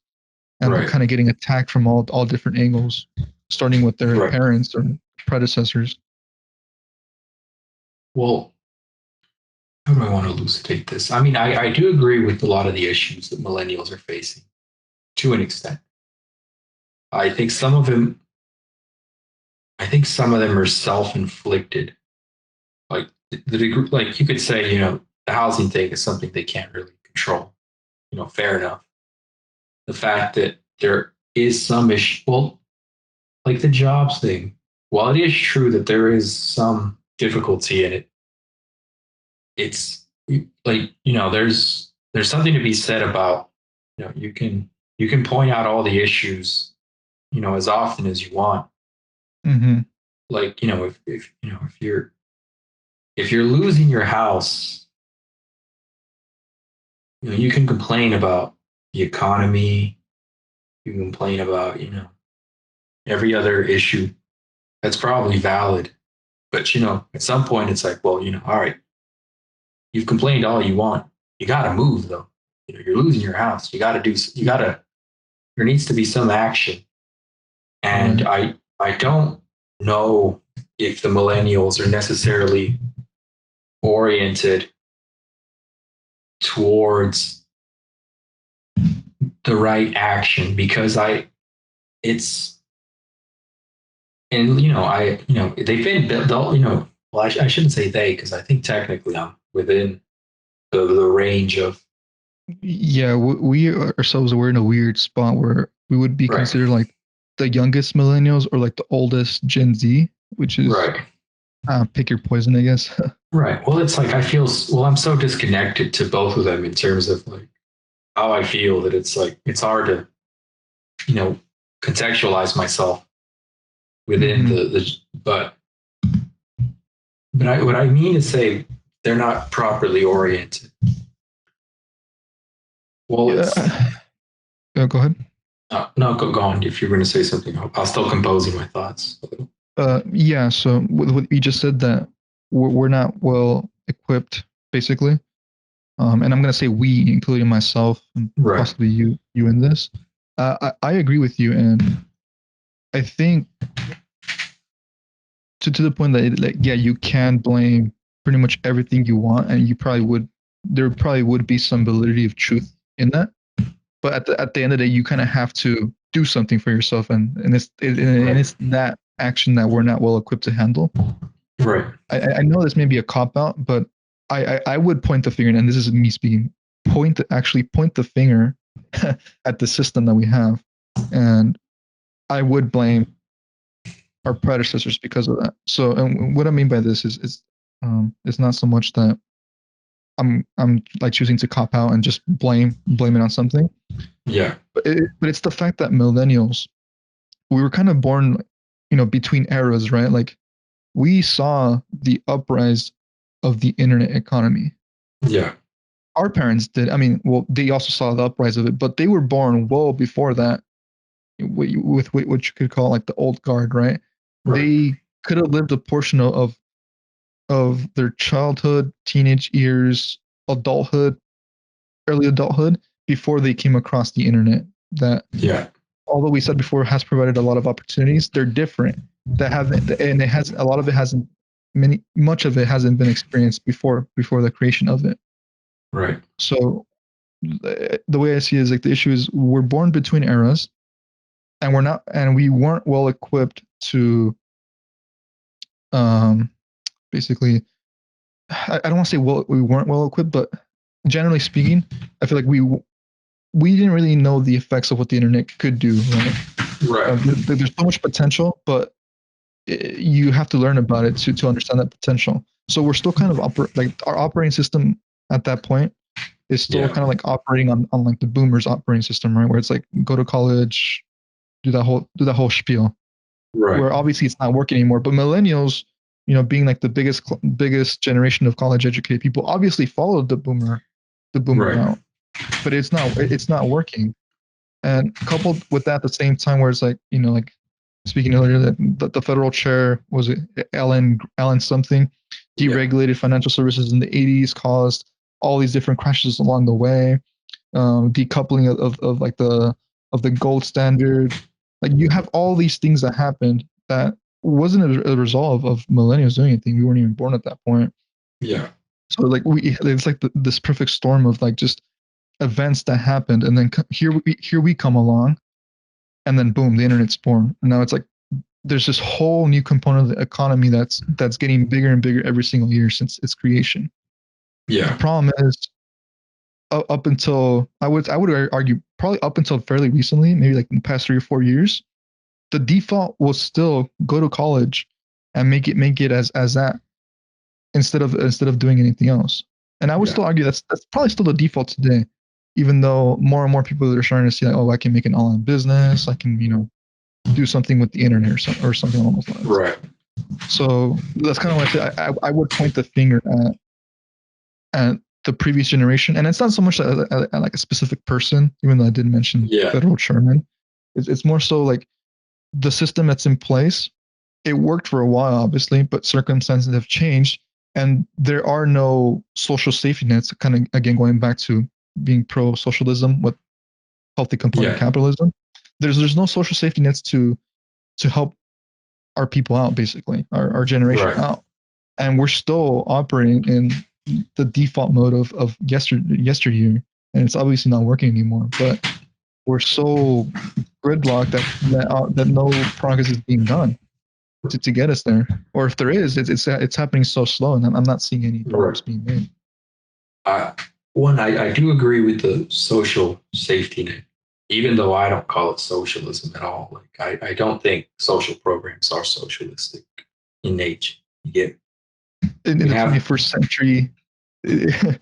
[SPEAKER 1] and they're
[SPEAKER 2] Right.
[SPEAKER 1] kind of getting attacked from all different angles, starting with their
[SPEAKER 2] Right.
[SPEAKER 1] parents or predecessors.
[SPEAKER 2] Well, how do I want to elucidate this? I mean, I do agree with a lot of the issues that millennials are facing to an extent. I think some of them, I think some of them are self-inflicted. Like the degree, like you could say, the housing thing is something they can't really control. Fair enough. The fact that they're is some issue. Well, like the jobs thing. While it is true that there is some difficulty in it, it's like there's something to be said about you can point out all the issues as often as you want.
[SPEAKER 1] Mm-hmm.
[SPEAKER 2] Like if if you're losing your house, you can complain about the economy. You can complain about every other issue that's probably valid. But at some point it's like, well, all right, you've complained all you want. You got to move though. You're losing your house. You got to do. You got to. There needs to be some action. And
[SPEAKER 1] Right.
[SPEAKER 2] I don't know if the millennials are necessarily oriented towards the right action because it's and they've been built. Well, I shouldn't say they because I think technically I'm within the range of
[SPEAKER 1] Yeah, we ourselves we're in a weird spot where we would be
[SPEAKER 2] right,
[SPEAKER 1] considered like the youngest millennials or like the oldest Gen Z, which is
[SPEAKER 2] right.
[SPEAKER 1] pick your poison, I guess.
[SPEAKER 2] Right. Well, it's like I feel, well, I'm so disconnected to both of them in terms of like how I feel that it's like, it's hard to, you know, contextualize myself within
[SPEAKER 1] Hmm.
[SPEAKER 2] what I mean to say, they're not properly oriented. Well,
[SPEAKER 1] Yeah.
[SPEAKER 2] it's,
[SPEAKER 1] Go ahead.
[SPEAKER 2] no, go on. If you're going to say something, I'll still composing my thoughts.
[SPEAKER 1] Yeah. So what you just said that we're not well equipped, basically. And I'm gonna say we, including myself and
[SPEAKER 2] Right.
[SPEAKER 1] possibly you in this. I agree with you, and I think to the point that like yeah, you can blame pretty much everything you want, and you probably would. There probably would be some validity of truth in that, but at the end of the day, you kind of have to do something for yourself, and
[SPEAKER 2] Right.
[SPEAKER 1] it's that action that we're not well equipped to handle.
[SPEAKER 2] Right.
[SPEAKER 1] I know this may be a cop out, but I would point the finger, and this is me speaking. Actually point the finger at the system that we have, and I would blame our predecessors because of that. So, and what I mean by this is it's not so much that I'm like choosing to cop out and just blame it on something,
[SPEAKER 2] Yeah.
[SPEAKER 1] but it's the fact that millennials we were kind of born, between eras, right? Like we saw the uprise of the internet economy.
[SPEAKER 2] Yeah.
[SPEAKER 1] Our parents did. I mean, well, they also saw the uprise of it, but they were born well before that with what you could call like the old guard, right?
[SPEAKER 2] Right.
[SPEAKER 1] They could have lived a portion of their childhood, teenage years, adulthood, early adulthood before they came across the internet. That
[SPEAKER 2] Yeah.
[SPEAKER 1] although we said before has provided a lot of opportunities, they're different. That haven't, and it has a lot of it hasn't much of it hasn't been experienced before the creation of it.
[SPEAKER 2] Right.
[SPEAKER 1] So the way I see it is like the issue is we're born between eras and we weren't well equipped to um basically I don't want to say we weren't well equipped, but generally speaking, I feel like we didn't really know the effects of what the internet could do, right?
[SPEAKER 2] Right.
[SPEAKER 1] There's so much potential, but you have to learn about it to understand that potential. So we're still kind of like our operating system at that point is still
[SPEAKER 2] Yeah.
[SPEAKER 1] kind of like operating on like the boomers operating system, right? Where it's like go to college, do that whole spiel.
[SPEAKER 2] Right.
[SPEAKER 1] Where obviously it's not working anymore. But millennials, being like the biggest generation of college educated people, obviously followed the boomer
[SPEAKER 2] Right.
[SPEAKER 1] route, but it's not working. And coupled with that, at the same time, where it's like like speaking earlier, that the federal chair was it Allen something
[SPEAKER 2] Yeah.
[SPEAKER 1] deregulated financial services in the 80s, caused all these different crashes along the way, decoupling of like the gold standard. Like you have all these things that happened that wasn't a result of millennials doing anything. We weren't even born at that point.
[SPEAKER 2] Yeah.
[SPEAKER 1] So like it's like this perfect storm of like just events that happened, and then here we come along, and then boom, the internet's born. And now it's like there's this whole new component of the economy that's getting bigger and bigger every single year since its creation. The
[SPEAKER 2] Yeah.
[SPEAKER 1] problem is up until I would argue probably up until fairly recently, maybe like in the past 3 or 4 years, the default was still go to college and make it as that instead of doing anything else. And I would
[SPEAKER 2] Yeah.
[SPEAKER 1] still argue that's probably still the default today, even though more and more people are starting to see like, oh, I can make an online business, I can do something with the internet or something along those lines.
[SPEAKER 2] Right.
[SPEAKER 1] So that's kind of why I say I would point the finger at the previous generation, and it's not so much at like a specific person, even though I did mention
[SPEAKER 2] Yeah.
[SPEAKER 1] federal chairman. It's more so like the system that's in place. It worked for a while, obviously, but circumstances have changed, and there are no social safety nets. Kind of again going back to being pro socialism with healthy component
[SPEAKER 2] Yeah.
[SPEAKER 1] capitalism. There's no social safety nets to help our people out, basically our generation
[SPEAKER 2] Right.
[SPEAKER 1] out, and we're still operating in the default mode of yesteryear, and it's obviously not working anymore. But we're so gridlocked that no progress is being done to get us there, or if there is, it's happening so slow, and I'm not seeing any
[SPEAKER 2] Right.
[SPEAKER 1] progress being made.
[SPEAKER 2] I, I do agree with the social safety net, even though I don't call it socialism at all. Like I don't think social programs are socialistic in nature. You get
[SPEAKER 1] In
[SPEAKER 2] we
[SPEAKER 1] the
[SPEAKER 2] have
[SPEAKER 1] 21st century,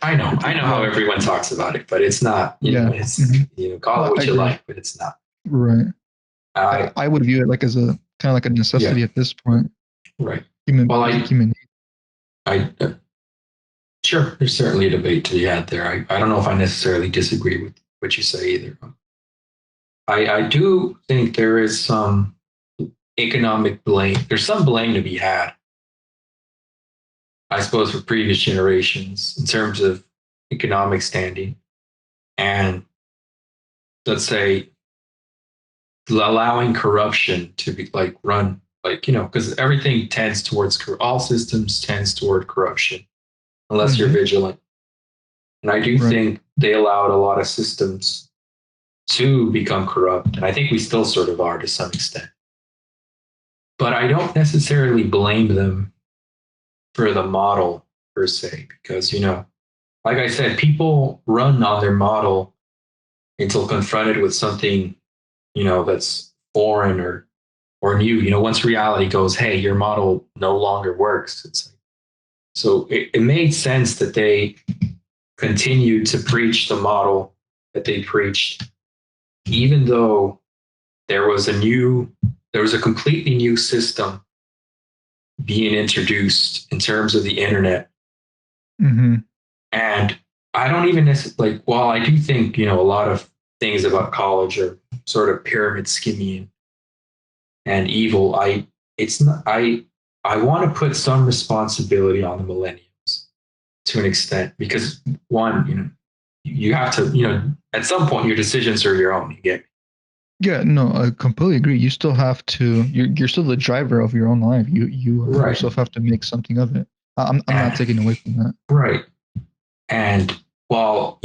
[SPEAKER 2] I know how
[SPEAKER 1] yeah,
[SPEAKER 2] everyone talks about it, but it's not,
[SPEAKER 1] yeah,
[SPEAKER 2] it's call it
[SPEAKER 1] well, I
[SPEAKER 2] what you
[SPEAKER 1] agree.
[SPEAKER 2] like, but it's not.
[SPEAKER 1] Right.
[SPEAKER 2] I
[SPEAKER 1] I would view it like as a kind of like a
[SPEAKER 2] Yeah,
[SPEAKER 1] necessity at this point.
[SPEAKER 2] right.
[SPEAKER 1] Human
[SPEAKER 2] Well,
[SPEAKER 1] basic human need.
[SPEAKER 2] I sure there's certainly a debate to be had there. I don't know if I necessarily disagree with what you say either. I do think there is some economic blame. There's some blame to be had, I suppose, for previous generations in terms of economic standing and, let's say, allowing corruption to be like run, like, because everything tends towards all systems tends toward corruption unless you're
[SPEAKER 1] Mm-hmm.
[SPEAKER 2] vigilant. And I do
[SPEAKER 1] Right.
[SPEAKER 2] think they allowed a lot of systems to become corrupt, and I think we still sort of are to some extent. But I don't necessarily blame them for the model per se, because, like I said, people run on their model until confronted with something, that's foreign or new. Once reality goes, hey, your model no longer works. It's like, so it made sense that they continued to preach the model that they preached, even though there was a completely new system being introduced in terms of the internet.
[SPEAKER 1] Mm-hmm.
[SPEAKER 2] And I don't even necessarily like, while I do think, a lot of things about college are sort of pyramid scheming and evil, it's not, I want to put some responsibility on the millennials to an extent, because one, you have to, at some point your decisions are your own. You get me?
[SPEAKER 1] Yeah, no, I completely agree. You still have to. You're still the driver of your own life. You
[SPEAKER 2] Right.
[SPEAKER 1] yourself have to make something of it. I'm not
[SPEAKER 2] And,
[SPEAKER 1] taking away from that.
[SPEAKER 2] right. And while,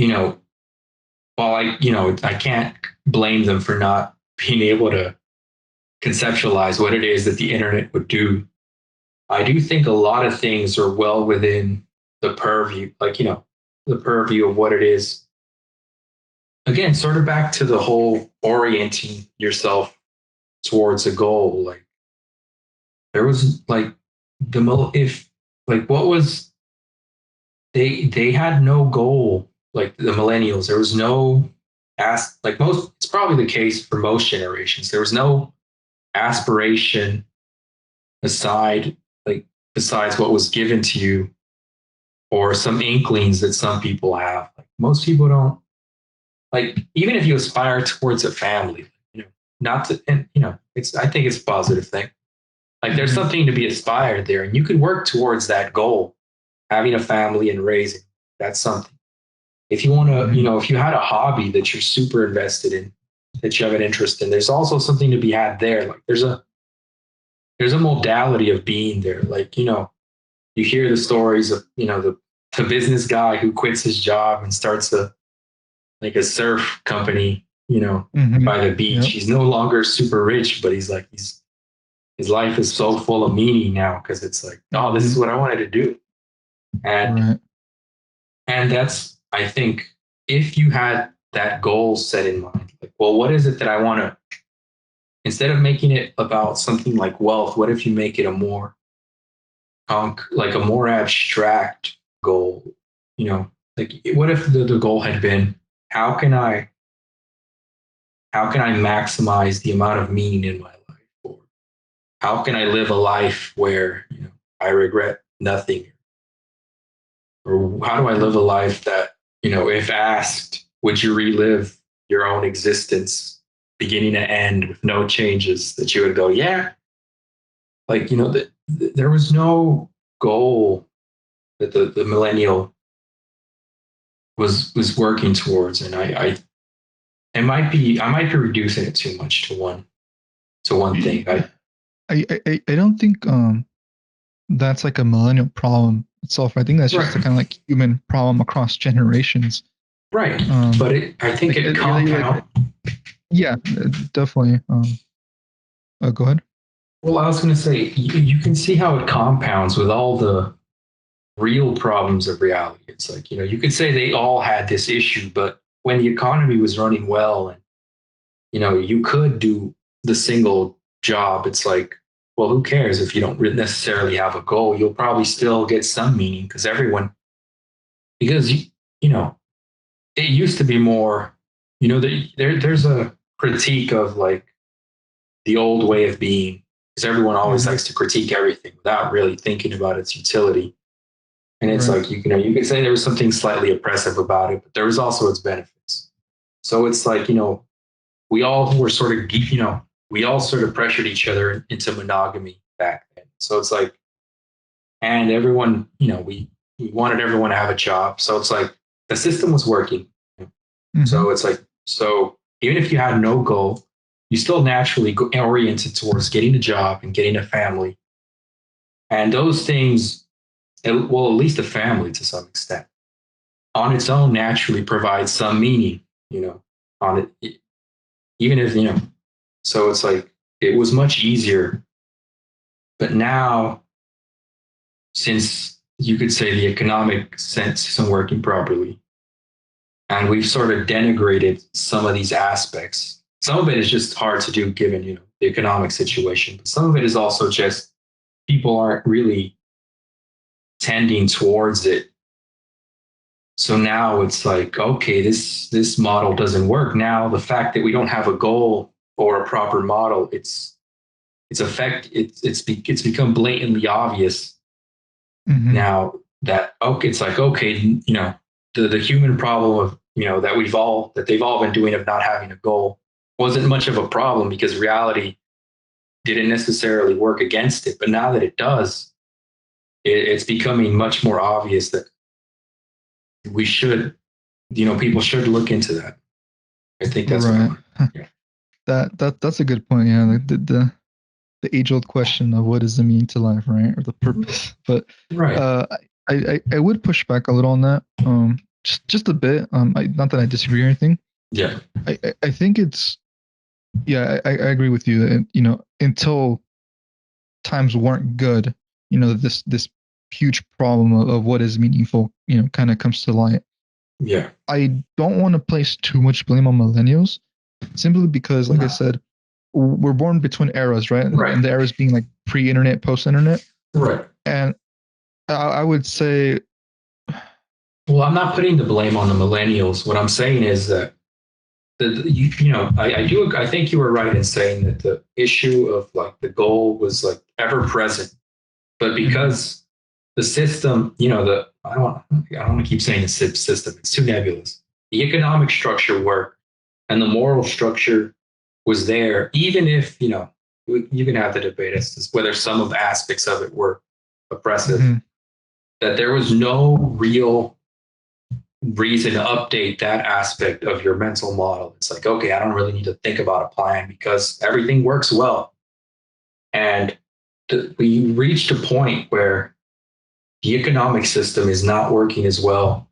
[SPEAKER 2] I can't blame them for not being able to conceptualize what it is that the internet would do. I do think a lot of things are well within the purview, like, the purview of what it is. Again, sort of back to the whole orienting yourself towards a goal. Like, there was like if like what was they had no goal, like the millennials. There was no like most, it's probably the case for most generations. There was no aspiration aside, like, besides what was given to you, or some inklings that some people have. Like, most people don't, like, even if you aspire towards a family, not to, and it's, I think it's a positive thing. Like, there's
[SPEAKER 1] Mm-hmm.
[SPEAKER 2] something to be aspired there, and you can work towards that goal, having a family and raising. That's something. If you want to,
[SPEAKER 1] Mm-hmm.
[SPEAKER 2] if you had a hobby that you're super invested in, that you have an interest in, there's also something to be had there. Like, there's a modality of being there. Like, you hear the stories of, the business guy who quits his job and starts a surf company,
[SPEAKER 1] Mm-hmm.
[SPEAKER 2] by the beach.
[SPEAKER 1] Yep.
[SPEAKER 2] He's no longer super rich, but his life is so full of meaning now, because it's like, oh, this
[SPEAKER 1] Mm-hmm.
[SPEAKER 2] is what I wanted to do. And
[SPEAKER 1] Right.
[SPEAKER 2] that's, I think, if you had that goal set in mind, well, what is it that I want to, instead of making it about something like wealth, what if you make it a more like a more abstract goal? You know, like what if the goal had been, how can I how can I maximize the amount of meaning in my life? Or how can I live a life where, I regret nothing? Or how do I live a life that, if asked, would you relive your own existence beginning to end with no changes, that you would go, yeah, like, there was no goal that the millennial was working towards. And I might be reducing it too much to one thing.
[SPEAKER 1] I don't think that's like a millennial problem itself. I think that's just a
[SPEAKER 2] Right.
[SPEAKER 1] kind of like human problem across generations.
[SPEAKER 2] Right.
[SPEAKER 1] Um,
[SPEAKER 2] But I think it compound.
[SPEAKER 1] yeah, definitely. Go ahead.
[SPEAKER 2] Well, I was going to say, you can see how it compounds with all the real problems of reality. It's like, you could say they all had this issue, but when the economy was running well and, you could do the single job, it's like, well, who cares if you don't necessarily have a goal? You'll probably still get some meaning because, you know, it used to be more, there's a critique of like the old way of being, because everyone always
[SPEAKER 1] Mm-hmm.
[SPEAKER 2] likes to critique everything without really thinking about its utility. And it's
[SPEAKER 1] Right.
[SPEAKER 2] like, you could say there was something slightly oppressive about it, but there was also its benefits. So it's like, we all were sort of, we all sort of pressured each other into monogamy back then. So it's like, and everyone, we wanted everyone to have a job. So it's like the system was working.
[SPEAKER 1] Mm-hmm.
[SPEAKER 2] So it's like, so even if you had no goal, you still naturally go oriented towards getting a job and getting a family. And those things, well, at least a family to some extent, on its own naturally provides some meaning, on it, even if, so it's like it was much easier. But now, since you could say the economic sense isn't working properly, and we've sort of denigrated some of these aspects. Some of it is just hard to do given, the economic situation, but some of it is also just people aren't really tending towards it. So now it's like, okay, this model doesn't work. Now the fact that we don't have a goal or a proper model, it's become blatantly obvious
[SPEAKER 1] Mm-hmm.
[SPEAKER 2] now that, okay, it's like, okay, the human problem of, that they've all been doing of not having a goal wasn't much of a problem because reality didn't necessarily work against it. But now that it does, it's becoming much more obvious that we should, people should look into that. I think that's what I
[SPEAKER 1] Right.
[SPEAKER 2] want. Yeah.
[SPEAKER 1] That's a good point. Yeah, like the age old question of what does it mean to life, right, or the purpose. But
[SPEAKER 2] Right.
[SPEAKER 1] uh, I would push back a little on that. Just a bit. Not that I disagree or anything.
[SPEAKER 2] Yeah.
[SPEAKER 1] I think it's yeah. I agree with you that until times weren't good, this huge problem of what is meaningful, kind of comes to light.
[SPEAKER 2] Yeah.
[SPEAKER 1] I don't want to place too much blame on millennials, simply because, like I
[SPEAKER 2] No.
[SPEAKER 1] said, we're born between eras, right?
[SPEAKER 2] Right.
[SPEAKER 1] And the eras being like pre-internet, post-internet,
[SPEAKER 2] Right.
[SPEAKER 1] and I would say,
[SPEAKER 2] Well, I'm not putting the blame on the millennials. What I'm saying is that I think you were right in saying that the issue of like the goal was like ever present, but
[SPEAKER 1] mhm,
[SPEAKER 2] because the system, I don't want to keep saying the system. It's too nebulous. The economic structure worked, and the moral structure was there. Even if you can have the debate as to whether some of the aspects of it were oppressive,
[SPEAKER 1] mhm,
[SPEAKER 2] that there was no real reason to update that aspect of your mental model. It's like, okay, I don't really need to think about a plan because everything works well. And we reached a point where the economic system is not working as well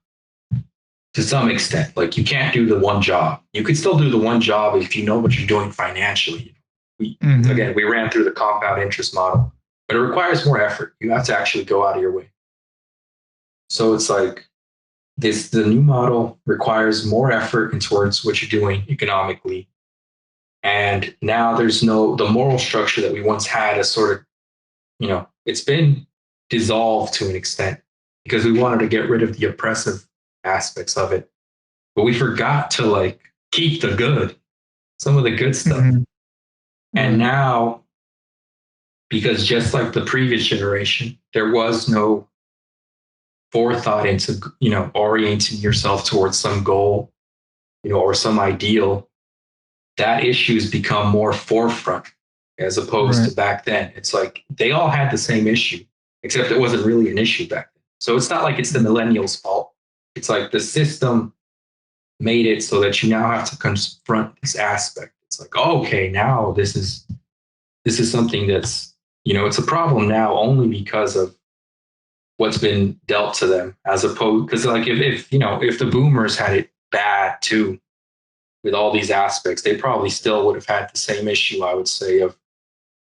[SPEAKER 2] to some extent. Like you can't do the one job. You could still do the one job if you know what you're doing financially.
[SPEAKER 1] mhm,
[SPEAKER 2] We ran through the compound interest model, but it requires more effort. You have to actually go out of your way. So it's like the new model requires more effort in towards what you're doing economically. And now there's no, the moral structure that we once had is sort of, it's been dissolved to an extent because we wanted to get rid of the oppressive aspects of it. But we forgot to like keep the good, some of the good stuff.
[SPEAKER 1] Mhm.
[SPEAKER 2] And
[SPEAKER 1] Right.
[SPEAKER 2] now, because just like the previous generation, there was no forethought into, orienting yourself towards some goal, or some ideal, that issue's become more forefront as opposed
[SPEAKER 1] Right.
[SPEAKER 2] to back then. It's like they all had the same issue, except it wasn't really an issue back then. So it's not like it's the
[SPEAKER 1] Mm.
[SPEAKER 2] millennials' fault. It's like the system made it so that you now have to confront this aspect. It's like, oh, okay, now this is something that's, it's a problem now only because of what's been dealt to them, as opposed, because like if the boomers had it bad too with all these aspects, they probably still would have had the same issue, I would say, of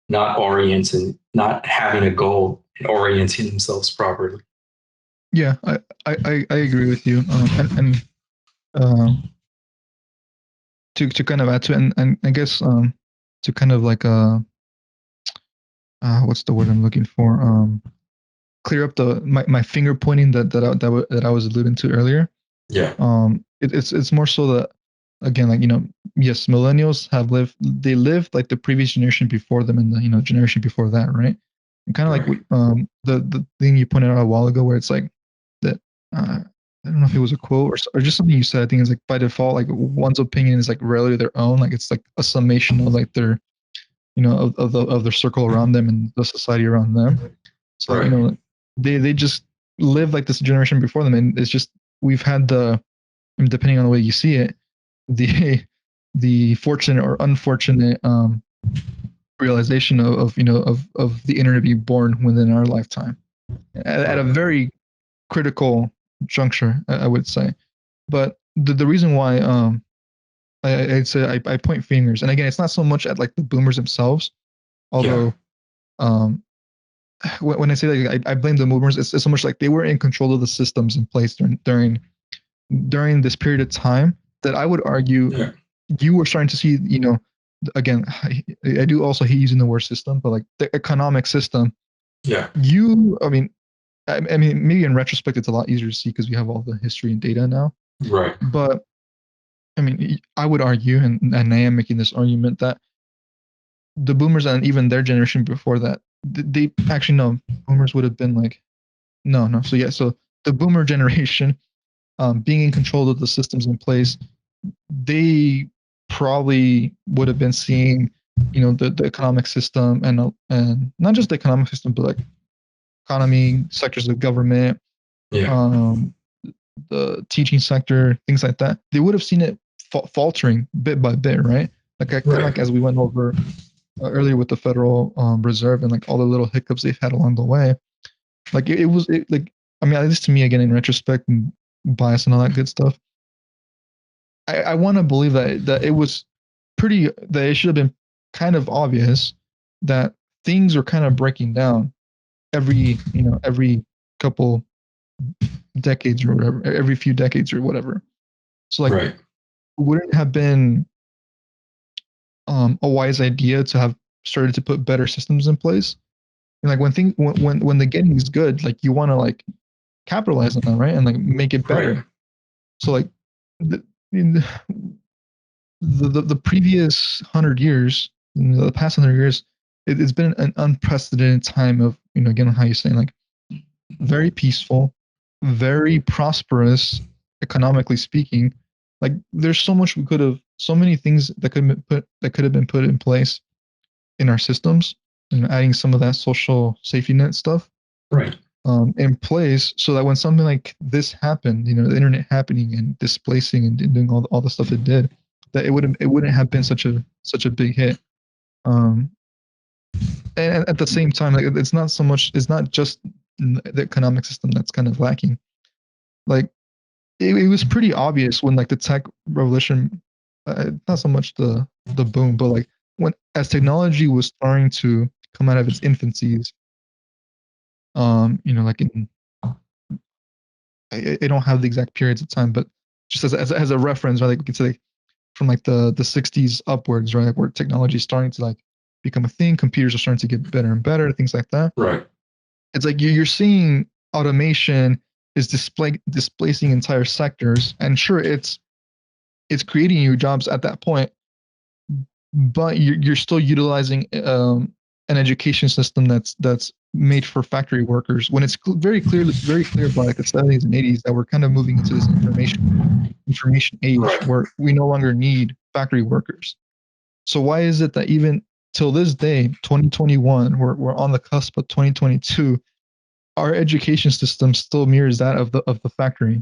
[SPEAKER 2] not orienting, not having a goal and orienting themselves properly.
[SPEAKER 1] Yeah, I agree with you. And um, to kind of add to it, and I guess to kind of like what's the word I'm looking for? Clear up my finger pointing that I was alluding to earlier.
[SPEAKER 2] Yeah.
[SPEAKER 1] It's more so that, again, like, yes, millennials they lived like the previous generation before them and the generation before that, right? And kind of like
[SPEAKER 2] Right.
[SPEAKER 1] the thing you pointed out a while ago, where it's like that. I don't know if it was a quote or just something you said. I think it's like by default, like one's opinion is like rarely their own. Like it's like a summation of like their of their circle around them and the society around them. So like,
[SPEAKER 2] Right.
[SPEAKER 1] they just live like this generation before them, and it's just we've had depending on the way you see it, the the fortunate or unfortunate realization of the internet being born within our lifetime at a
[SPEAKER 2] Right.
[SPEAKER 1] very critical juncture, I would say. But the reason why I'd say I point fingers, and again, it's not so much at like the boomers themselves,
[SPEAKER 2] Yeah.
[SPEAKER 1] although um, when I say that, I blame the boomers. It's so much like they were in control of the systems in place during this period of time that I would argue
[SPEAKER 2] Yeah.
[SPEAKER 1] you were starting to see, again, I do also hate using the word system, but like the economic system,
[SPEAKER 2] Yeah.
[SPEAKER 1] I mean, maybe in retrospect, it's a lot easier to see because we have all the history and data now.
[SPEAKER 2] Right.
[SPEAKER 1] But I mean, I would argue, and I am making this argument that the boomers and even their generation before that, they actually no, boomers would have been like, no. So yeah, so the boomer generation, being in control of the systems in place, they probably would have been seeing, the economic system and not just the economic system, but like economy, sectors of government,
[SPEAKER 2] Yeah.
[SPEAKER 1] um, the teaching sector, things like that. They would have seen it faltering bit by bit, right? Like kind of
[SPEAKER 2] Right.
[SPEAKER 1] like as we went over earlier with the Federal Reserve and like all the little hiccups they've had along the way. Like like, I mean, at least to me, again, in retrospect and bias and all that good stuff, I want to believe that it was that it should have been kind of obvious that things are kind of breaking down every couple decades or whatever, every few decades or whatever. So like,
[SPEAKER 2] Right.
[SPEAKER 1] wouldn't it have been a wise idea to have started to put better systems in place? And like when the getting is good, like you want to like capitalize on that, right? And like make it
[SPEAKER 2] Right.
[SPEAKER 1] better. So like the in the previous 100 years, the past 100 years, it's been an unprecedented time of, again, how you're saying, like, very peaceful, very prosperous, economically speaking. Like there's so many things that could have been put in place in our systems, and adding some of that social safety net stuff
[SPEAKER 2] Right.
[SPEAKER 1] in place, so that when something like this happened, the internet happening and displacing and doing all the stuff it did, that it wouldn't have been such a big hit. Um, and at the same time, like it's not just the economic system that's kind of lacking. Like it was pretty obvious when like the tech revolution, not so much the boom, but like when as technology was starting to come out of its infancies, like I don't have the exact periods of time, but just as a reference, right? Like we could say, from like the 60s upwards, right, where technology is starting to like become a thing, computers are starting to get better and better, things like that.
[SPEAKER 2] Right.
[SPEAKER 1] It's like you're seeing automation is displacing entire sectors, and sure, it's creating new jobs at that point, but you're still utilizing an education system that's made for factory workers when it's very clear by like the 70s and 80s that we're kind of moving into this information age
[SPEAKER 2] Right.
[SPEAKER 1] where we no longer need factory workers. So why is it that even till this day, 2021, we're on the cusp of 2022, our education system still mirrors that of the factory?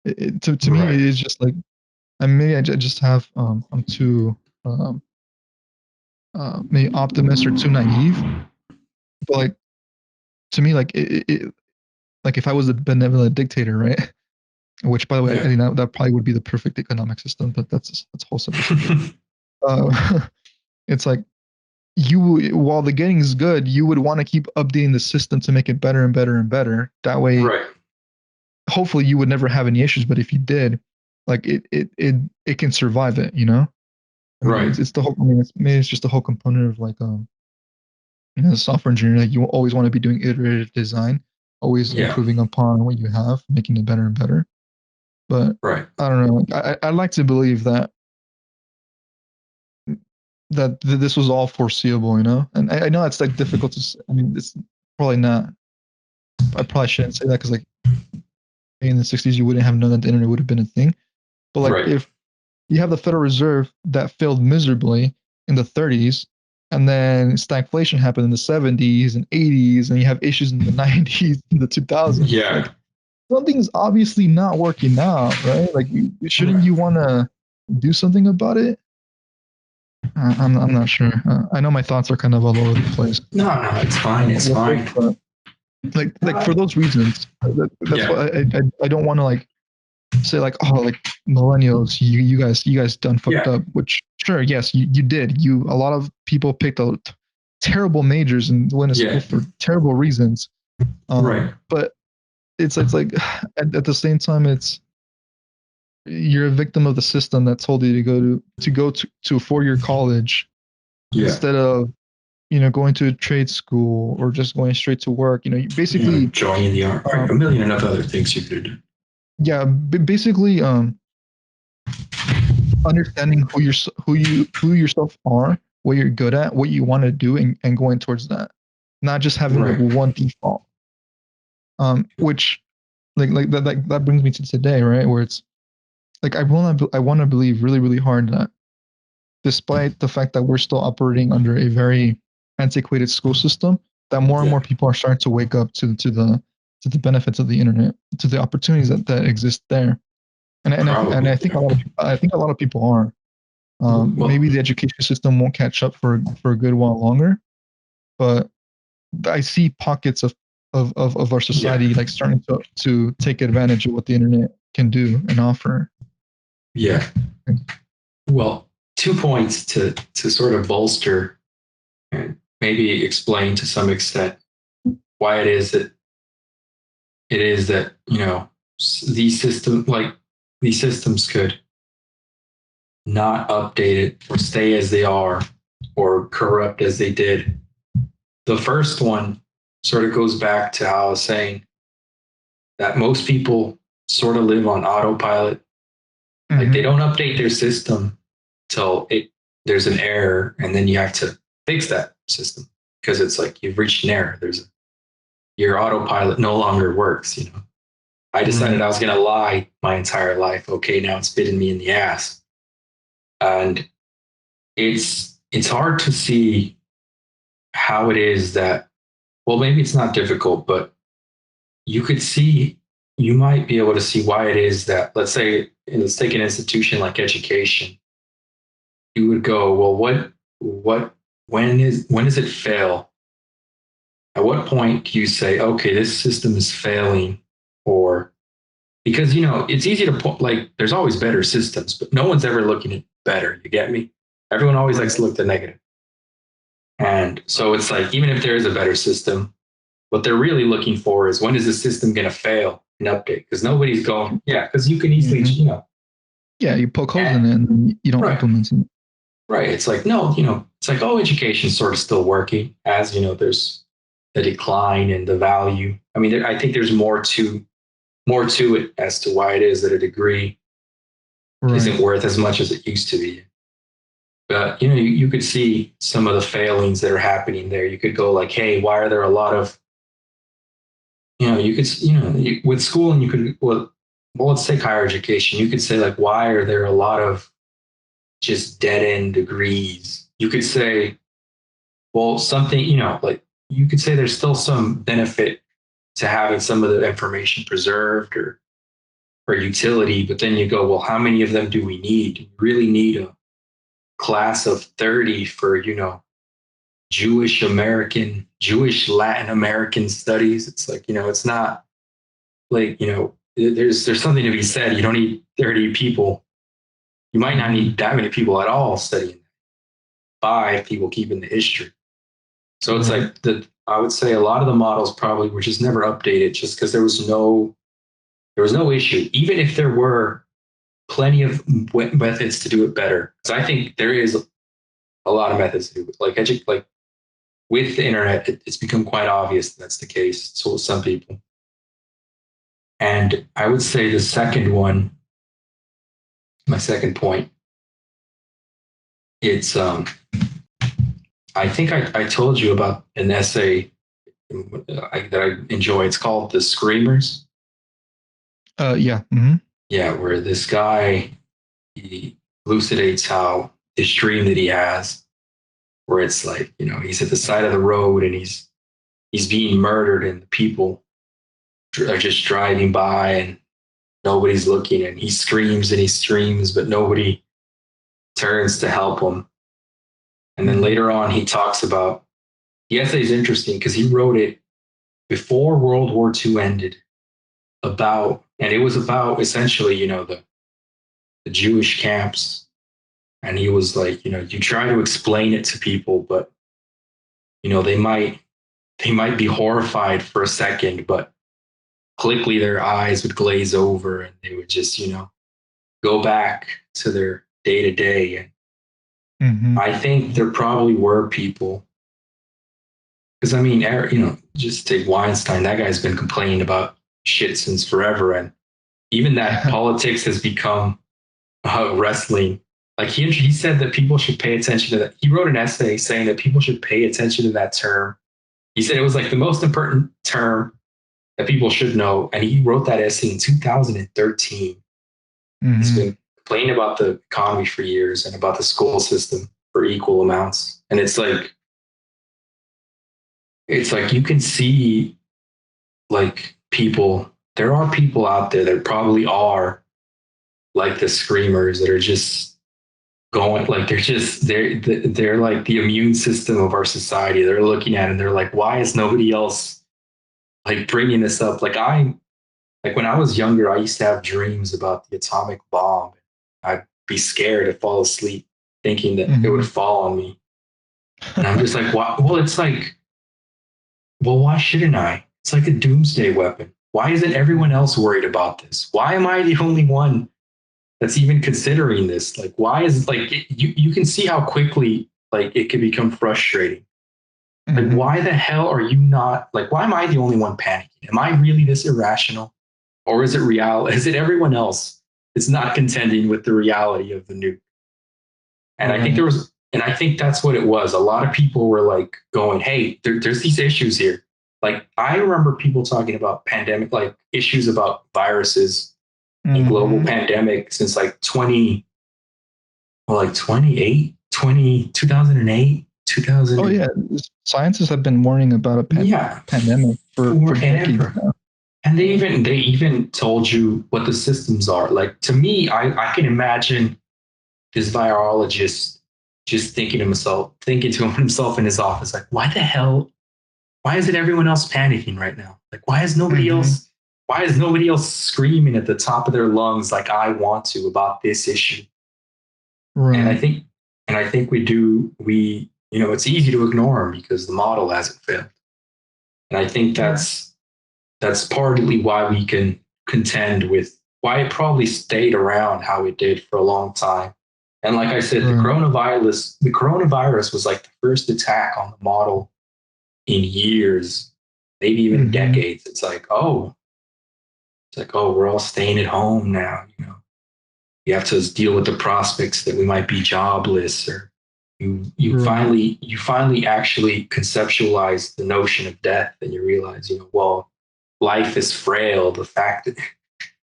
[SPEAKER 1] To me, it
[SPEAKER 2] Right.
[SPEAKER 1] is just like, and maybe I just have I'm too um, maybe optimist or too naive, but like to me, like like if I was a benevolent dictator, right? Which, by the way, I
[SPEAKER 2] Yeah.
[SPEAKER 1] think that probably would be the perfect economic system, but that's a whole separate subject. Uh, it's like while the getting is good, you would want to keep updating the system to make it better and better and better. That way,
[SPEAKER 2] Right.
[SPEAKER 1] hopefully, you would never have any issues. But if you did, like it can survive it. You know, I mean,
[SPEAKER 2] Right.
[SPEAKER 1] it's the whole. I mean, maybe it's just the whole component of like software engineering. Like you always want to be doing iterative design, always
[SPEAKER 2] Yeah.
[SPEAKER 1] improving upon what you have, making it better and better. But
[SPEAKER 2] Right.
[SPEAKER 1] I don't know. I'd like to believe that this was all foreseeable, you know. And I know it's like difficult to. I mean, it's probably not. I probably shouldn't say that because like in the 60s you wouldn't have known that the internet would have been a thing. But like
[SPEAKER 2] Right.
[SPEAKER 1] if you have the Federal Reserve that failed miserably in the 30s, and then stagflation happened in the 70s and 80s, and you have issues in the 90s and the 2000s,
[SPEAKER 2] Yeah.
[SPEAKER 1] like something's obviously not working out, right? Like, shouldn't
[SPEAKER 2] Right.
[SPEAKER 1] you want to do something about it? I'm not sure. I know my thoughts are kind of all over the place
[SPEAKER 2] No, no, it's fine. It's
[SPEAKER 1] with it,
[SPEAKER 2] fine.
[SPEAKER 1] but like for those reasons, that's
[SPEAKER 2] Yeah.
[SPEAKER 1] why I don't want to like say like, oh, like millennials, you guys done fucked
[SPEAKER 2] Yeah.
[SPEAKER 1] up. Which sure, yes, you did. You A lot of people picked terrible majors and went to school
[SPEAKER 2] Yeah.
[SPEAKER 1] for terrible reasons.
[SPEAKER 2] Right.
[SPEAKER 1] But it's like at the same time, you're a victim of the system that told you to go to a 4-year college
[SPEAKER 2] Yeah.
[SPEAKER 1] instead of going to a trade school or just going straight to work. You
[SPEAKER 2] Yeah.
[SPEAKER 1] basically
[SPEAKER 2] Joining the army. Right. A
[SPEAKER 1] um,
[SPEAKER 2] million of other things you could do.
[SPEAKER 1] yeah, basically understanding who yourself are, what you're good at, what you want to do, and going towards that, not just having like
[SPEAKER 2] Right.
[SPEAKER 1] one default. Which that brings me to today, right? Where it's like I want to believe really really hard that despite the fact that we're still operating under a very antiquated school system, that more and
[SPEAKER 2] Yeah.
[SPEAKER 1] more people are starting to wake up to the benefits of the internet, to the opportunities that exist there. And I
[SPEAKER 2] Probably.
[SPEAKER 1] think
[SPEAKER 2] Yeah.
[SPEAKER 1] I think a lot of people are.
[SPEAKER 2] Well.
[SPEAKER 1] Maybe the education system won't catch up for a good while longer, but I see pockets of our
[SPEAKER 2] Yeah.
[SPEAKER 1] society like starting to take advantage of what the internet can do and offer.
[SPEAKER 2] Yeah. Well, 2 points to sort of bolster and maybe explain to some extent why it is that these systems could not update it or stay as they are or corrupt as they did. The first one sort of goes back to how I was saying that most people sort of live on autopilot. Like they
[SPEAKER 1] Mm-hmm.
[SPEAKER 2] don't update their system till there's an error, and then you have to fix that system because it's like you've reached an error. Your autopilot no longer works. I decided
[SPEAKER 1] Right.
[SPEAKER 2] I was going to lie my entire life. Okay, now it's bitten me in the ass, and it's hard to see how it is that. Well, maybe it's not difficult, but you could see you might be able to see why it is that, let's take an institution like education. You would go, well, what when does it fail? At what point do you say, okay, this system is failing? Or because it's easy to point, like there's always better systems, but no one's ever looking at better. You get me? Everyone always likes
[SPEAKER 1] Right.
[SPEAKER 2] to look at the negative. And so it's like, even if there is a better system, what they're really looking for is, when is the system going to fail and update? Because nobody's going, yeah, because you can easily,
[SPEAKER 1] Mm-hmm. Yeah, you poke holes in
[SPEAKER 2] And
[SPEAKER 1] it and you don't
[SPEAKER 2] right,
[SPEAKER 1] implement it.
[SPEAKER 2] right. It's like, no, it's like, oh, education's sort of still working as, there's the decline in the value. I mean, I think there's more to it as to why it is that a degree
[SPEAKER 1] Right.
[SPEAKER 2] isn't worth as much as it used to be. But you could see some of the failings that are happening there. You could go like, hey, why are there a lot of you could with school, and you could well, let's take higher education. You could say like, why are there a lot of just dead end degrees? You could say, well, something like you could say there's still some benefit to having some of the information preserved or utility, but then you go, well, how many of them do we need? Do we really need a class of 30 for Jewish Latin American studies? It's like, it's not like, there's something to be said. You don't need 30 people. You might not
[SPEAKER 1] Mhm.
[SPEAKER 2] need that many people at all studying. 5 people keeping the history. So it's
[SPEAKER 1] Right.
[SPEAKER 2] like I would say a lot of the models probably were just never updated just because there was no issue. Even if there were plenty of methods to do it better. So I think there is a lot of methods to do it. Like with the internet, it's become quite obvious that's the case. So with some people. And I would say the second one, my second point, it's I think I told you about an essay that I enjoy. It's called The Screamers.
[SPEAKER 1] Yeah. Hmm.
[SPEAKER 2] Yeah, where this guy, he elucidates how his dream that he has, where it's like, he's at the side of the road and he's being murdered, and the people are just driving by and nobody's looking, and he screams, but nobody turns to help him. And then
[SPEAKER 1] Hmm.
[SPEAKER 2] later on, he talks about the essay is interesting because he wrote it before World War II ended, and it was about essentially, the Jewish camps. And he was like, you try to explain it to people, but they might be horrified for a second, but quickly their eyes would glaze over and they would just, go back to their day to day. And
[SPEAKER 1] Hmm.
[SPEAKER 2] I think there probably were people, because I mean, just take Weinstein. That guy's been complaining about shit since forever, and even that
[SPEAKER 1] Yeah.
[SPEAKER 2] politics has become wrestling. Like he said that people should pay attention to that. He wrote an essay saying that people should pay attention to that term. He said it was like the most important term that people should know, and he wrote that essay in 2013. He's
[SPEAKER 1] Hmm.
[SPEAKER 2] been complaining about the economy for years and about the school system for equal amounts. And it's like you can see like people. There are people out there that probably are like the screamers that are just going like they're like the immune system of our society. They're looking at it and they're like, why is nobody else like bringing this up? Like when I was younger, I used to have dreams about the atomic bomb. I'd be scared to fall asleep thinking that it would
[SPEAKER 1] Hmm.
[SPEAKER 2] fall on me. And I'm just like, why? Well, it's like, well, why shouldn't I? It's like a doomsday weapon. Why isn't everyone else worried about this? Why am I the only one that's even considering this? Like, why is like you can see how quickly like it can become frustrating. Like,
[SPEAKER 1] Hmm.
[SPEAKER 2] why the hell are you not like? Why am I the only one panicking? Am I really this irrational, or is it real? Is it everyone else? It's not contending with the reality of the nuke. And I think
[SPEAKER 1] Right.
[SPEAKER 2] there was, and I think that's what it was. A lot of people were like going, "Hey, there's these issues here." Like I remember people talking about pandemic, like issues about viruses and global
[SPEAKER 1] Hmm.
[SPEAKER 2] pandemic since like 20, well, like 28, 2008,
[SPEAKER 1] Oh
[SPEAKER 2] 2000.
[SPEAKER 1] yeah, scientists have been warning about a
[SPEAKER 2] Yeah,
[SPEAKER 1] pandemic for decades
[SPEAKER 2] forever.
[SPEAKER 1] now.
[SPEAKER 2] And they even told you what the systems are. Like to me, I can imagine this virologist just thinking to himself in his office, like, why the hell? Why isn't everyone else panicking right now? Like,
[SPEAKER 1] Hmm.
[SPEAKER 2] why is nobody else screaming at the top of their lungs like I want to about this issue? And I
[SPEAKER 1] Right.
[SPEAKER 2] think, and I think it's easy to ignore them because the model hasn't failed. And I think
[SPEAKER 1] Right.
[SPEAKER 2] that's partly why we can contend with why it probably stayed around how it did for a long time. And like I said,
[SPEAKER 1] Right.
[SPEAKER 2] the coronavirus was like the first attack on the model in years, maybe even
[SPEAKER 1] Mm-hmm.
[SPEAKER 2] decades. It's like, oh, we're all staying at home now. You have to deal with the prospects that we might be jobless, or
[SPEAKER 1] Right.
[SPEAKER 2] you finally actually conceptualize the notion of death, and you realize, well, life is frail. The fact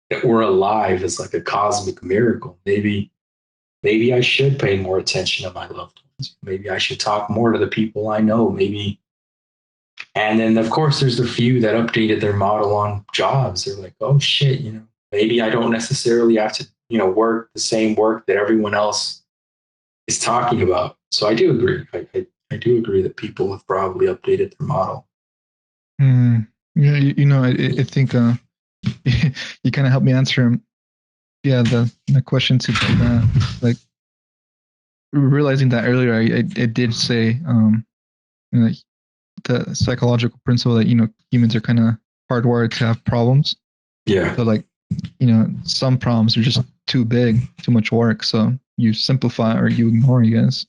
[SPEAKER 2] that we're alive is like a cosmic miracle. Maybe I should pay more attention to my loved ones. Maybe I should talk more to the people I know. Maybe. And then, of course, there's the few that updated their model on jobs. They're like, oh shit, maybe I don't necessarily have to, work the same work that everyone else is talking about. So I do agree. I do agree that people have probably updated their model.
[SPEAKER 1] Mm. Yeah, I think you kind of helped me answer yeah, the question to that. Like realizing that earlier, I did say you know, the psychological principle that humans are kind of hardwired to have problems.
[SPEAKER 2] Yeah.
[SPEAKER 1] So like some problems are just too big, too much work. So you simplify or you ignore, I guess.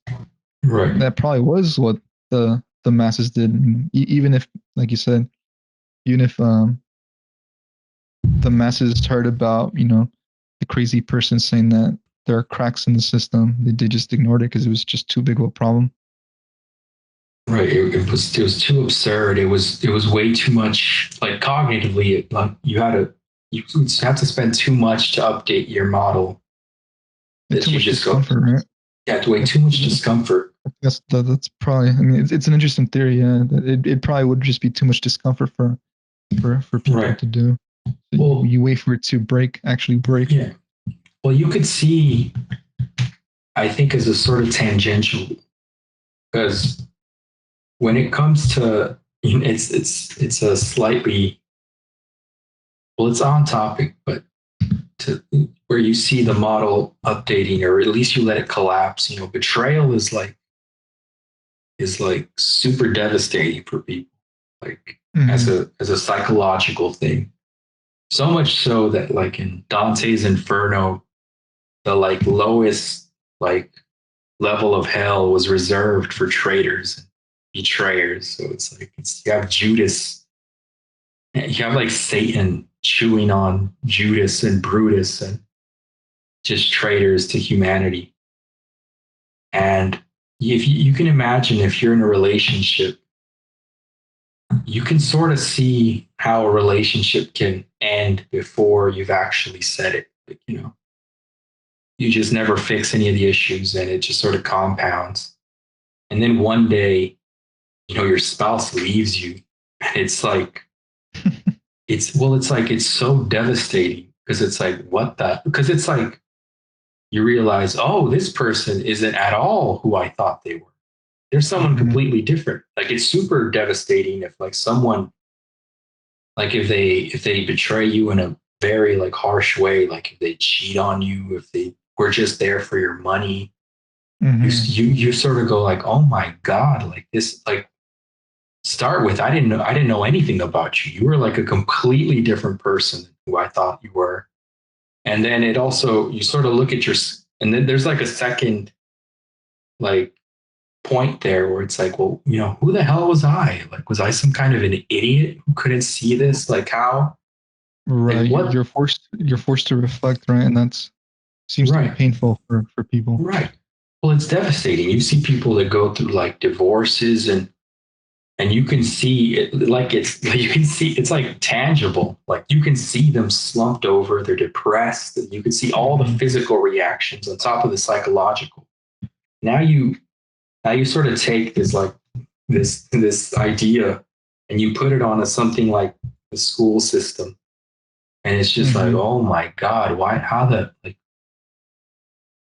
[SPEAKER 2] Right.
[SPEAKER 1] That probably was what the masses did. Even if, like you said, even if the masses heard about the crazy person saying that there are cracks in the system, they just ignored it because it was just too big of a problem.
[SPEAKER 2] Right. It was too absurd. It was way too much. Like cognitively, like you have to spend too much to update your model.
[SPEAKER 1] And too
[SPEAKER 2] That you
[SPEAKER 1] much
[SPEAKER 2] just go,
[SPEAKER 1] discomfort, right?
[SPEAKER 2] yeah, way
[SPEAKER 1] I
[SPEAKER 2] too much discomfort.
[SPEAKER 1] that's probably. I mean, it's an interesting theory. Yeah, it probably would just be too much discomfort for people
[SPEAKER 2] Right.
[SPEAKER 1] to do. So
[SPEAKER 2] Well,
[SPEAKER 1] you wait for it to actually break.
[SPEAKER 2] yeah. Well, you could see, I think, as a sort of tangential, because when it comes to, it's a slightly, well, it's on topic, but to where you see the model updating, or at least you let it collapse. Betrayal is like super devastating for people, like as
[SPEAKER 1] Mm-hmm.
[SPEAKER 2] a psychological thing. So much so that, like, in Dante's Inferno, the like lowest like level of hell was reserved for traitors and betrayers. So you have Judas, you have like Satan chewing on Judas and Brutus, and just traitors to humanity. And if you can imagine, if you're in a relationship, you can sort of see how a relationship can end before you've actually said it. Like, you just never fix any of the issues, and it just sort of compounds. And then one day, your spouse leaves you. And it's like, it's so devastating, because it's like, what the, because it's like, you realize, oh, this person isn't at all who I thought they were. They're someone
[SPEAKER 1] Mm-hmm.
[SPEAKER 2] completely different. Like, it's super devastating if, like, someone, like, if they betray you in a very like harsh way, like if they cheat on you, if they were just there for your money,
[SPEAKER 1] Mm-hmm.
[SPEAKER 2] you sort of go like, oh my god, like this, like, start with, I didn't know anything about you. You were like a completely different person than who I thought you were. And then it also, you sort of look at and then there's like a second like point there where it's like, well, who the hell was I? Like, was I some kind of an idiot who couldn't see this? Like, how?
[SPEAKER 1] Right.
[SPEAKER 2] Like, what?
[SPEAKER 1] You're forced to reflect, right? And that's seems to be
[SPEAKER 2] Right,
[SPEAKER 1] painful for people.
[SPEAKER 2] right. Well, it's devastating. You see people that go through like divorces, and you can see it, like, you can see it's like tangible. Like, you can see them slumped over, they're depressed. You can see all the
[SPEAKER 1] Mm-hmm.
[SPEAKER 2] physical reactions on top of the psychological. Now you sort of take this, like, this idea, and you put it on a something like the school system, and it's just like,
[SPEAKER 1] Mm-hmm.
[SPEAKER 2] oh my god, why, how the, like,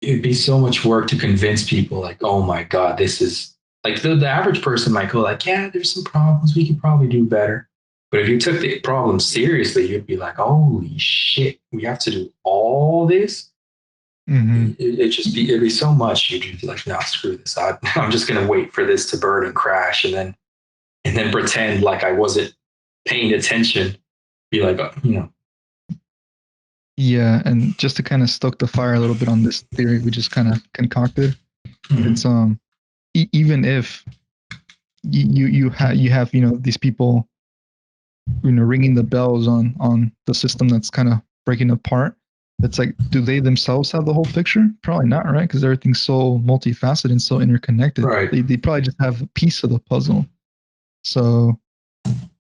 [SPEAKER 2] it'd be so much work to convince people, like, oh my god, this is, like, the average person might go like, yeah, there's some problems, we could probably do better. But if you took the problem seriously, you'd be like, holy shit, we have to do all this.
[SPEAKER 1] Mm-hmm.
[SPEAKER 2] It'd be so much. You'd be like, no, screw this. I'm just gonna wait for this to burn and crash, and then pretend like I wasn't paying attention. Be like,
[SPEAKER 1] Yeah, and just to kind of stoke the fire a little bit on this theory we just kind of concocted, it's
[SPEAKER 2] Mhm.
[SPEAKER 1] even if you have these people ringing the bells on the system that's kind of breaking apart. It's like, do they themselves have the whole picture? Probably not, right? Because everything's so multifaceted and so interconnected.
[SPEAKER 2] Right.
[SPEAKER 1] They probably just have a piece of the puzzle. So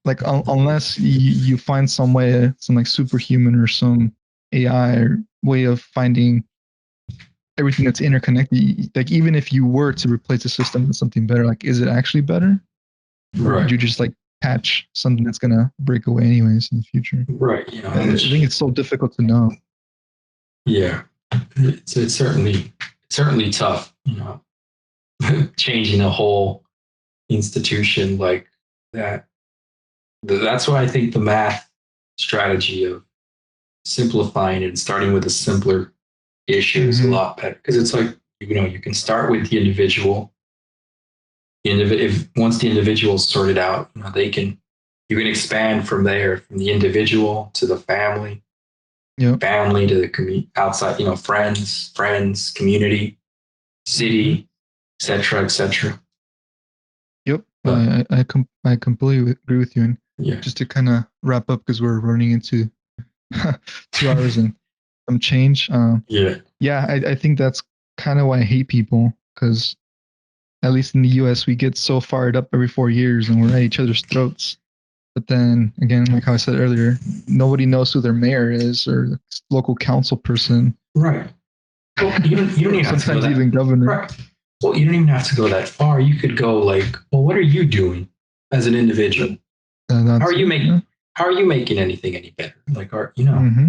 [SPEAKER 1] like unless you find some way, some like superhuman or some AI or way of finding everything that's interconnected, like even if you were to replace the system with something better, like is it actually better, or would
[SPEAKER 2] Right.
[SPEAKER 1] you just like patch something that's gonna break away anyways in the future?
[SPEAKER 2] Right.
[SPEAKER 1] I
[SPEAKER 2] How
[SPEAKER 1] think
[SPEAKER 2] much?
[SPEAKER 1] it's so difficult to know.
[SPEAKER 2] Yeah. It's certainly tough. Changing a whole institution like that. That's why I think the math strategy of simplifying it and starting with a simpler issue is a
[SPEAKER 1] Mm-hmm.
[SPEAKER 2] lot better because it's like you can start with the individual. If once the individual is sorted out, you can expand from there, from the individual to the family,
[SPEAKER 1] Yep.
[SPEAKER 2] family to the outside, friends, community,
[SPEAKER 1] Mm-hmm.
[SPEAKER 2] city, etc., etc.
[SPEAKER 1] Yep.
[SPEAKER 2] But
[SPEAKER 1] I completely agree with you. And
[SPEAKER 2] yeah,
[SPEAKER 1] just to kind of wrap up, because we're running into 2 hours and some change.
[SPEAKER 2] yeah,
[SPEAKER 1] Yeah, I think that's kind of why I hate people, because at least in the U.S. we get so fired up every 4 years and we're at each other's throats. But then again, like how I said earlier, nobody knows who their mayor is or the local council person.
[SPEAKER 2] right. Well, you don't even have to go
[SPEAKER 1] Sometimes
[SPEAKER 2] that
[SPEAKER 1] even governor.
[SPEAKER 2] right. Well, you don't even have to go that far. You could go like, well, what are you doing as an individual? How are
[SPEAKER 1] That's
[SPEAKER 2] you
[SPEAKER 1] it. Yeah.
[SPEAKER 2] making? How are you making anything any better? Like,
[SPEAKER 1] Mm-hmm.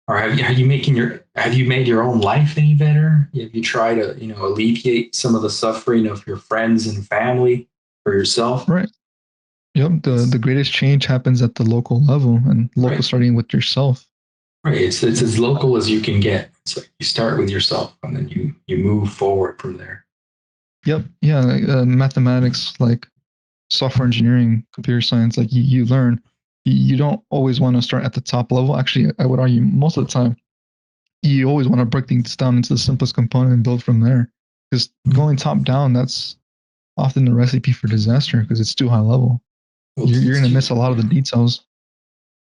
[SPEAKER 2] or have you made your own life any better? Have you tried to alleviate some of the suffering of your friends and family or yourself?
[SPEAKER 1] Right. Yep. The
[SPEAKER 2] It's
[SPEAKER 1] greatest change happens at the local level, and local
[SPEAKER 2] right,
[SPEAKER 1] starting with yourself.
[SPEAKER 2] right. It's as local as you can get. It's like you start with yourself and then you move forward from there.
[SPEAKER 1] Yep. Yeah. Like, mathematics, like software engineering, computer science, like you learn. You don't always want to start at the top level. Actually, I would argue most of the time you always want to break things down into the simplest component and build from there. Because going top down, that's often the recipe for disaster because it's too high level.
[SPEAKER 2] Well,
[SPEAKER 1] You're
[SPEAKER 2] it's
[SPEAKER 1] going to
[SPEAKER 2] too,
[SPEAKER 1] miss a lot of the
[SPEAKER 2] yeah.
[SPEAKER 1] details.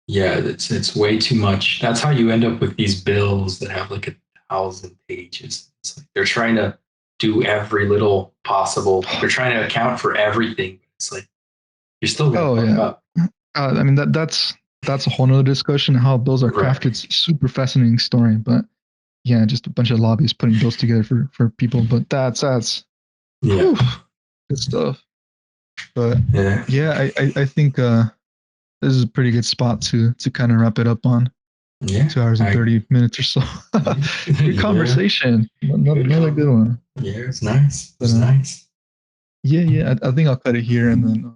[SPEAKER 2] Yeah, it's way too much. That's how you end up with these bills that have like 1,000 pages. It's like they're trying to do every little possible. They're trying to account for everything. It's like you're still gonna
[SPEAKER 1] Oh
[SPEAKER 2] fuck
[SPEAKER 1] yeah.
[SPEAKER 2] up.
[SPEAKER 1] I mean that's a whole nother discussion. How bills are
[SPEAKER 2] Right.
[SPEAKER 1] crafted, it's a super fascinating story. But yeah, just a bunch of lobbyists putting bills together for people. But that's
[SPEAKER 2] Yeah.
[SPEAKER 1] whew, good stuff. But
[SPEAKER 2] Yeah.
[SPEAKER 1] yeah, I think this is a pretty good spot to kind of wrap it up on.
[SPEAKER 2] Yeah.
[SPEAKER 1] 2 hours and
[SPEAKER 2] I
[SPEAKER 1] 30 minutes or so.
[SPEAKER 2] yeah.
[SPEAKER 1] Good
[SPEAKER 2] Yeah.
[SPEAKER 1] conversation.
[SPEAKER 2] Good
[SPEAKER 1] Another good
[SPEAKER 2] comment.
[SPEAKER 1] one.
[SPEAKER 2] Yeah, it's nice. It
[SPEAKER 1] But
[SPEAKER 2] was nice.
[SPEAKER 1] yeah, I think I'll cut it here and then